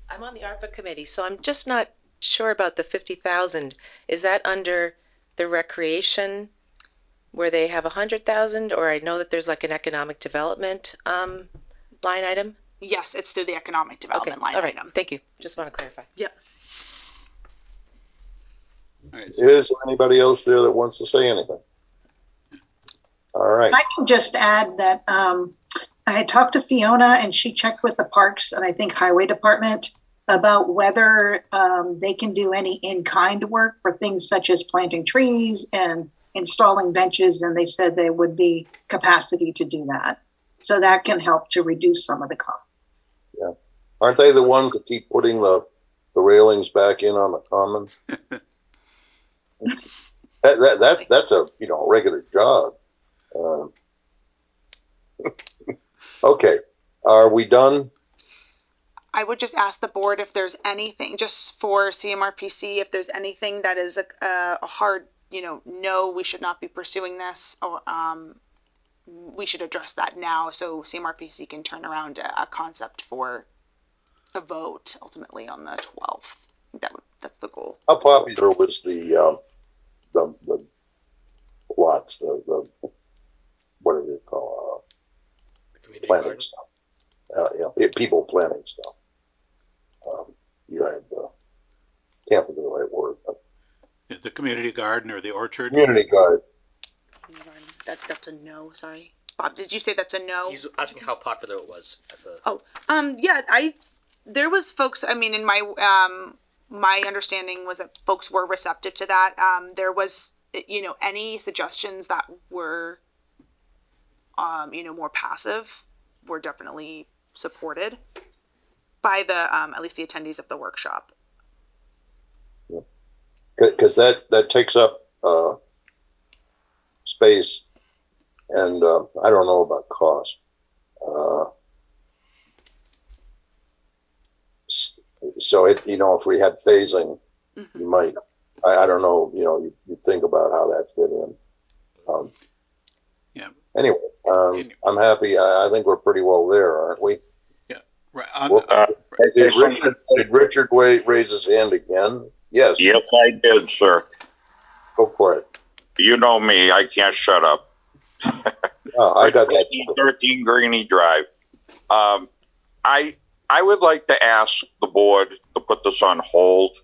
I'm on the ARPA committee, so I'm just not sure about the 50,000. Is that under the recreation where they have 100,000, or I know that there's like an economic development line item? Yes, it's through the economic development line all right. item. Thank you. Just want to clarify. Yeah. All right, Is there anybody else there that wants to say anything? All right. I can just add that I had talked to Fiona and she checked with the Parks and I think Highway Department about whether they can do any in-kind work for things such as planting trees and installing benches, and they said there would be capacity to do that. So that can help to reduce some of the cost. Yeah. Aren't they the ones that keep putting the railings back in on the common? That's a regular job. Okay, are we done? I would just ask the board if there's anything, just for CMRPC, if there's anything that is a hard, no, we should not be pursuing this, or we should address that now so CMRPC can turn around a concept for a vote ultimately on the 12th. That's the goal. How popular was the lots, the what do they call planting stuff? People planting stuff. You had can't think of the right word. But the community garden or the orchard. Community garden. That's a no. Sorry, Bob. Did you say that's a no? He's asking how popular it was at the. Oh, yeah. There was folks. I mean, in my understanding was that folks were receptive to that. There was, any suggestions that were, more passive were definitely supported by the, at least the attendees of the workshop. Because that takes up space, and I don't know about cost. So if we had phasing, you might. I don't know. You think about how that fit in. Yeah. Anyway, I'm happy. I think we're pretty well there, aren't we? Yeah. Right. Did Richard raise his hand again? Yes. Yes, I did, sir. Go for it. You know me. I can't shut up. Oh, I got that. 13 Greeny Drive. I would like to ask the board to put this on hold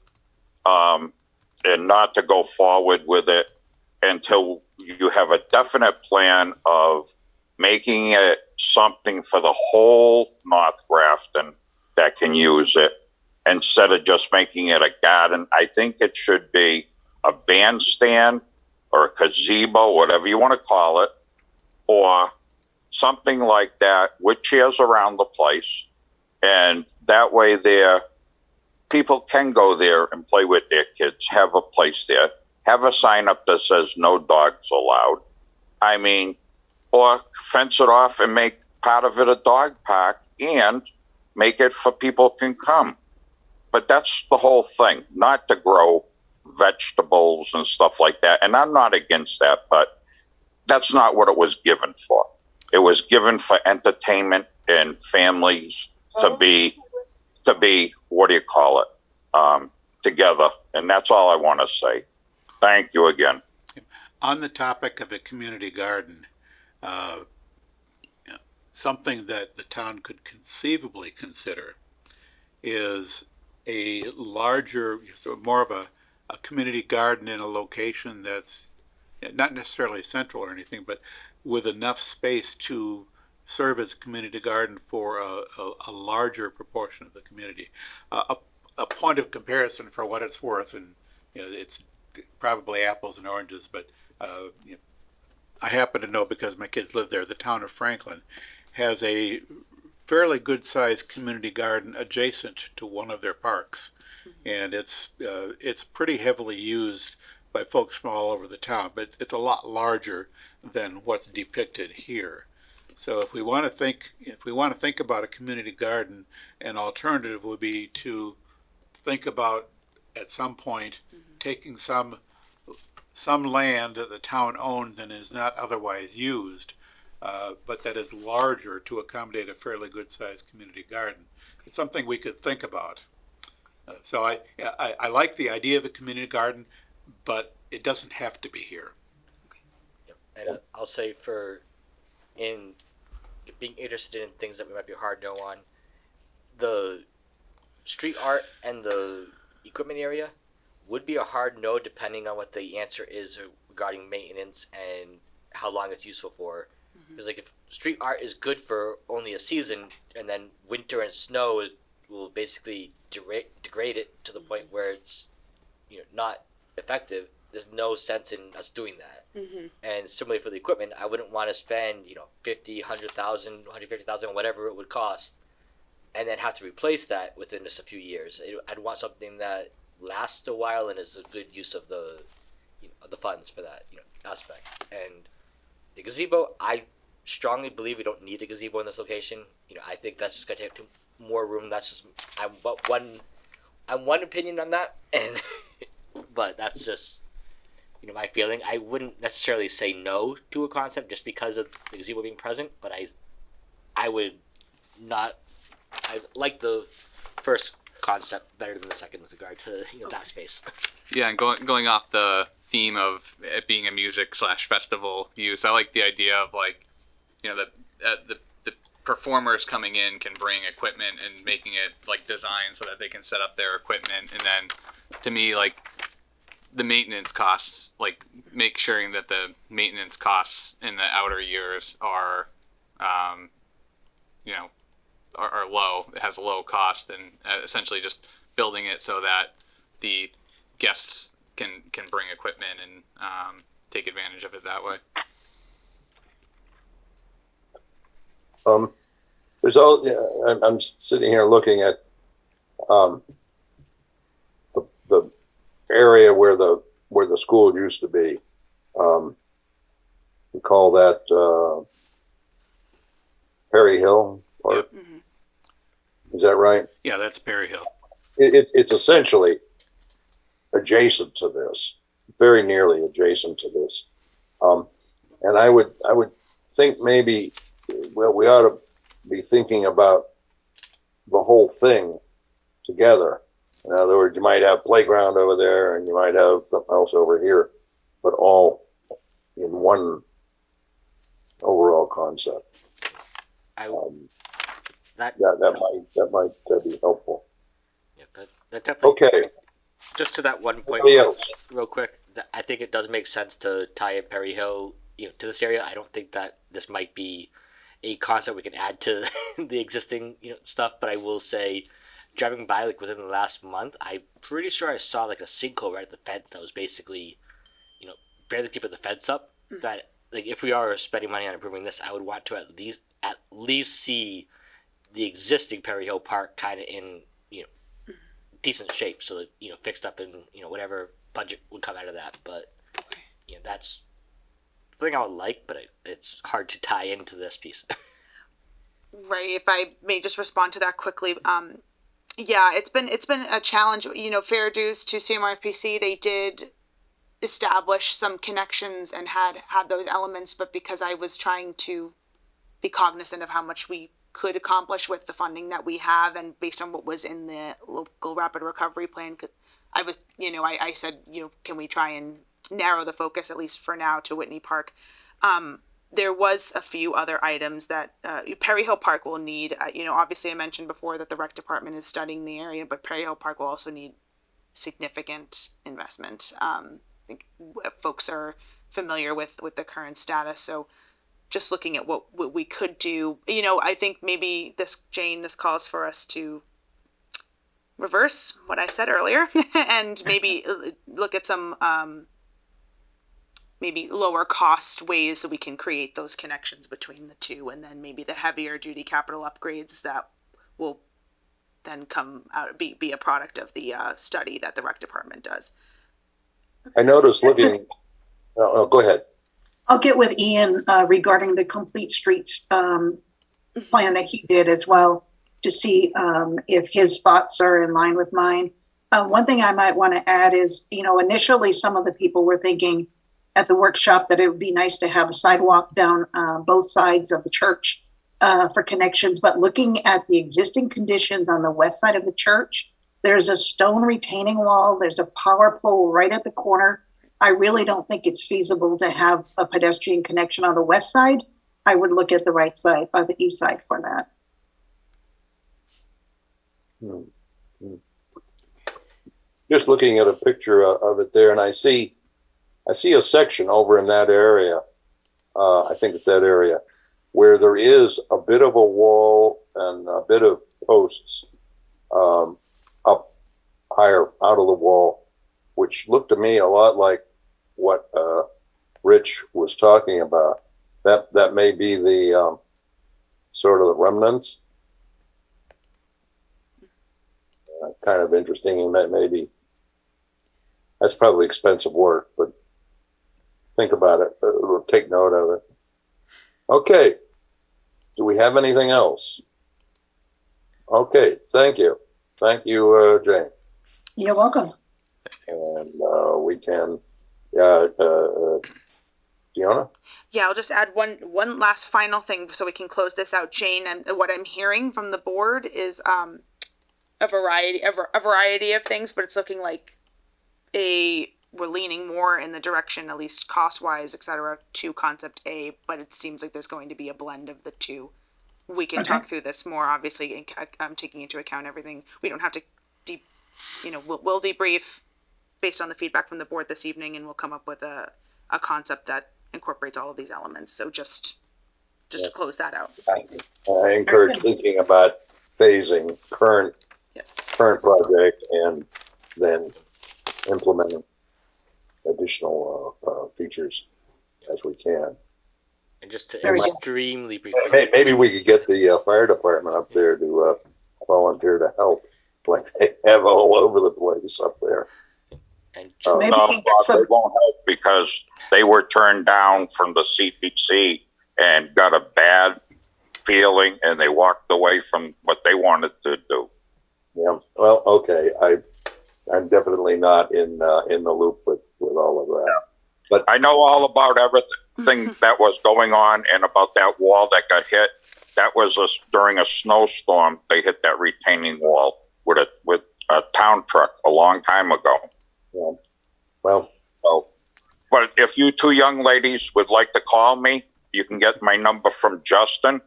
and not to go forward with it until you have a definite plan of making it something for the whole North Grafton that can use it instead of just making it a garden. I think it should be a bandstand or a gazebo, whatever you want to call it, or something like that with chairs around the place. And that way people can go there and play with their kids, have a place there, have a sign up that says no dogs allowed. I mean, or fence it off and make part of it a dog park and make it for people can come. But that's the whole thing, not to grow vegetables and stuff like that. And I'm not against that, but that's not what it was given for. It was given for entertainment and families to be what do you call it, together. And that's all I want to say. Thank you again. On the topic of a community garden, something that the town could conceivably consider is a larger, more of a community garden in a location that's not necessarily central or anything, but with enough space to serve as a community garden for a larger proportion of the community. A point of comparison for what it's worth, and it's probably apples and oranges, but I happen to know because my kids live there, the town of Franklin has a fairly good sized community garden adjacent to one of their parks. And it's pretty heavily used by folks from all over the town, but it's a lot larger than what's depicted here. So if we want to think about a community garden, an alternative would be to think about at some point taking some some land that the town owns and is not otherwise used, but that is larger to accommodate a fairly good-sized community garden. It's something we could think about. So I like the idea of a community garden, but it doesn't have to be here. Yep. And I'll say in being interested in things that we might be hard no on, the street art and the equipment area would be a hard no depending on what the answer is regarding maintenance and how long it's useful for. Because like if street art is good for only a season and then winter and snow will basically degrade it to the point where it's not effective, there's no sense in us doing that. And similarly for the equipment, I wouldn't want to spend 50, 100,000, 150,000, whatever it would cost, and then have to replace that within just a few years. I'd want something that lasts a while and is a good use of the the funds for that aspect. And the gazebo, I strongly believe we don't need a gazebo in this location. I think that's just gonna take more room. That's just I'm one opinion on that, and but that's just my feeling. I wouldn't necessarily say no to a concept just because of the gazebo being present, but I would not. I like the first concept better than the second with regard to that space. Yeah, and going off the theme of it being a music/festival use, I like the idea of the performers coming in can bring equipment and making it designed so that they can set up their equipment, and then to me the maintenance costs, make sure that the maintenance costs in the outer years are are low. It has a low cost, and essentially just building it so that the guests can bring equipment and take advantage of it that way. There's I'm sitting here looking at the area where the school used to be. We call that Perry Hill Park. Yep. Is that right? Yeah, that's Perry Hill. It's essentially adjacent to this, very nearly adjacent to this. And I would think maybe, well, we ought to be thinking about the whole thing together. In other words, you might have playground over there and you might have something else over here, but all in one overall concept. That might be helpful. Yeah, that definitely. Okay. Just to that one point, real quick, I think it does make sense to tie in Perry Hill, to this area. I don't think that this might be a concept we can add to the existing, stuff. But I will say, driving by within the last month, I'm pretty sure I saw a sinkhole right at the fence that was basically, barely keeping the fence up. That if we are spending money on improving this, I would want to at least see the existing Perry Hill Park kind of in decent shape, so that fixed up and whatever budget would come out of that. But that's the thing I would like, but it's hard to tie into this piece. Right. If I may just respond to that quickly, yeah, it's been a challenge. Fair dues to CMRPC, they did establish some connections and had those elements, but because I was trying to be cognizant of how much we could accomplish with the funding that we have and based on what was in the local rapid recovery plan, I was, I said, can we try and narrow the focus, at least for now, to Whitney Park. There was a few other items that Perry Hill Park will need. Obviously I mentioned before that the rec department is studying the area, but Perry Hill Park will also need significant investment. I think folks are familiar with the current status, so just looking at what we could do, I think maybe this calls for us to reverse what I said earlier and maybe look at some maybe lower cost ways that we can create those connections between the two, and then maybe the heavier duty capital upgrades that will then come out, be a product of the study that the rec department does. I noticed looking, go ahead. I'll get with Ian regarding the Complete Streets plan that he did as well, to see if his thoughts are in line with mine. One thing I might want to add is, initially some of the people were thinking at the workshop that it would be nice to have a sidewalk down both sides of the church for connections. But looking at the existing conditions on the west side of the church, there's a stone retaining wall. There's a power pole right at the corner. I really don't think it's feasible to have a pedestrian connection on the west side. I would look at the right side, the east side for that. Just looking at a picture of it there, and I see a section over in that area. I think it's that area where there is a bit of a wall and a bit of posts up higher out of the wall, which looked to me a lot like what Rich was talking about. That may be the sort of the remnants. Kind of interesting, and that maybe that's probably expensive work, but think about it, or take note of it. Okay, do we have anything else? Okay, thank you, Jane. You're welcome. And we can, Deanna? Yeah, I'll just add one last final thing so we can close this out, Jane. And what I'm hearing from the board is a variety of things, but it's looking like we're leaning more in the direction, at least cost wise, etc., to concept A. But it seems like there's going to be a blend of the two. We can talk through this more, obviously. I'm taking into account everything. We don't have to we'll debrief based on the feedback from the board this evening, and we'll come up with a concept that incorporates all of these elements. So just to close that out. I encourage thinking about phasing current project and then implementing additional features as we can. And just to extremely briefly, maybe we could get the fire department up there to volunteer to help, like they have all over the place up there. And no, they won't help because they were turned down from the CPC and got a bad feeling, and they walked away from what they wanted to do. Yeah. Well, okay. I'm definitely not in the loop with all of that. But I know all about everything that was going on, and about that wall that got hit. That was during a snowstorm. They hit that retaining wall with a town truck a long time ago. Yeah. Well, but if you two young ladies would like to call me, you can get my number from Justin,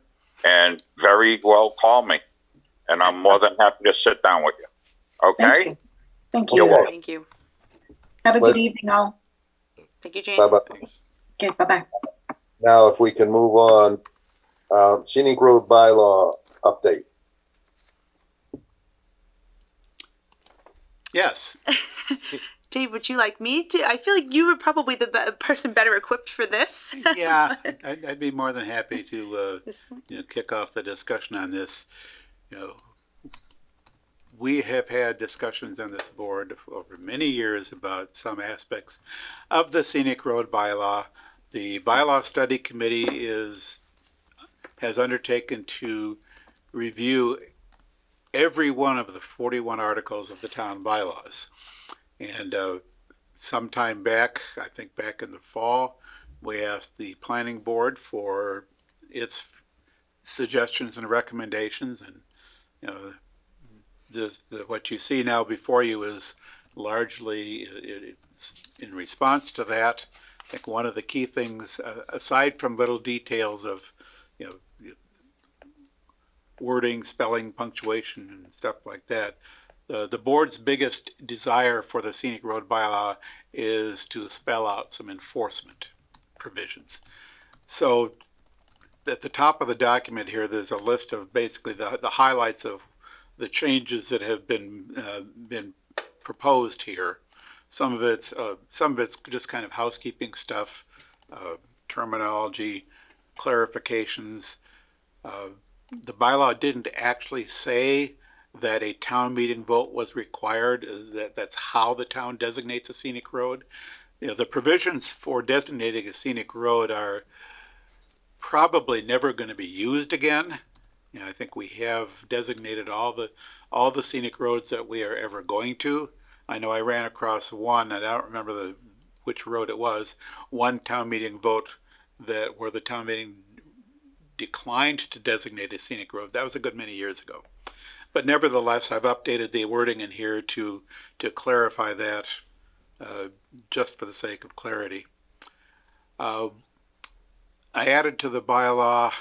and very well call me, and I'm more than happy to sit down with you. Okay? Thank you. You're welcome. Thank you. Have a good evening, all. Thank you, Jane. Bye-bye. Okay, bye-bye. Now, if we can move on, scenic road bylaw update. Yes. Dave, would you like me to? I feel like you were probably the person better equipped for this. Yeah, I'd be more than happy to kick off the discussion on this. We have had discussions on this board over many years about some aspects of the scenic road bylaw. The bylaw study committee has undertaken to review every one of the 41 articles of the town bylaws. And sometime back, I think back in the fall, we asked the planning board for its suggestions and recommendations, and what you see now before you is largely in response to that. I think one of the key things, aside from little details of wording, spelling, punctuation, and stuff like that, the board's biggest desire for the scenic road bylaw is to spell out some enforcement provisions. So at the top of the document here, there's a list of basically the highlights of the changes that have been proposed here. Some of it's just kind of housekeeping stuff, terminology, clarifications. The bylaw didn't actually say that a town meeting vote was required. That's how the town designates a scenic road. The provisions for designating a scenic road are probably never going to be used again. And I think we have designated all the scenic roads that we are ever going to. I know I ran across one, and I don't remember which road it was, one town meeting vote where the town meeting declined to designate a scenic road. That was a good many years ago. But nevertheless, I've updated the wording in here to clarify that, just for the sake of clarity. I added to the bylaw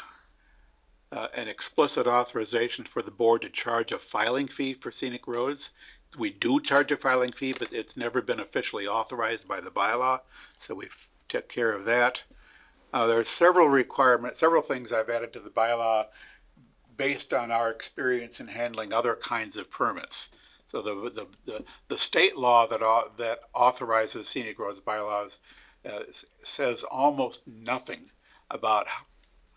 an explicit authorization for the board to charge a filing fee for scenic roads. We do charge a filing fee, but it's never been officially authorized by the bylaw, so we've took care of that. There are several requirements, several things I've added to the bylaw based on our experience in handling other kinds of permits. So the state law that authorizes scenic roads bylaws says almost nothing about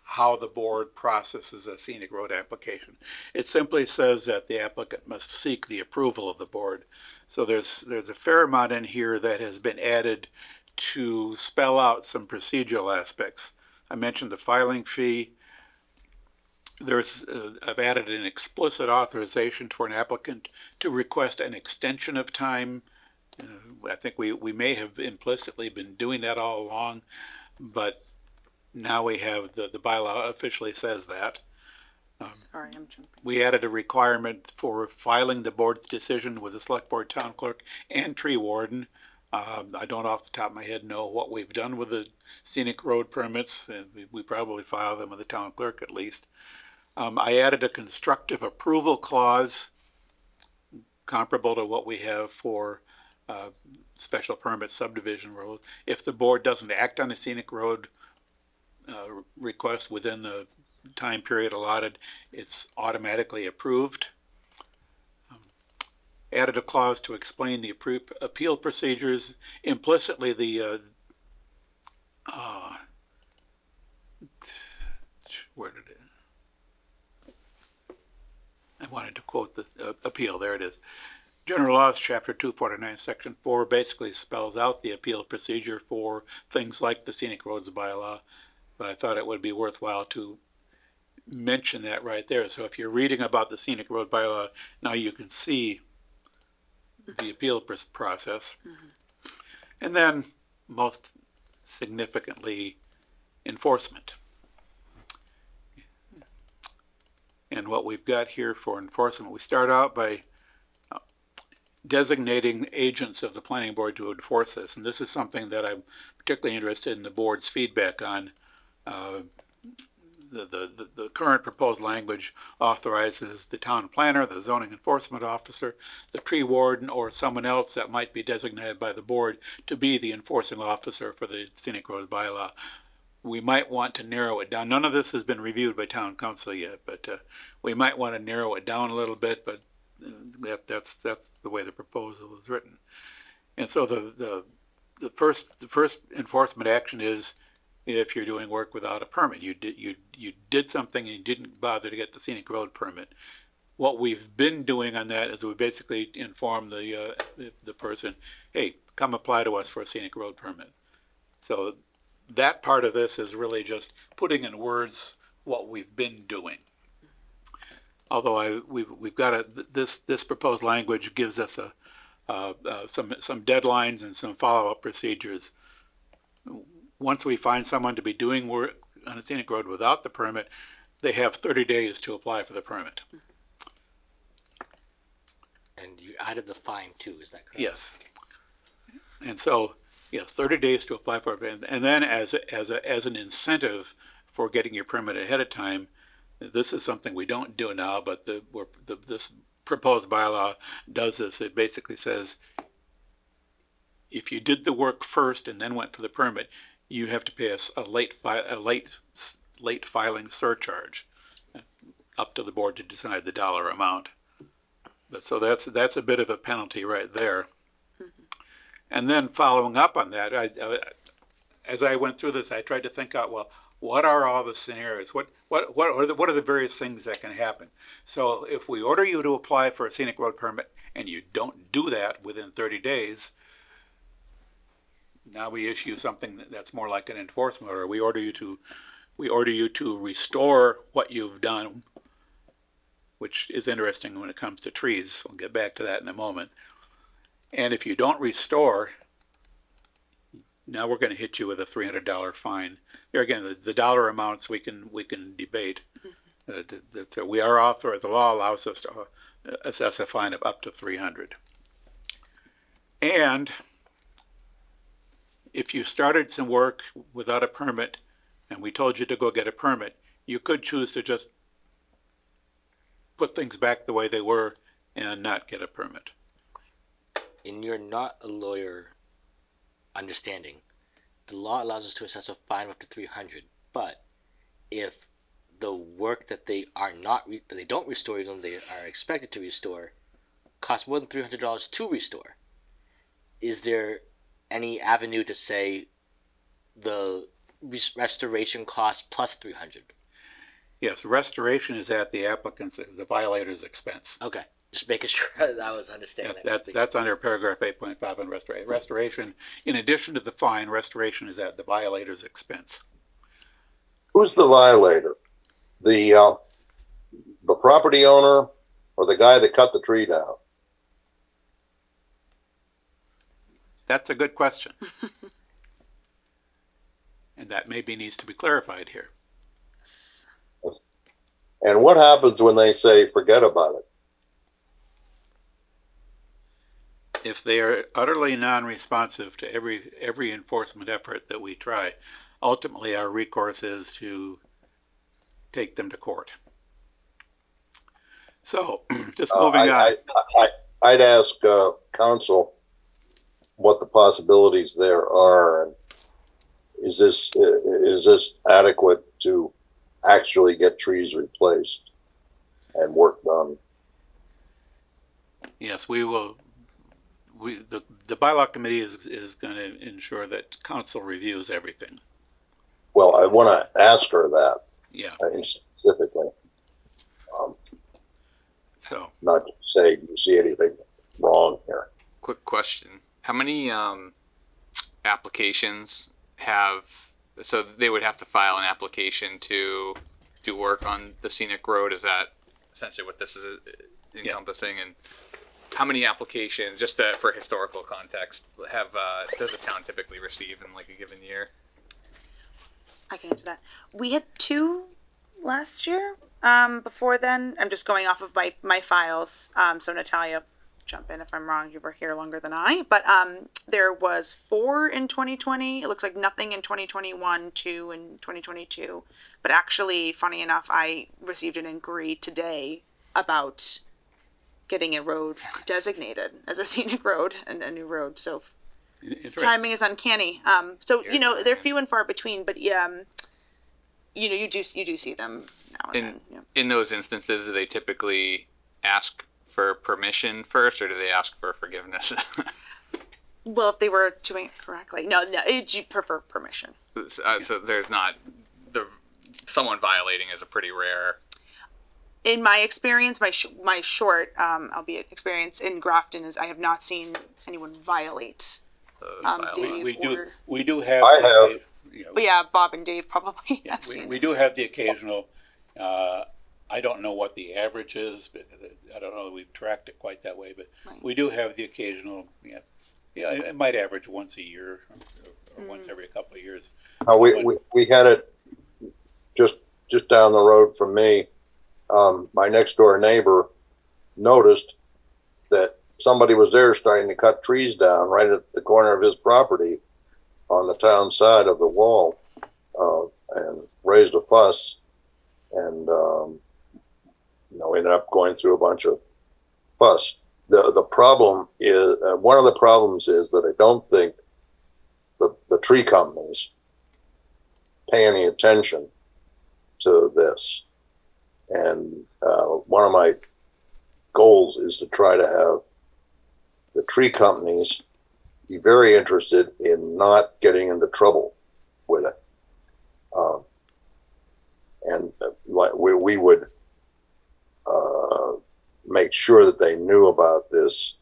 how the board processes a scenic road application. It simply says that the applicant must seek the approval of the board. So there's a fair amount in here that has been added to spell out some procedural aspects. I mentioned the filing fee. I've added an explicit authorization for an applicant to request an extension of time. I think we may have implicitly been doing that all along, but now we have the bylaw officially says that. Sorry, I'm jumping. We added a requirement for filing the board's decision with the select board, town clerk, and tree warden. I don't off the top of my head know what we've done with the scenic road permits, and we probably file them with the town clerk at least. I added a constructive approval clause comparable to what we have for special permit subdivision road. If the board doesn't act on a scenic road request within the time period allotted, it's automatically approved. Added a clause to explain the appeal procedures. Implicitly, where did it? I wanted to quote the appeal. There it is. General Laws, Chapter 249, Section 4, basically spells out the appeal procedure for things like the Scenic Roads bylaw, but I thought it would be worthwhile to mention that right there. So if you're reading about the Scenic Road bylaw, now you can see the appeal process. And then, most significantly, enforcement. And what we've got here for enforcement, we start out by designating agents of the planning board to enforce this. And this is something that I'm particularly interested in the board's feedback on. The current proposed language authorizes the town planner, the zoning enforcement officer, the tree warden, or someone else that might be designated by the board to be the enforcing officer for the scenic road bylaw. We might want to narrow it down. None of this has been reviewed by town council yet, but we might want to narrow it down a little bit, but that's the way the proposal is written. And so the first enforcement action is if you're doing work without a permit. You did something and you didn't bother to get the scenic road permit. What we've been doing on that is we basically inform the person, hey, come apply to us for a scenic road permit. So that part of this is really just putting in words what we've been doing. Although we've got this proposed language gives us some deadlines and some follow-up procedures. Once we find someone to be doing work on a scenic road without the permit, they have 30 days to apply for the permit. And you added the fine too, is that correct? Yes. And so, yes, 30 days to apply for it. And then as an incentive for getting your permit ahead of time, this is something we don't do now, but this proposed bylaw does this. It basically says if you did the work first and then went for the permit, you have to pay a late filing surcharge, up to the board to decide the dollar amount. But so that's a bit of a penalty right there. And then following up on that, as I went through this, I tried to think out, well, what are all the scenarios? What are the various things that can happen? So if we order you to apply for a scenic road permit and you don't do that within 30 days, now we issue something that's more like an enforcement order. We order you to restore what you've done which is interesting when it comes to trees. We'll get back to that in a moment. And if you don't restore, now we're going to hit you with a $300 fine. There again, the dollar amounts we can debate. We are authorized. The law allows us to assess a fine of up to $300. And if you started some work without a permit, and we told you to go get a permit, you could choose to just put things back the way they were and not get a permit. In your not a lawyer understanding, the law allows us to assess a fine of up to $300. But if the work that they are not that they don't restore, even though they are expected to restore, costs more than $300 to restore, is there any avenue to say the restoration cost plus $300? Yes, restoration is at the applicant's, the violator's expense. Okay, just making sure that I was understanding. That's under paragraph 8.5 on restoration. Restoration, in addition to the fine, restoration is at the violator's expense. Who's the violator? The property owner or the guy that cut the tree down? That's a good question. And that maybe needs to be clarified here. And what happens when they say, forget about it? If they are utterly non-responsive to every enforcement effort that we try, ultimately our recourse is to take them to court. So, just moving on. I'd ask counsel what the possibilities there are, and is this adequate to actually get trees replaced and work done? Yes, we will. The bylaw committee is going to ensure that council reviews everything. Well, I want to ask her that. Yeah. Specifically. So. Not to say, do you see anything wrong here? Quick question. How many applications have, so they would have to file an application to do work on the scenic road? Is that essentially what this is encompassing? Yeah. And how many applications, just for historical context, does the town typically receive in like a given year? I can answer that. We had 2 last year. Before then, I'm just going off of my files. So Natalia, jump in if I'm wrong. You were here longer than I. But there was 4 in 2020. It looks like nothing in 2021, 2 in 2022. But actually, funny enough, I received an inquiry today about getting a road designated as a scenic road and a new road. So timing is uncanny. So you know, they're few and far between, but you know, you do see them now and then. Yeah. In those instances, do they typically ask for permission first, or do they ask for forgiveness? Well, if they were doing it correctly, no, you prefer permission. So there's not someone violating is a pretty rare. In my experience, my short, albeit experience in Grafton, is I have not seen anyone violate. Dave we do have. I have. But yeah, Bob and Dave probably have seen. We do have the occasional. I don't know what the average is, but I don't know that we've tracked it quite that way. But we do have the occasional. Yeah, it might average once a year or once every couple of years. We had it just down the road from me. My next door neighbor noticed that somebody was there starting to cut trees down right at the corner of his property on the town side of the wall, and raised a fuss, and ended up going through a bunch of fuss. The problem is, one of the problems is that I don't think the tree companies pay any attention to this. And one of my goals is to try to have the tree companies be very interested in not getting into trouble with it. And we would make sure that they knew about this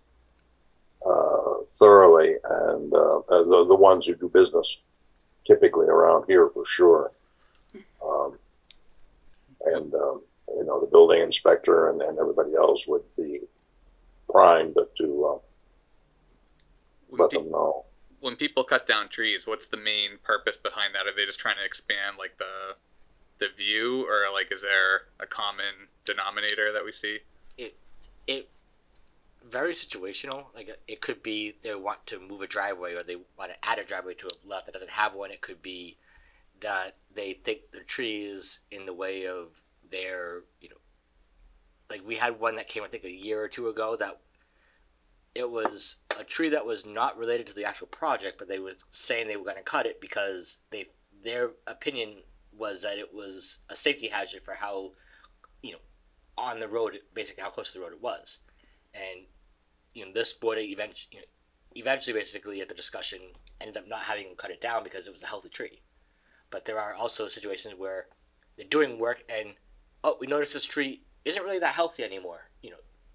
thoroughly, and the ones who do business typically around here for sure. the building inspector and everybody else would be primed to let them know. When people cut down trees, what's the main purpose behind that? Are they just trying to expand like the view, or like is there a common denominator that we see? It's very situational. Like it could be they want to move a driveway, or they want to add a driveway to a lot that doesn't have one. It could be that they think the tree is in the way of their, like we had one that came I think a year or two ago that it was a tree that was not related to the actual project, but they were saying they were going to cut it because their opinion was that it was a safety hazard for how, on the road, basically how close to the road it was. And, this board eventually basically at the discussion ended up not having them cut it down because it was a healthy tree. But there are also situations where they're doing work and, we noticed this tree isn't really that healthy anymore.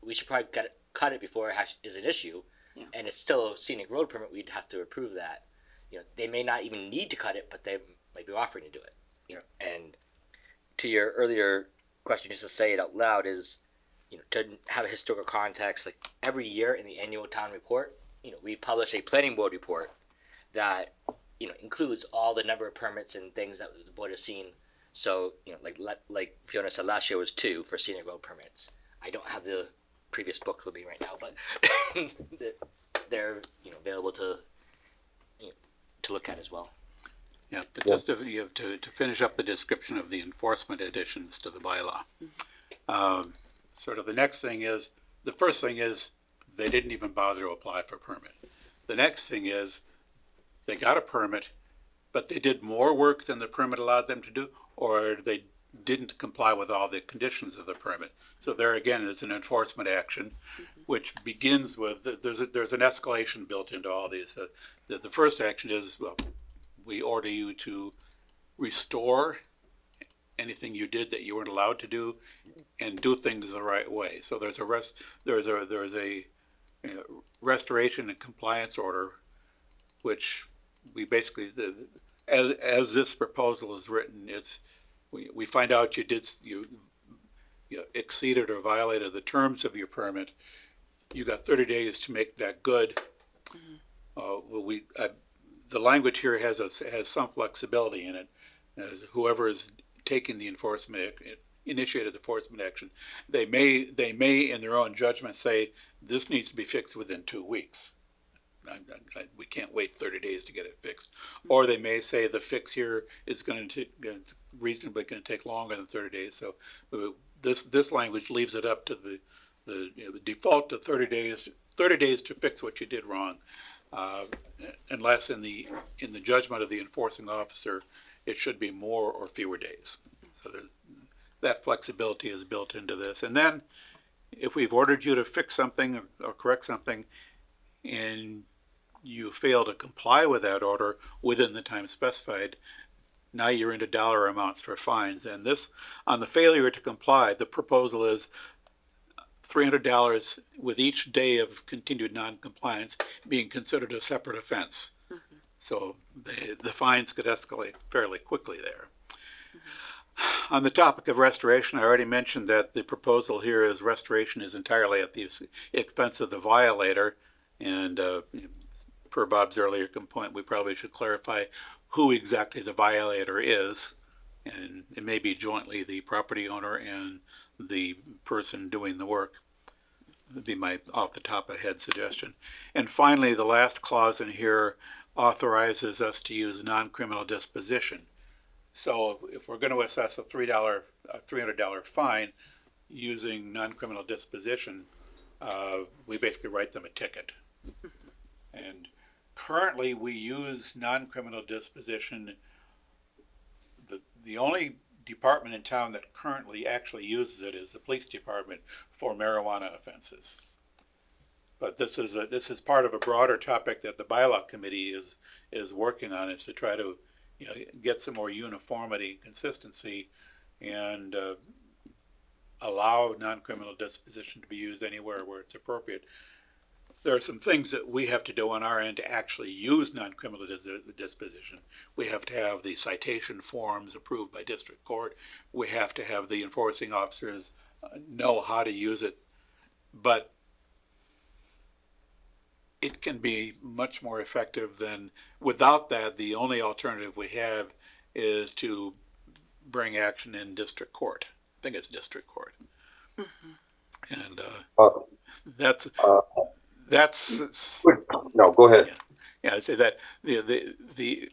We should probably cut it before it is an issue. Yeah. And it's still a scenic road permit. We'd have to approve that. They may not even need to cut it, but they might be offering to do it. And to your earlier question, just to say it out loud, is to have a historical context. Like every year in the annual town report, we publish a planning board report that includes all the number of permits and things that the board has seen. So like Fiona said, last year was 2 for scenic road permits. I don't have the previous book with me right now, but they're available to look at as well. Yeah, but just to finish up the description of the enforcement additions to the bylaw. Sort of the next thing is, the first thing is they didn't even bother to apply for a permit. The next thing is they got a permit, but they did more work than the permit allowed them to do, or they didn't comply with all the conditions of the permit. So there again is an enforcement action, which begins with, there's an escalation built into all these. The first action is, well, we order you to restore anything you did that you weren't allowed to do, and do things the right way. So there's a restoration and compliance order, which we basically, as this proposal is written, we find out you exceeded or violated the terms of your permit. You got 30 days to make that good. The language here has some flexibility in it. As whoever is taking the initiated the enforcement action, they may in their own judgment say this needs to be fixed within 2 weeks. We can't wait 30 days to get it fixed. Or they may say the fix here is reasonably going to take longer than 30 days. So this language leaves it up to the default to 30 days to fix what you did wrong. Unless in the judgment of the enforcing officer, it should be more or fewer days. So that flexibility is built into this. And then if we've ordered you to fix something or correct something and you fail to comply with that order within the time specified, now you're into dollar amounts for fines. And this, on the failure to comply, the proposal is $300 with each day of continued non-compliance being considered a separate offense. Mm-hmm. So the fines could escalate fairly quickly there. Mm-hmm. On the topic of restoration, I already mentioned that the proposal here is restoration is entirely at the expense of the violator. And per Bob's earlier point, we probably should clarify who exactly the violator is. And it may be jointly the property owner and the person doing the work. Would be my off the top of the head suggestion. And finally, the last clause in here authorizes us to use non-criminal disposition. So if we're going to assess a $300 fine using non-criminal disposition, we basically write them a ticket. And currently we use non-criminal disposition. The only department in town that currently actually uses it is the police department for marijuana offenses. But this is part of a broader topic that the bylaw committee is working on, is to try to get some more uniformity and consistency, and allow non-criminal disposition to be used anywhere where it's appropriate. there are some things that we have to do on our end to actually use non-criminal disposition. We have to have the citation forms approved by district court. We have to have the enforcing officers know how to use it. But it can be much more effective than, without that, the only alternative we have is to bring action in district court. I think it's district court. Mm-hmm. And that's no, go ahead. Yeah, I'd say that the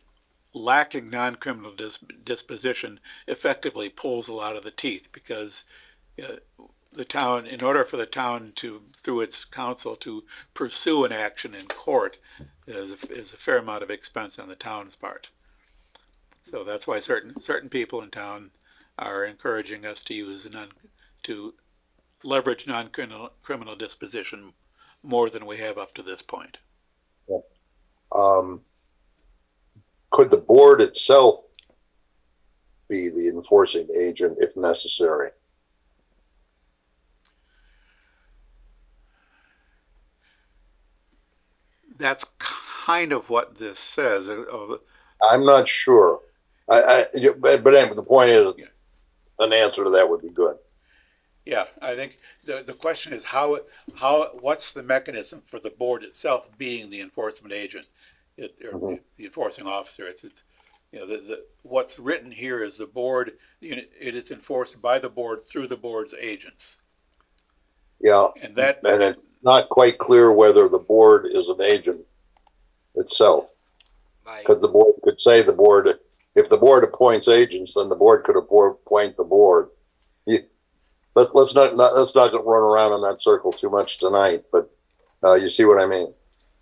lacking non-criminal disposition effectively pulls a lot of the teeth, because the town, in order for the town to, through its council, to pursue an action in court, is a fair amount of expense on the town's part. So that's why certain people in town are encouraging us to use to leverage non-criminal disposition more than we have up to this point. Could the board itself be the enforcing agent if necessary? That's kind of what this says. I'm not sure. But anyway, the point is, an answer to that would be good. Yeah, I think the question is what's the mechanism for the board itself being the enforcement agent, or the enforcing officer? It's what's written here is the board. It is enforced by the board through the board's agents. Yeah, and it's not quite clear whether the board is an agent itself, because the board could say if the board appoints agents, then the board could appoint the board. Let's not run around in that circle too much tonight, but you see what I mean.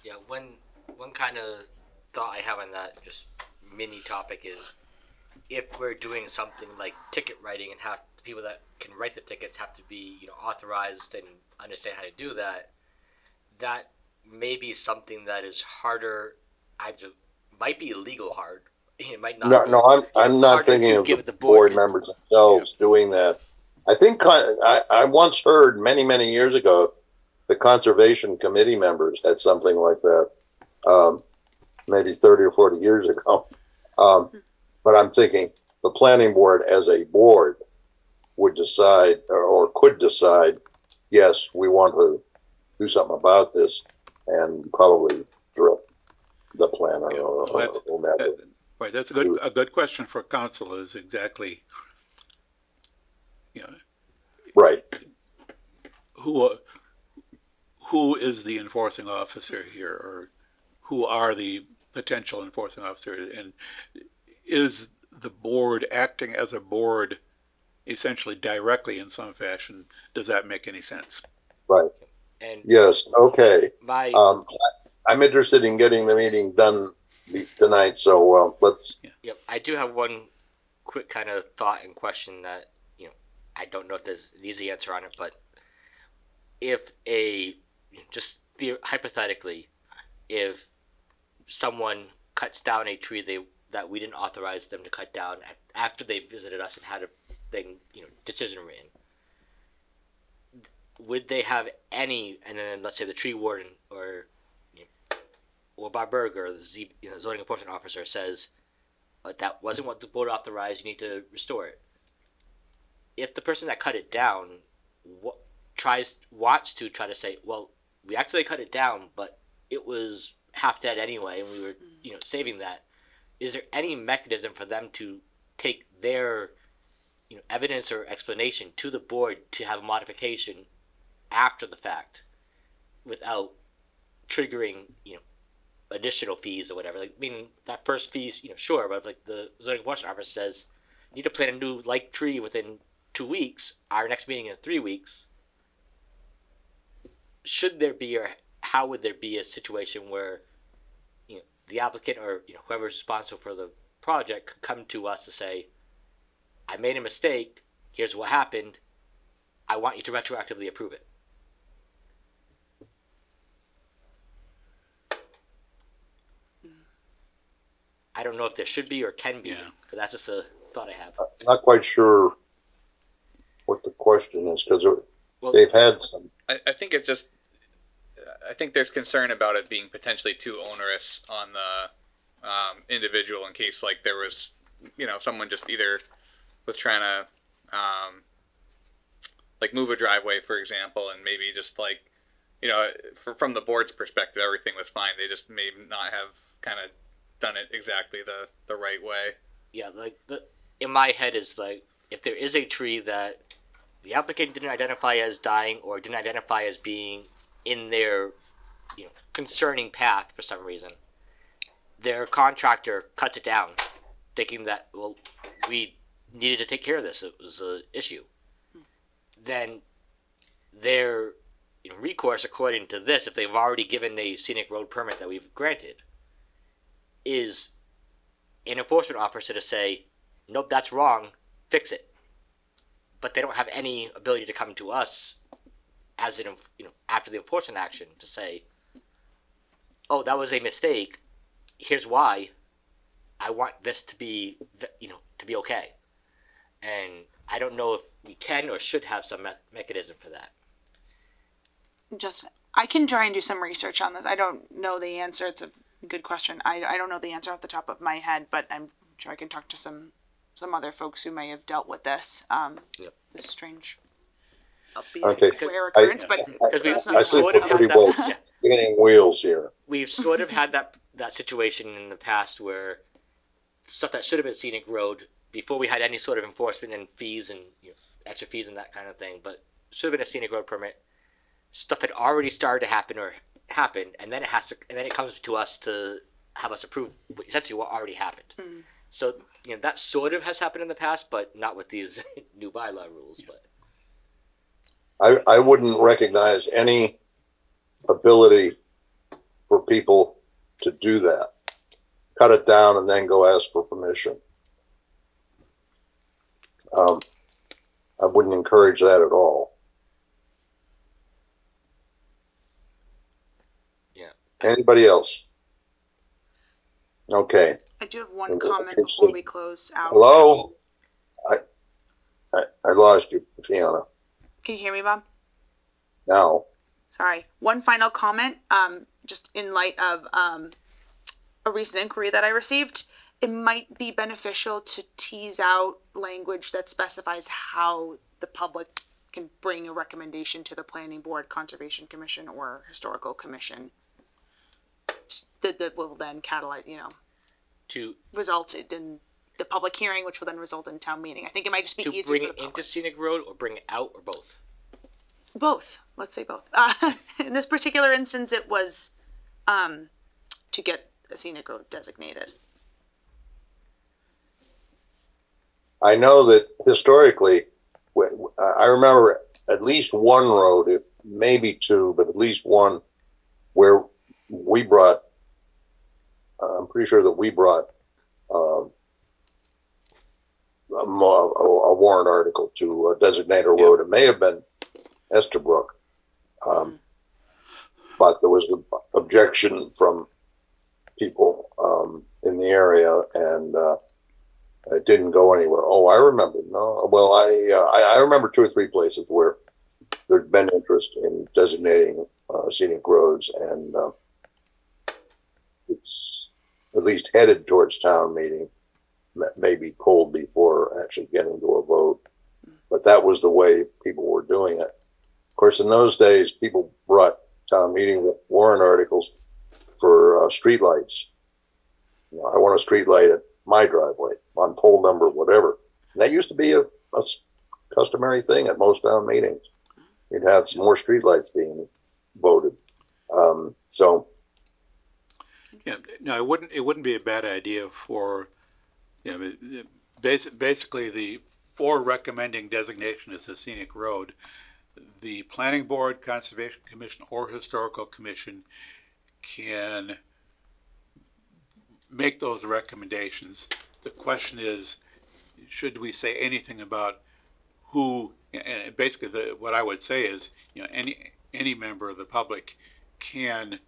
Yeah, one kind of thought I have on that just mini topic is, if we're doing something like ticket writing and have the people that can write the tickets have to be authorized and understand how to do that, that may be something that is harder. Either might be illegal hard. It might not. No, I'm not thinking of the board members themselves doing that. I think I once heard many years ago the conservation committee members had something like that, maybe 30 or 40 years ago. But I'm thinking the planning board as a board would decide or could decide, yes, we want to do something about this, and probably direct the plan. Right, that's a good question for council. Is exactly. Right. Who is the enforcing officer here, or who are the potential enforcing officers, and is the board acting as a board essentially directly in some fashion? Does that make any sense? Right. And yes. Okay. I'm interested in getting the meeting done tonight, so let's. Yep. I do have one quick kind of thought and question that I don't know if there's an easy answer on it, but if hypothetically, if someone cuts down a tree that we didn't authorize them to cut down after they visited us and had a thing, decision written, would they have any? And then let's say the tree warden or Bob Berger, or the zoning enforcement officer, says that wasn't what the board authorized. You need to restore it. If the person that cut it down wants to try to say, well, we actually cut it down, but it was half dead anyway, and we were saving that, is there any mechanism for them to take their evidence or explanation to the board to have a modification after the fact without triggering additional fees or whatever? Like, meaning that first fees, sure, but if the zoning enforcement officer says you need to plant a new tree within 2 weeks, our next meeting in 3 weeks, should there be, or how would there be a situation where the applicant or whoever is responsible for the project could come to us to say, I made a mistake, here's what happened, I want you to retroactively approve it? I don't know if there should be or can be, but that's just a thought I have. I'm not quite sure what the question is, because they've had some. I think it's just, I think there's concern about it being potentially too onerous on the individual in case like there was, someone just either was trying to like move a driveway, for example, and maybe just like, from the board's perspective, everything was fine. They just may not have kind of done it exactly the right way. Yeah, like in my head is like, if there is a tree that the applicant didn't identify as dying or didn't identify as being in their concerning path for some reason, their contractor cuts it down thinking that, well, we needed to take care of this, it was an issue, then their recourse according to this, if they've already given a scenic road permit that we've granted, is an enforcement officer to say, nope, that's wrong, fix it. But they don't have any ability to come to us as an, after the enforcement action to say, oh, that was a mistake, here's why, I want this to be, to be okay. And I don't know if we can or should have some mechanism for that. I can try and do some research on this. I don't know the answer. It's a good question. I don't know the answer off the top of my head, but I'm sure I can talk to some other folks who may have dealt with this. This strange rare occurrence, but I see we're pretty well spinning wheels here. We've sort of had that situation in the past where stuff that should have been scenic road before we had any sort of enforcement and fees and extra fees and that kind of thing, but should have been a scenic road permit. Stuff had already started to happen or happened, and then it comes to us to have us approve essentially what already happened. Mm. So that sort of has happened in the past, but not with these new bylaw rules. But I wouldn't recognize any ability for people to do that. Cut it down and then go ask for permission. I wouldn't encourage that at all. Yeah. Anybody else? Okay. I do have one comment before we close out. Hello? I lost you, Fiona. Can you hear me, Bob? No. Sorry. One final comment, just in light of a recent inquiry that I received. It might be beneficial to tease out language that specifies how the public can bring a recommendation to the Planning Board, Conservation Commission, or Historical Commission that will then catalyze, to result in the public hearing, which will then result in town meeting. I think it might just be easier to bring for it the into scenic road or bring it out, or both. Both. Let's say both. In this particular instance, it was to get a scenic road designated. I know that historically, I remember at least one road, if maybe two, but at least one, where we brought, I'm pretty sure that we brought a warrant article to designate a road. It may have been Estabrook, but there was an objection from people in the area, and it didn't go anywhere. Oh, I remember. No, well, I remember 2 or 3 places where there'd been interest in designating scenic roads, and it's at least headed towards town meeting, maybe pulled before actually getting to a vote. But that was the way people were doing it. Of course, in those days, people brought town meeting warrant articles for streetlights. I want a streetlight at my driveway on pole number, whatever. And that used to be a customary thing at most town meetings. You'd have some more streetlights being voted. Yeah, no, it wouldn't be a bad idea for, basically for recommending designation as a scenic road, the Planning Board, Conservation Commission, or Historical Commission can make those recommendations. The question is, should we say anything about who? And basically, what I would say is, any member of the public can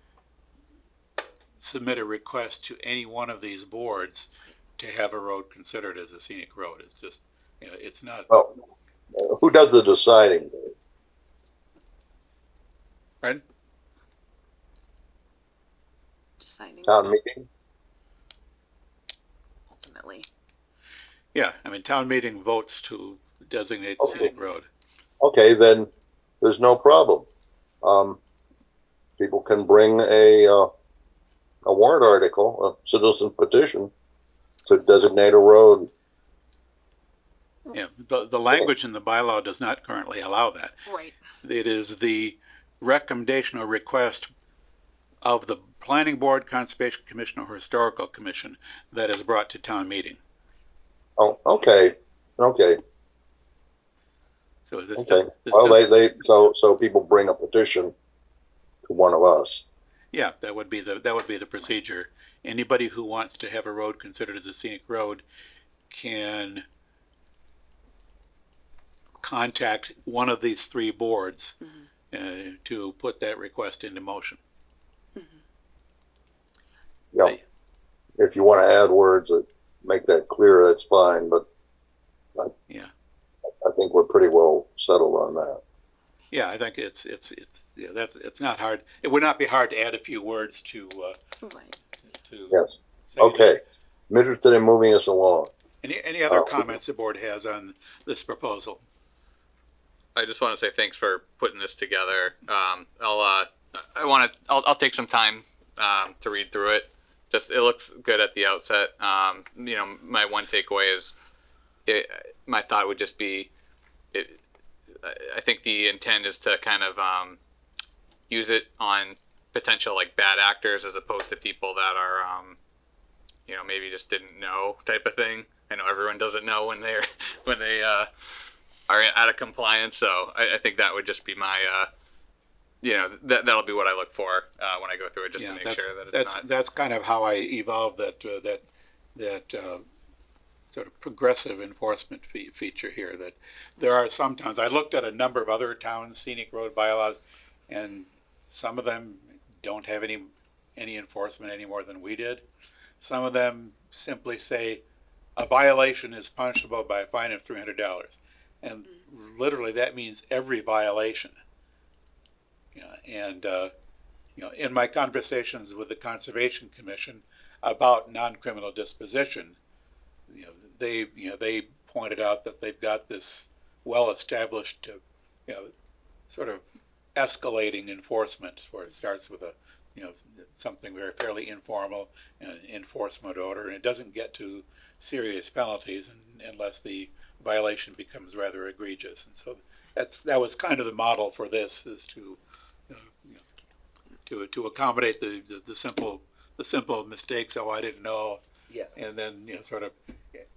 submit a request to any one of these boards to have a road considered as a scenic road. It's just, it's not. Well, who does the deciding? Right? Deciding town meeting? ultimately. Yeah, I mean, town meeting votes to designate the scenic road. Okay, then there's no problem. People can bring a warrant article, a citizen petition, to designate a road. Yeah, the language in the bylaw does not currently allow that. Right. It is the recommendation or request of the Planning Board, Conservation Commission, or Historical Commission that is brought to town meeting. Oh, okay, okay. So this Okay. Well, so people bring a petition to one of us. Yeah, that would be the procedure. Anybody who wants to have a road considered as a scenic road can contact one of these three boards to put that request into motion. Yeah. If you want to add words that make that clear, that's fine. But I think we're pretty well settled on that. Yeah, I think it's not hard. It would not be hard to add a few words to. Yes. Okay. I'm interested in moving us along. Any other comments the board has on this proposal? I just want to say thanks for putting this together. I'll take some time to read through it. Just it looks good at the outset. You know, my one takeaway is, my thought would just be, I think the intent is to kind of use it on potential like bad actors as opposed to people that are, you know, maybe just didn't know type of thing. I know everyone doesn't know when they are out of compliance. So I think that would just be my, you know, that'll be what I look for when I go through it, just to make sure that it's not. That's kind of how I evolved that sort of progressive enforcement feature here. That there are sometimes I looked at a number of other towns' scenic road bylaws, and some of them don't have any enforcement any more than we did. Some of them simply say a violation is punishable by a fine of $300, and literally that means every violation. And you know, in my conversations with the Conservation Commission about non-criminal disposition, they pointed out that they've got this well-established, sort of escalating enforcement, where it starts with something fairly informal, an enforcement order, and it doesn't get to serious penalties unless the violation becomes rather egregious. And so that was kind of the model for this, is to accommodate the simple mistakes. Oh, I didn't know. Yeah. And then sort of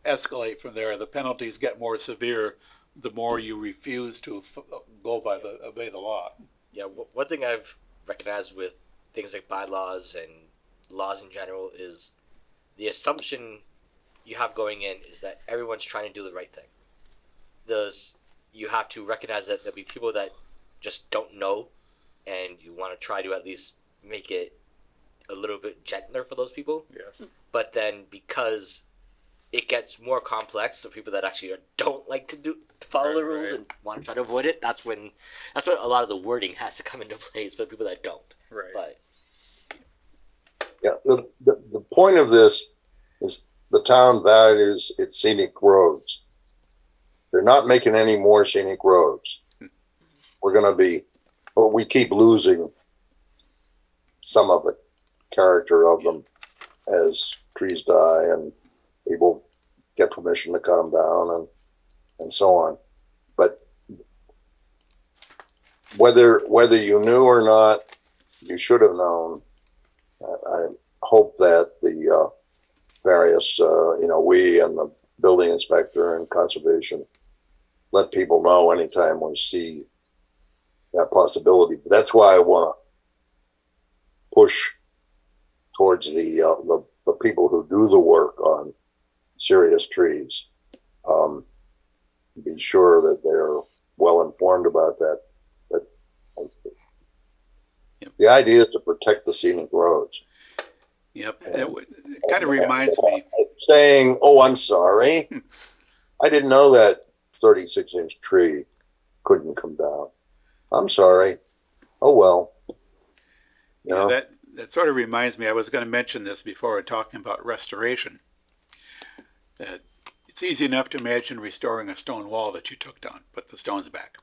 escalate from there. The penalties get more severe the more you refuse to obey the law. Yeah, one thing I've recognized with things like bylaws and laws in general is the assumption you have going in is that everyone's trying to do the right thing. You have to recognize that there'll be people that just don't know, and you want to try to at least make it a little bit gentler for those people. Yes. But then because it gets more complex for people that actually don't like to follow the rules and want to try to avoid it, that's when a lot of the wording has to come into place for people that don't. Right. But yeah, the point of this is the town values its scenic roads. They're not making any more scenic roads. We keep losing some of the character of them as trees die and people get permission to cut them down and so on. But whether you knew or not, you should have known. I hope that the various, we and the building inspector and conservation let people know anytime we see that possibility. But that's why I want to push towards the people who do the work on serious trees. Be sure that they're well informed about that. But the idea is to protect the scenic roads. Yep, it kind of reminds me. Saying, "Oh, I'm sorry, I didn't know that 36-inch tree couldn't come down. I'm sorry. Oh well." that sort of reminds me, I was going to mention this before talking about restoration. It's easy enough to imagine restoring a stone wall that you took down, put the stones back.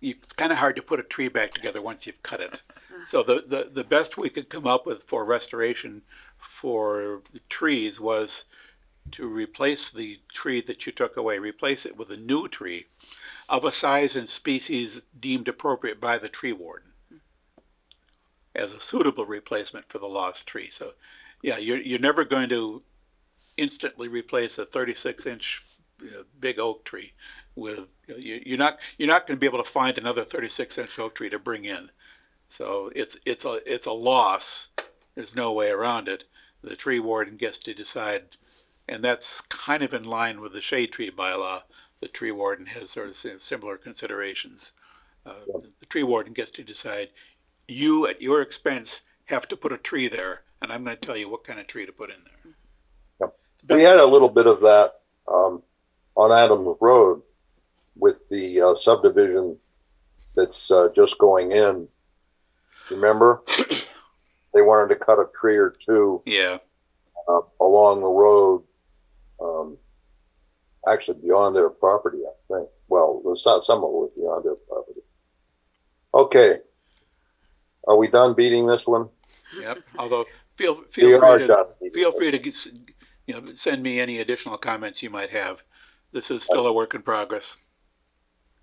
It's kind of hard to put a tree back together once you've cut it. So the best we could come up with for restoration for the trees was to replace the tree that you took away, replace it with a new tree of a size and species deemed appropriate by the tree warden as a suitable replacement for the lost tree. So yeah, you're never going to instantly replace a 36-inch big oak tree with, you're not going to be able to find another 36-inch oak tree to bring in. So it's a loss. There's no way around it. The tree warden gets to decide, and that's kind of in line with the shade tree bylaw. The tree warden has sort of similar considerations. The tree warden gets to decide, you at your expense have to put a tree there, and I'm going to tell you what kind of tree to put in there. We had a little bit of that on Adams Road with the subdivision that's just going in. Remember? They wanted to cut a tree or two along the road, actually beyond their property, I think. Well, some of it was beyond their property. Okay. Are we done beating this one? Yep. Although feel free to send me any additional comments you might have. This is still a work in progress.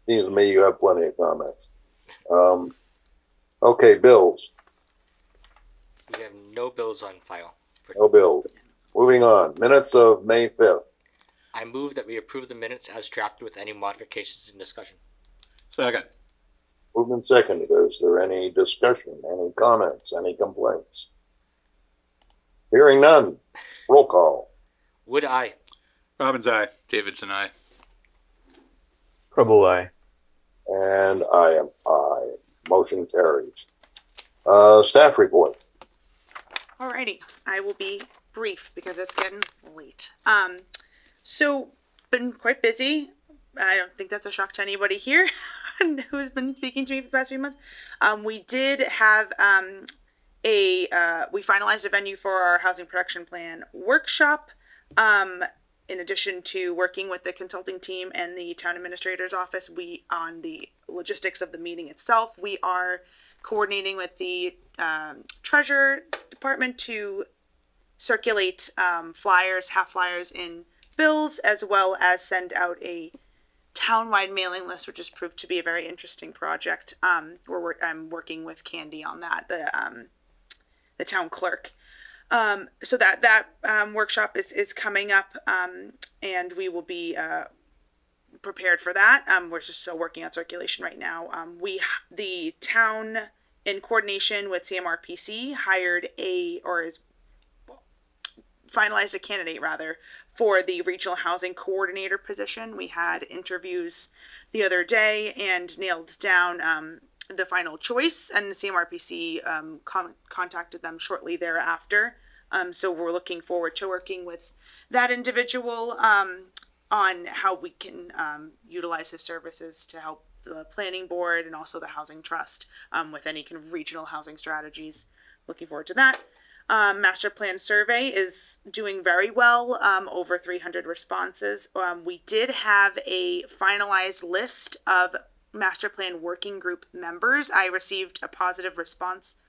Seems to me you have plenty of comments. Okay, bills. We have no bills on file. No bills. Moving on. Minutes of May 5th. I move that we approve the minutes as drafted with any modifications in discussion. Second. Moved and seconded. Is there any discussion, any comments, any complaints? Hearing none. Roll call. Wood, aye. Robbins, aye. Davidson, aye. Prabhu, aye. And I am aye. Motion carries. Staff report. Alrighty, I will be brief because it's getting late. So been quite busy. I don't think that's a shock to anybody here who's been speaking to me for the past few months. We did have we finalized a venue for our housing production plan workshop. In addition to working with the consulting team and the town administrator's office, on the logistics of the meeting itself, we are coordinating with the treasurer department to circulate flyers, half flyers in bills, as well as send out a town-wide mailing list, which has proved to be a very interesting project. I'm working with Candy on that, the town clerk. So that workshop is coming up, and we will be prepared for that. We're just still working on circulation right now. The town, in coordination with CMRPC, finalized a candidate for the regional housing coordinator position. We had interviews the other day and nailed down the final choice, and the CMRPC contacted them shortly thereafter. So we're looking forward to working with that individual on how we can utilize his services to help the planning board and also the housing trust with any kind of regional housing strategies. Looking forward to that. Master plan survey is doing very well, over 300 responses. We did have a finalized list of master plan working group members. I received a positive response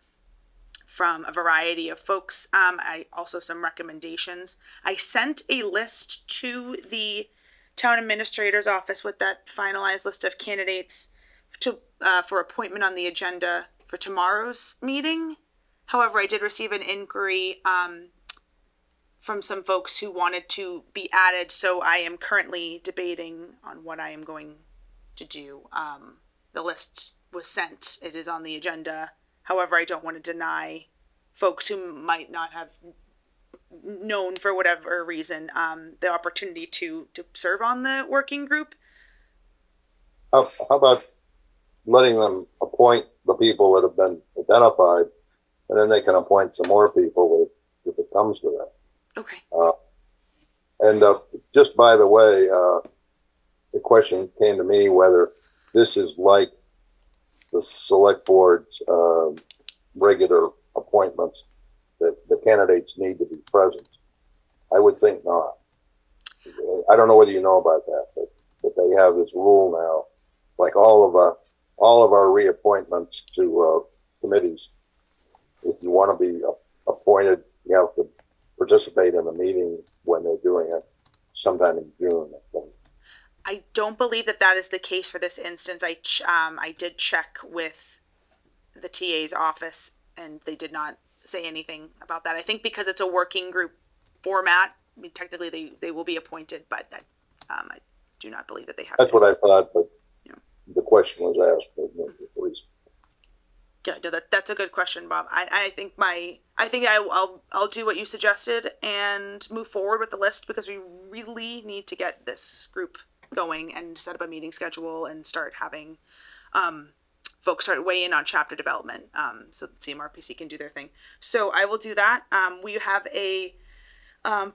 from a variety of folks. I also some recommendations. I sent a list to the town administrator's office with that finalized list of candidates for appointment on the agenda for tomorrow's meeting. However, I did receive an inquiry from some folks who wanted to be added, so I am currently debating on what I am going to do. The list was sent. It is on the agenda. However, I don't want to deny folks who might not have known for whatever reason the opportunity to serve on the working group. How about letting them appoint the people that have been identified, and then they can appoint some more people if it comes to that. Okay. And just by the way, the question came to me whether this is like the select board's regular appointments that the candidates need to be present. I would think not. I don't know whether you know about that, but they have this rule now, like all of our reappointments to committees. If you want to be appointed, you have to participate in a meeting when they're doing it sometime in June, I think. I don't believe that is the case for this instance. I did check with the TA's office, and they did not say anything about that. I think because it's a working group format, I mean, technically they will be appointed, but I do not believe that they have. That's what I thought, but the question was asked by the police. Yeah, no, that's a good question, Bob. I think I'll do what you suggested and move forward with the list, because we really need to get this group going and set up a meeting schedule and start having folks start weigh in on chapter development, so that CMRPC can do their thing. So I will do that. We have a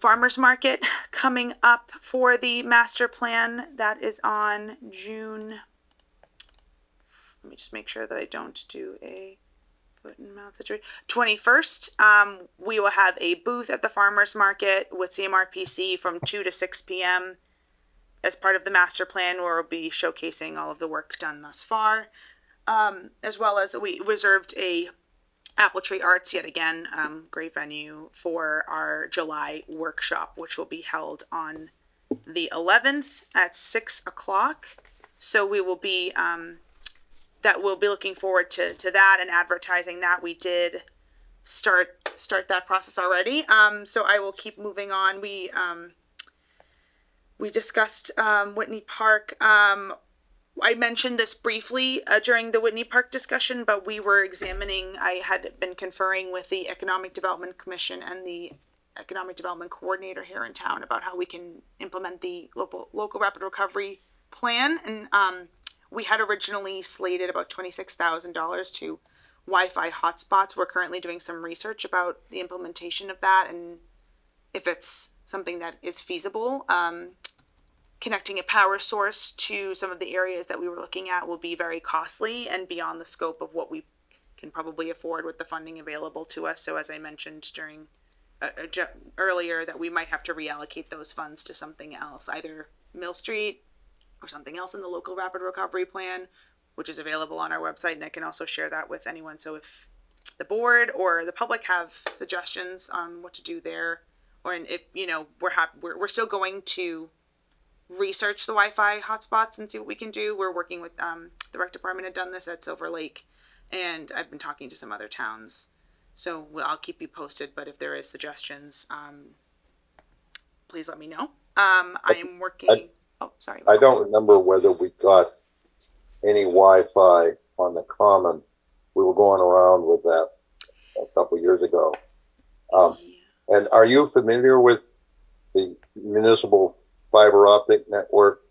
farmers market coming up for the master plan that is on June. Let me just make sure that I don't do a foot and mouth situation. 21st, we will have a booth at the farmers market with CMRPC from 2 to 6 p.m. as part of the master plan, where we'll be showcasing all of the work done thus far. As well as we reserved a Apple Tree Arts, yet again, great venue for our July workshop, which will be held on the 11th at 6 o'clock. So we will be, that we'll be looking forward to that and advertising that. We did start that process already. So I will keep moving on. We discussed Whitney Park. I mentioned this briefly during the Whitney Park discussion, but we were examining, I had been conferring with the Economic Development Commission and the Economic Development Coordinator here in town about how we can implement the local rapid recovery plan. And we had originally slated about $26,000 to Wi-Fi hotspots. We're currently doing some research about the implementation of that and if it's something that is feasible. Connecting a power source to some of the areas that we were looking at will be very costly and beyond the scope of what we can probably afford with the funding available to us. So as I mentioned during earlier, that we might have to reallocate those funds to something else, either Mill Street or something else in the local rapid recovery plan, which is available on our website. And I can also share that with anyone. So if the board or the public have suggestions on what to do there, or if, you know, we're still going to research the Wi-Fi hotspots and see what we can do. We're working with the rec department had done this at Silver Lake, and I've been talking to some other towns. So I'll keep you posted. But if there is suggestions, please let me know. I am working. Sorry. I don't remember whether we got any Wi-Fi on the common. We were going around with that a couple of years ago. And are you familiar with the municipal fiber optic network,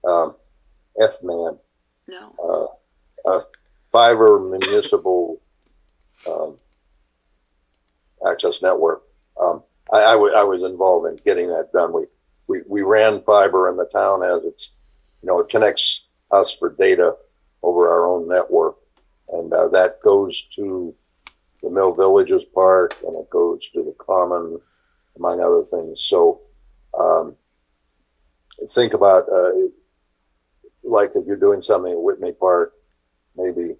FMAN? No. Fiber municipal access network. I was involved in getting that done. We ran fiber, and the town has its, you know, it connects us for data over our own network, and that goes to the Mill Villages Park, and it goes to the Common, among other things. So think about like if you're doing something at Whitney Park, maybe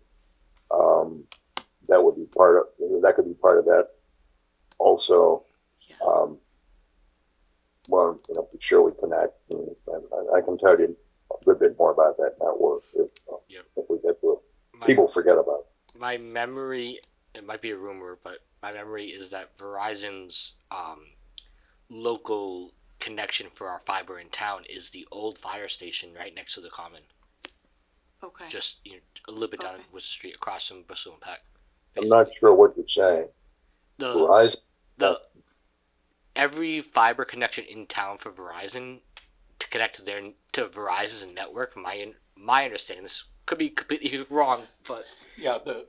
that would be that could be part of that also. Well, you know, be sure we connect, and I can tell you a good bit more about that network if we get to it. People forget about it. My memory, it might be a rumor, but my memory is that Verizon's local connection for our fiber in town is the old fire station right next to the Common. Okay. Just, you know, a little bit down Worcester Street, across from Bristol and Peck. I'm not sure what you're saying. Verizon? Every fiber connection in town for Verizon to connect to Verizon's network. My understanding, this could be completely wrong, but yeah, the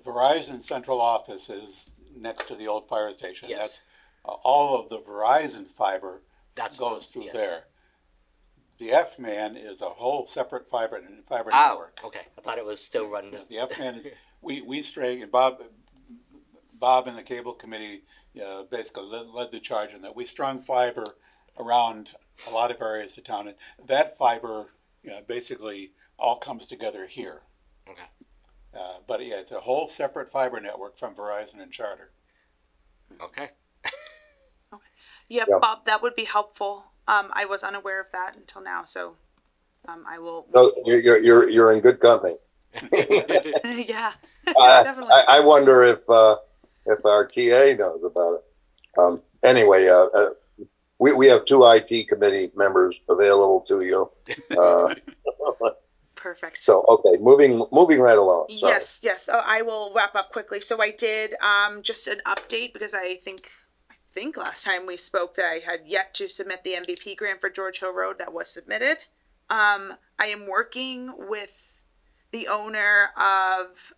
Verizon central office is next to the old fire station. Yes. That's all of the Verizon fiber goes through there. The FMAN is a whole separate fiber network. Okay, I thought it was still running. The FMAN is we stray, and Bob and the cable committee basically led the charge in that. We strung fiber around a lot of areas of town, and that fiber basically all comes together here. Okay. But yeah, it's a whole separate fiber network from Verizon and Charter. Okay. Yeah, Yeah. Bob, that would be helpful. I was unaware of that until now, so I will. No, you're in good company. Yeah, I, definitely. I wonder if our TA knows about it. Anyway, we have 2 IT committee members available to you. Perfect. So, okay, moving right along. Sorry. Yes. I will wrap up quickly. So I did just an update because I think last time we spoke that I had yet to submit the MVP grant for George Hill Road. That was submitted. I am working with the owner of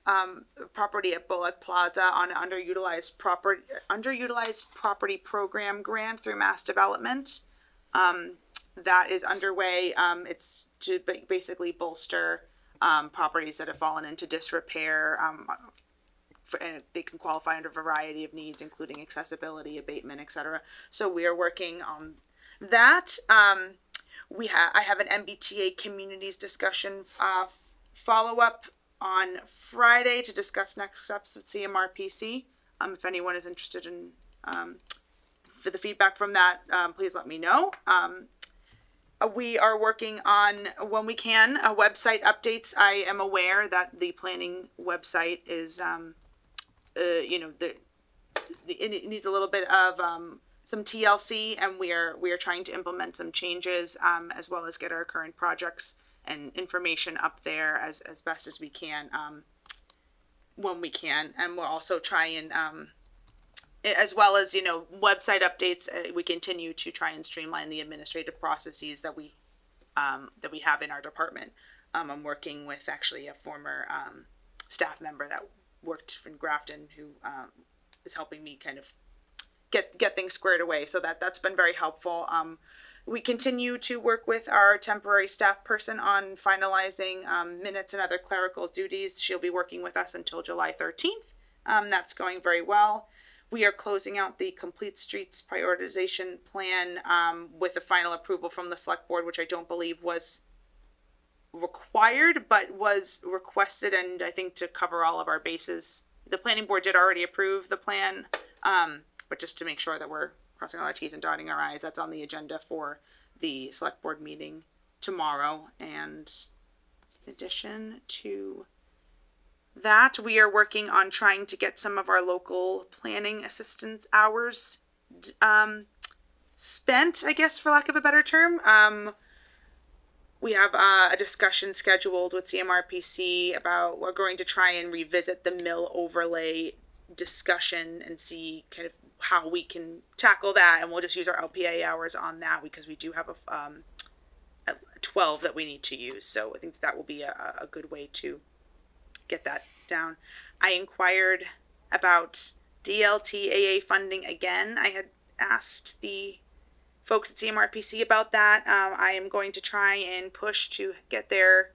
property at Bullock Plaza on an underutilized property program grant through Mass Development. That is underway. It's to basically bolster properties that have fallen into disrepair. And they can qualify under a variety of needs, including accessibility, abatement, etc. So we are working on that. I have an MBTA communities discussion follow-up on Friday to discuss next steps with CMRPC. If anyone is interested in for the feedback from that, please let me know. We are working on, when we can, website updates. I am aware that the planning website is, it needs a little bit of some TLC, and we are trying to implement some changes as well as get our current projects and information up there as best as we can when we can. And we'll also try and as well as website updates, we continue to try and streamline the administrative processes that we have in our department. I'm working with actually a former staff member that worked in Grafton who is helping me kind of get things squared away. So that's been very helpful. We continue to work with our temporary staff person on finalizing minutes and other clerical duties. She'll be working with us until July 13th. That's going very well. We are closing out the Complete Streets Prioritization Plan with a final approval from the Select Board, which I don't believe was required, but was requested, and I think to cover all of our bases. The Planning Board did already approve the plan, but just to make sure that we're crossing all our T's and dotting our I's, that's on the agenda for the Select Board meeting tomorrow. And in addition to that, we are working on trying to get some of our local planning assistance hours spent, I guess, for lack of a better term. We have a discussion scheduled with CMRPC about, we're going to try and revisit the mill overlay discussion and see kind of how we can tackle that. And we'll just use our LPA hours on that because we do have a 12 that we need to use. So I think that will be a good way to get that down. I inquired about DLTAA funding again. I had asked the folks at CMRPC about that. I am going to try and push to get their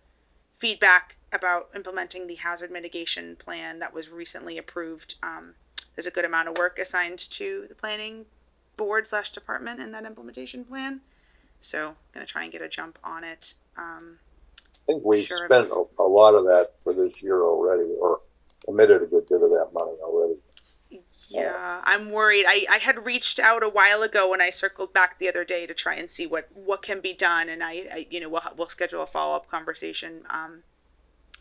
feedback about implementing the hazard mitigation plan that was recently approved. There's a good amount of work assigned to the planning board / department in that implementation plan. So I'm going to try and get a jump on it. I think we've spent a lot of that for this year already, or committed a good bit of that money already. Yeah, I'm worried. I had reached out a while ago when I circled back the other day to try and see what can be done, and I we'll schedule a follow-up conversation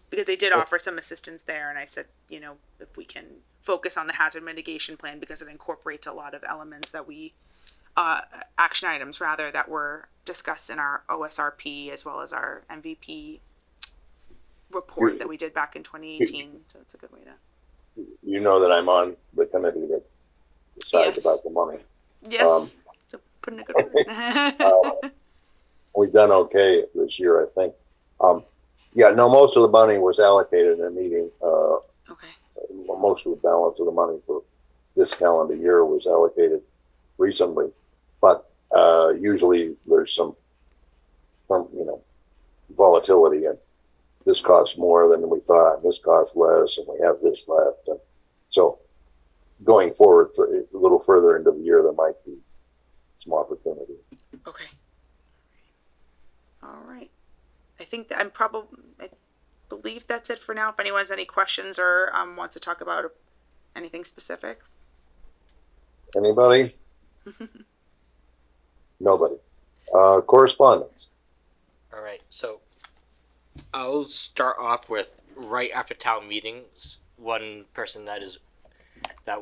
because they did offer some assistance there, and I said, if we can focus on the hazard mitigation plan because it incorporates a lot of elements that we action items rather that were discussed in our OSRP as well as our MVP report that we did back in 2018. So it's a good way to. You know that I'm on the committee that decides about the money. Yes. So put in a good word. We've done okay this year, I think. Most of the money was allocated in a meeting. Okay. Most of the balance of the money for this calendar year was allocated recently, but usually there's some volatility in this costs more than we thought, and this costs less, and we have this left. And so going forward a little further into the year, there might be some opportunity. Okay. All right. I think that I believe that's it for now. If anyone has any questions or wants to talk about anything specific. Anybody? Nobody. Correspondence. All right, so I'll start off with right after town meetings. One person that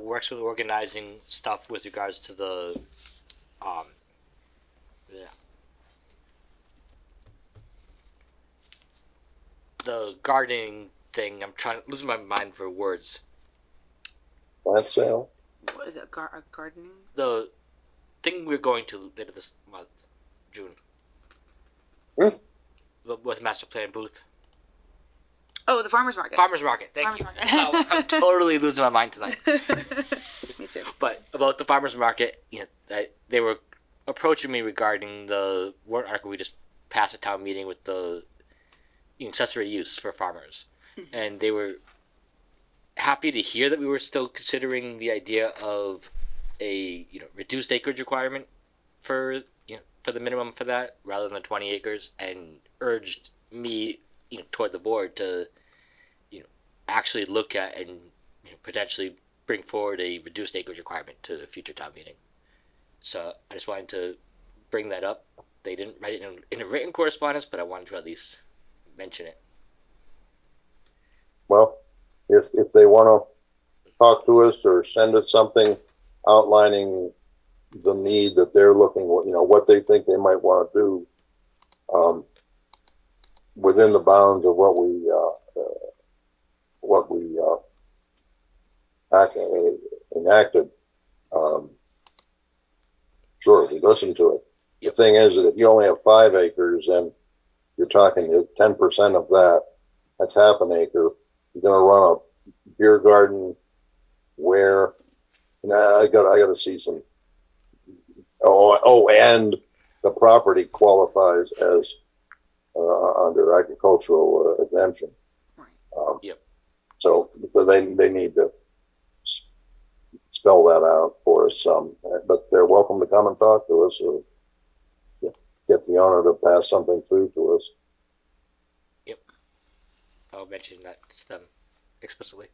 works with organizing stuff with regards to the the gardening thing. I'm losing my mind for words. Plant sale. What is it? Gardening? The thing we're going to later this month, June. With Master Plan Booth. Oh, the farmer's market. Farmer's market. Thank you. Wow, I'm totally losing my mind tonight. Me too. But about the farmer's market, they were approaching me regarding the warrant article we just passed at town meeting with the accessory use for farmers, and they were happy to hear that we were still considering the idea of a reduced acreage requirement for for the minimum for that rather than the 20 acres, and urged me toward the board to actually look at and potentially bring forward a reduced acreage requirement to a future town meeting. So I just wanted to bring that up. They didn't write it in a written correspondence, but I wanted to at least mention it. Well, if they want to talk to us or send us something outlining the need that they're looking, what they think they might want to do, within the bounds of what we enacted, sure, we listen to it. The thing is that if you only have 5 acres and you're talking 10% of that, that's half an acre. You're going to run a beer garden where, I got to see some. And the property qualifies as under agricultural exemption. So they need to spell that out for us. But they're welcome to come and talk to us, or get the owner to pass something through to us. Yep, I'll mention that to them explicitly.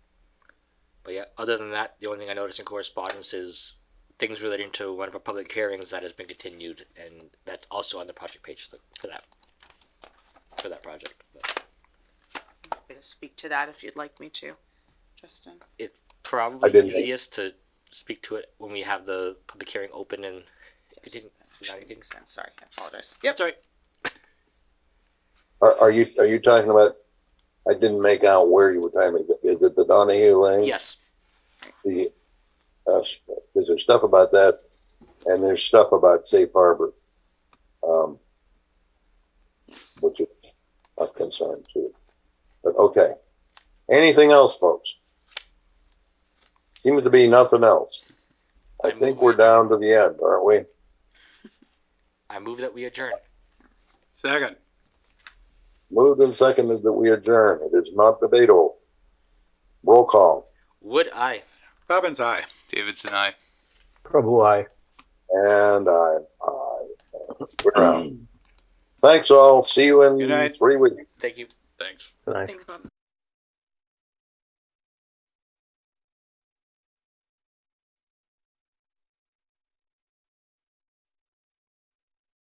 But yeah, other than that, the only thing I noticed in correspondence is things relating to one of our public hearings that has been continued, and that's also on the project page for that project. But I'm happy to speak to that if you'd like me to, Justin. It's probably easiest to speak to it when we have the public hearing open and Makes sense. Sorry, I apologize. Yep, sorry. Are you talking about? I didn't make out where you were talking about. Is it the Donahue Lane? Yes. Because there's stuff about that, and there's stuff about Safe Harbor, which is of concern too. But okay. Anything else, folks? Seems to be nothing else. I think we're down to the end, aren't we? I move that we adjourn. Second. Moved and seconded that we adjourn. It is not debatable. Roll call. Would I? Robbins, aye. Davidson, aye. Prabhu, aye. And I. We're out. Thanks all. See you in 3 weeks. Thank you. Thanks. Good night. Thanks, Bob.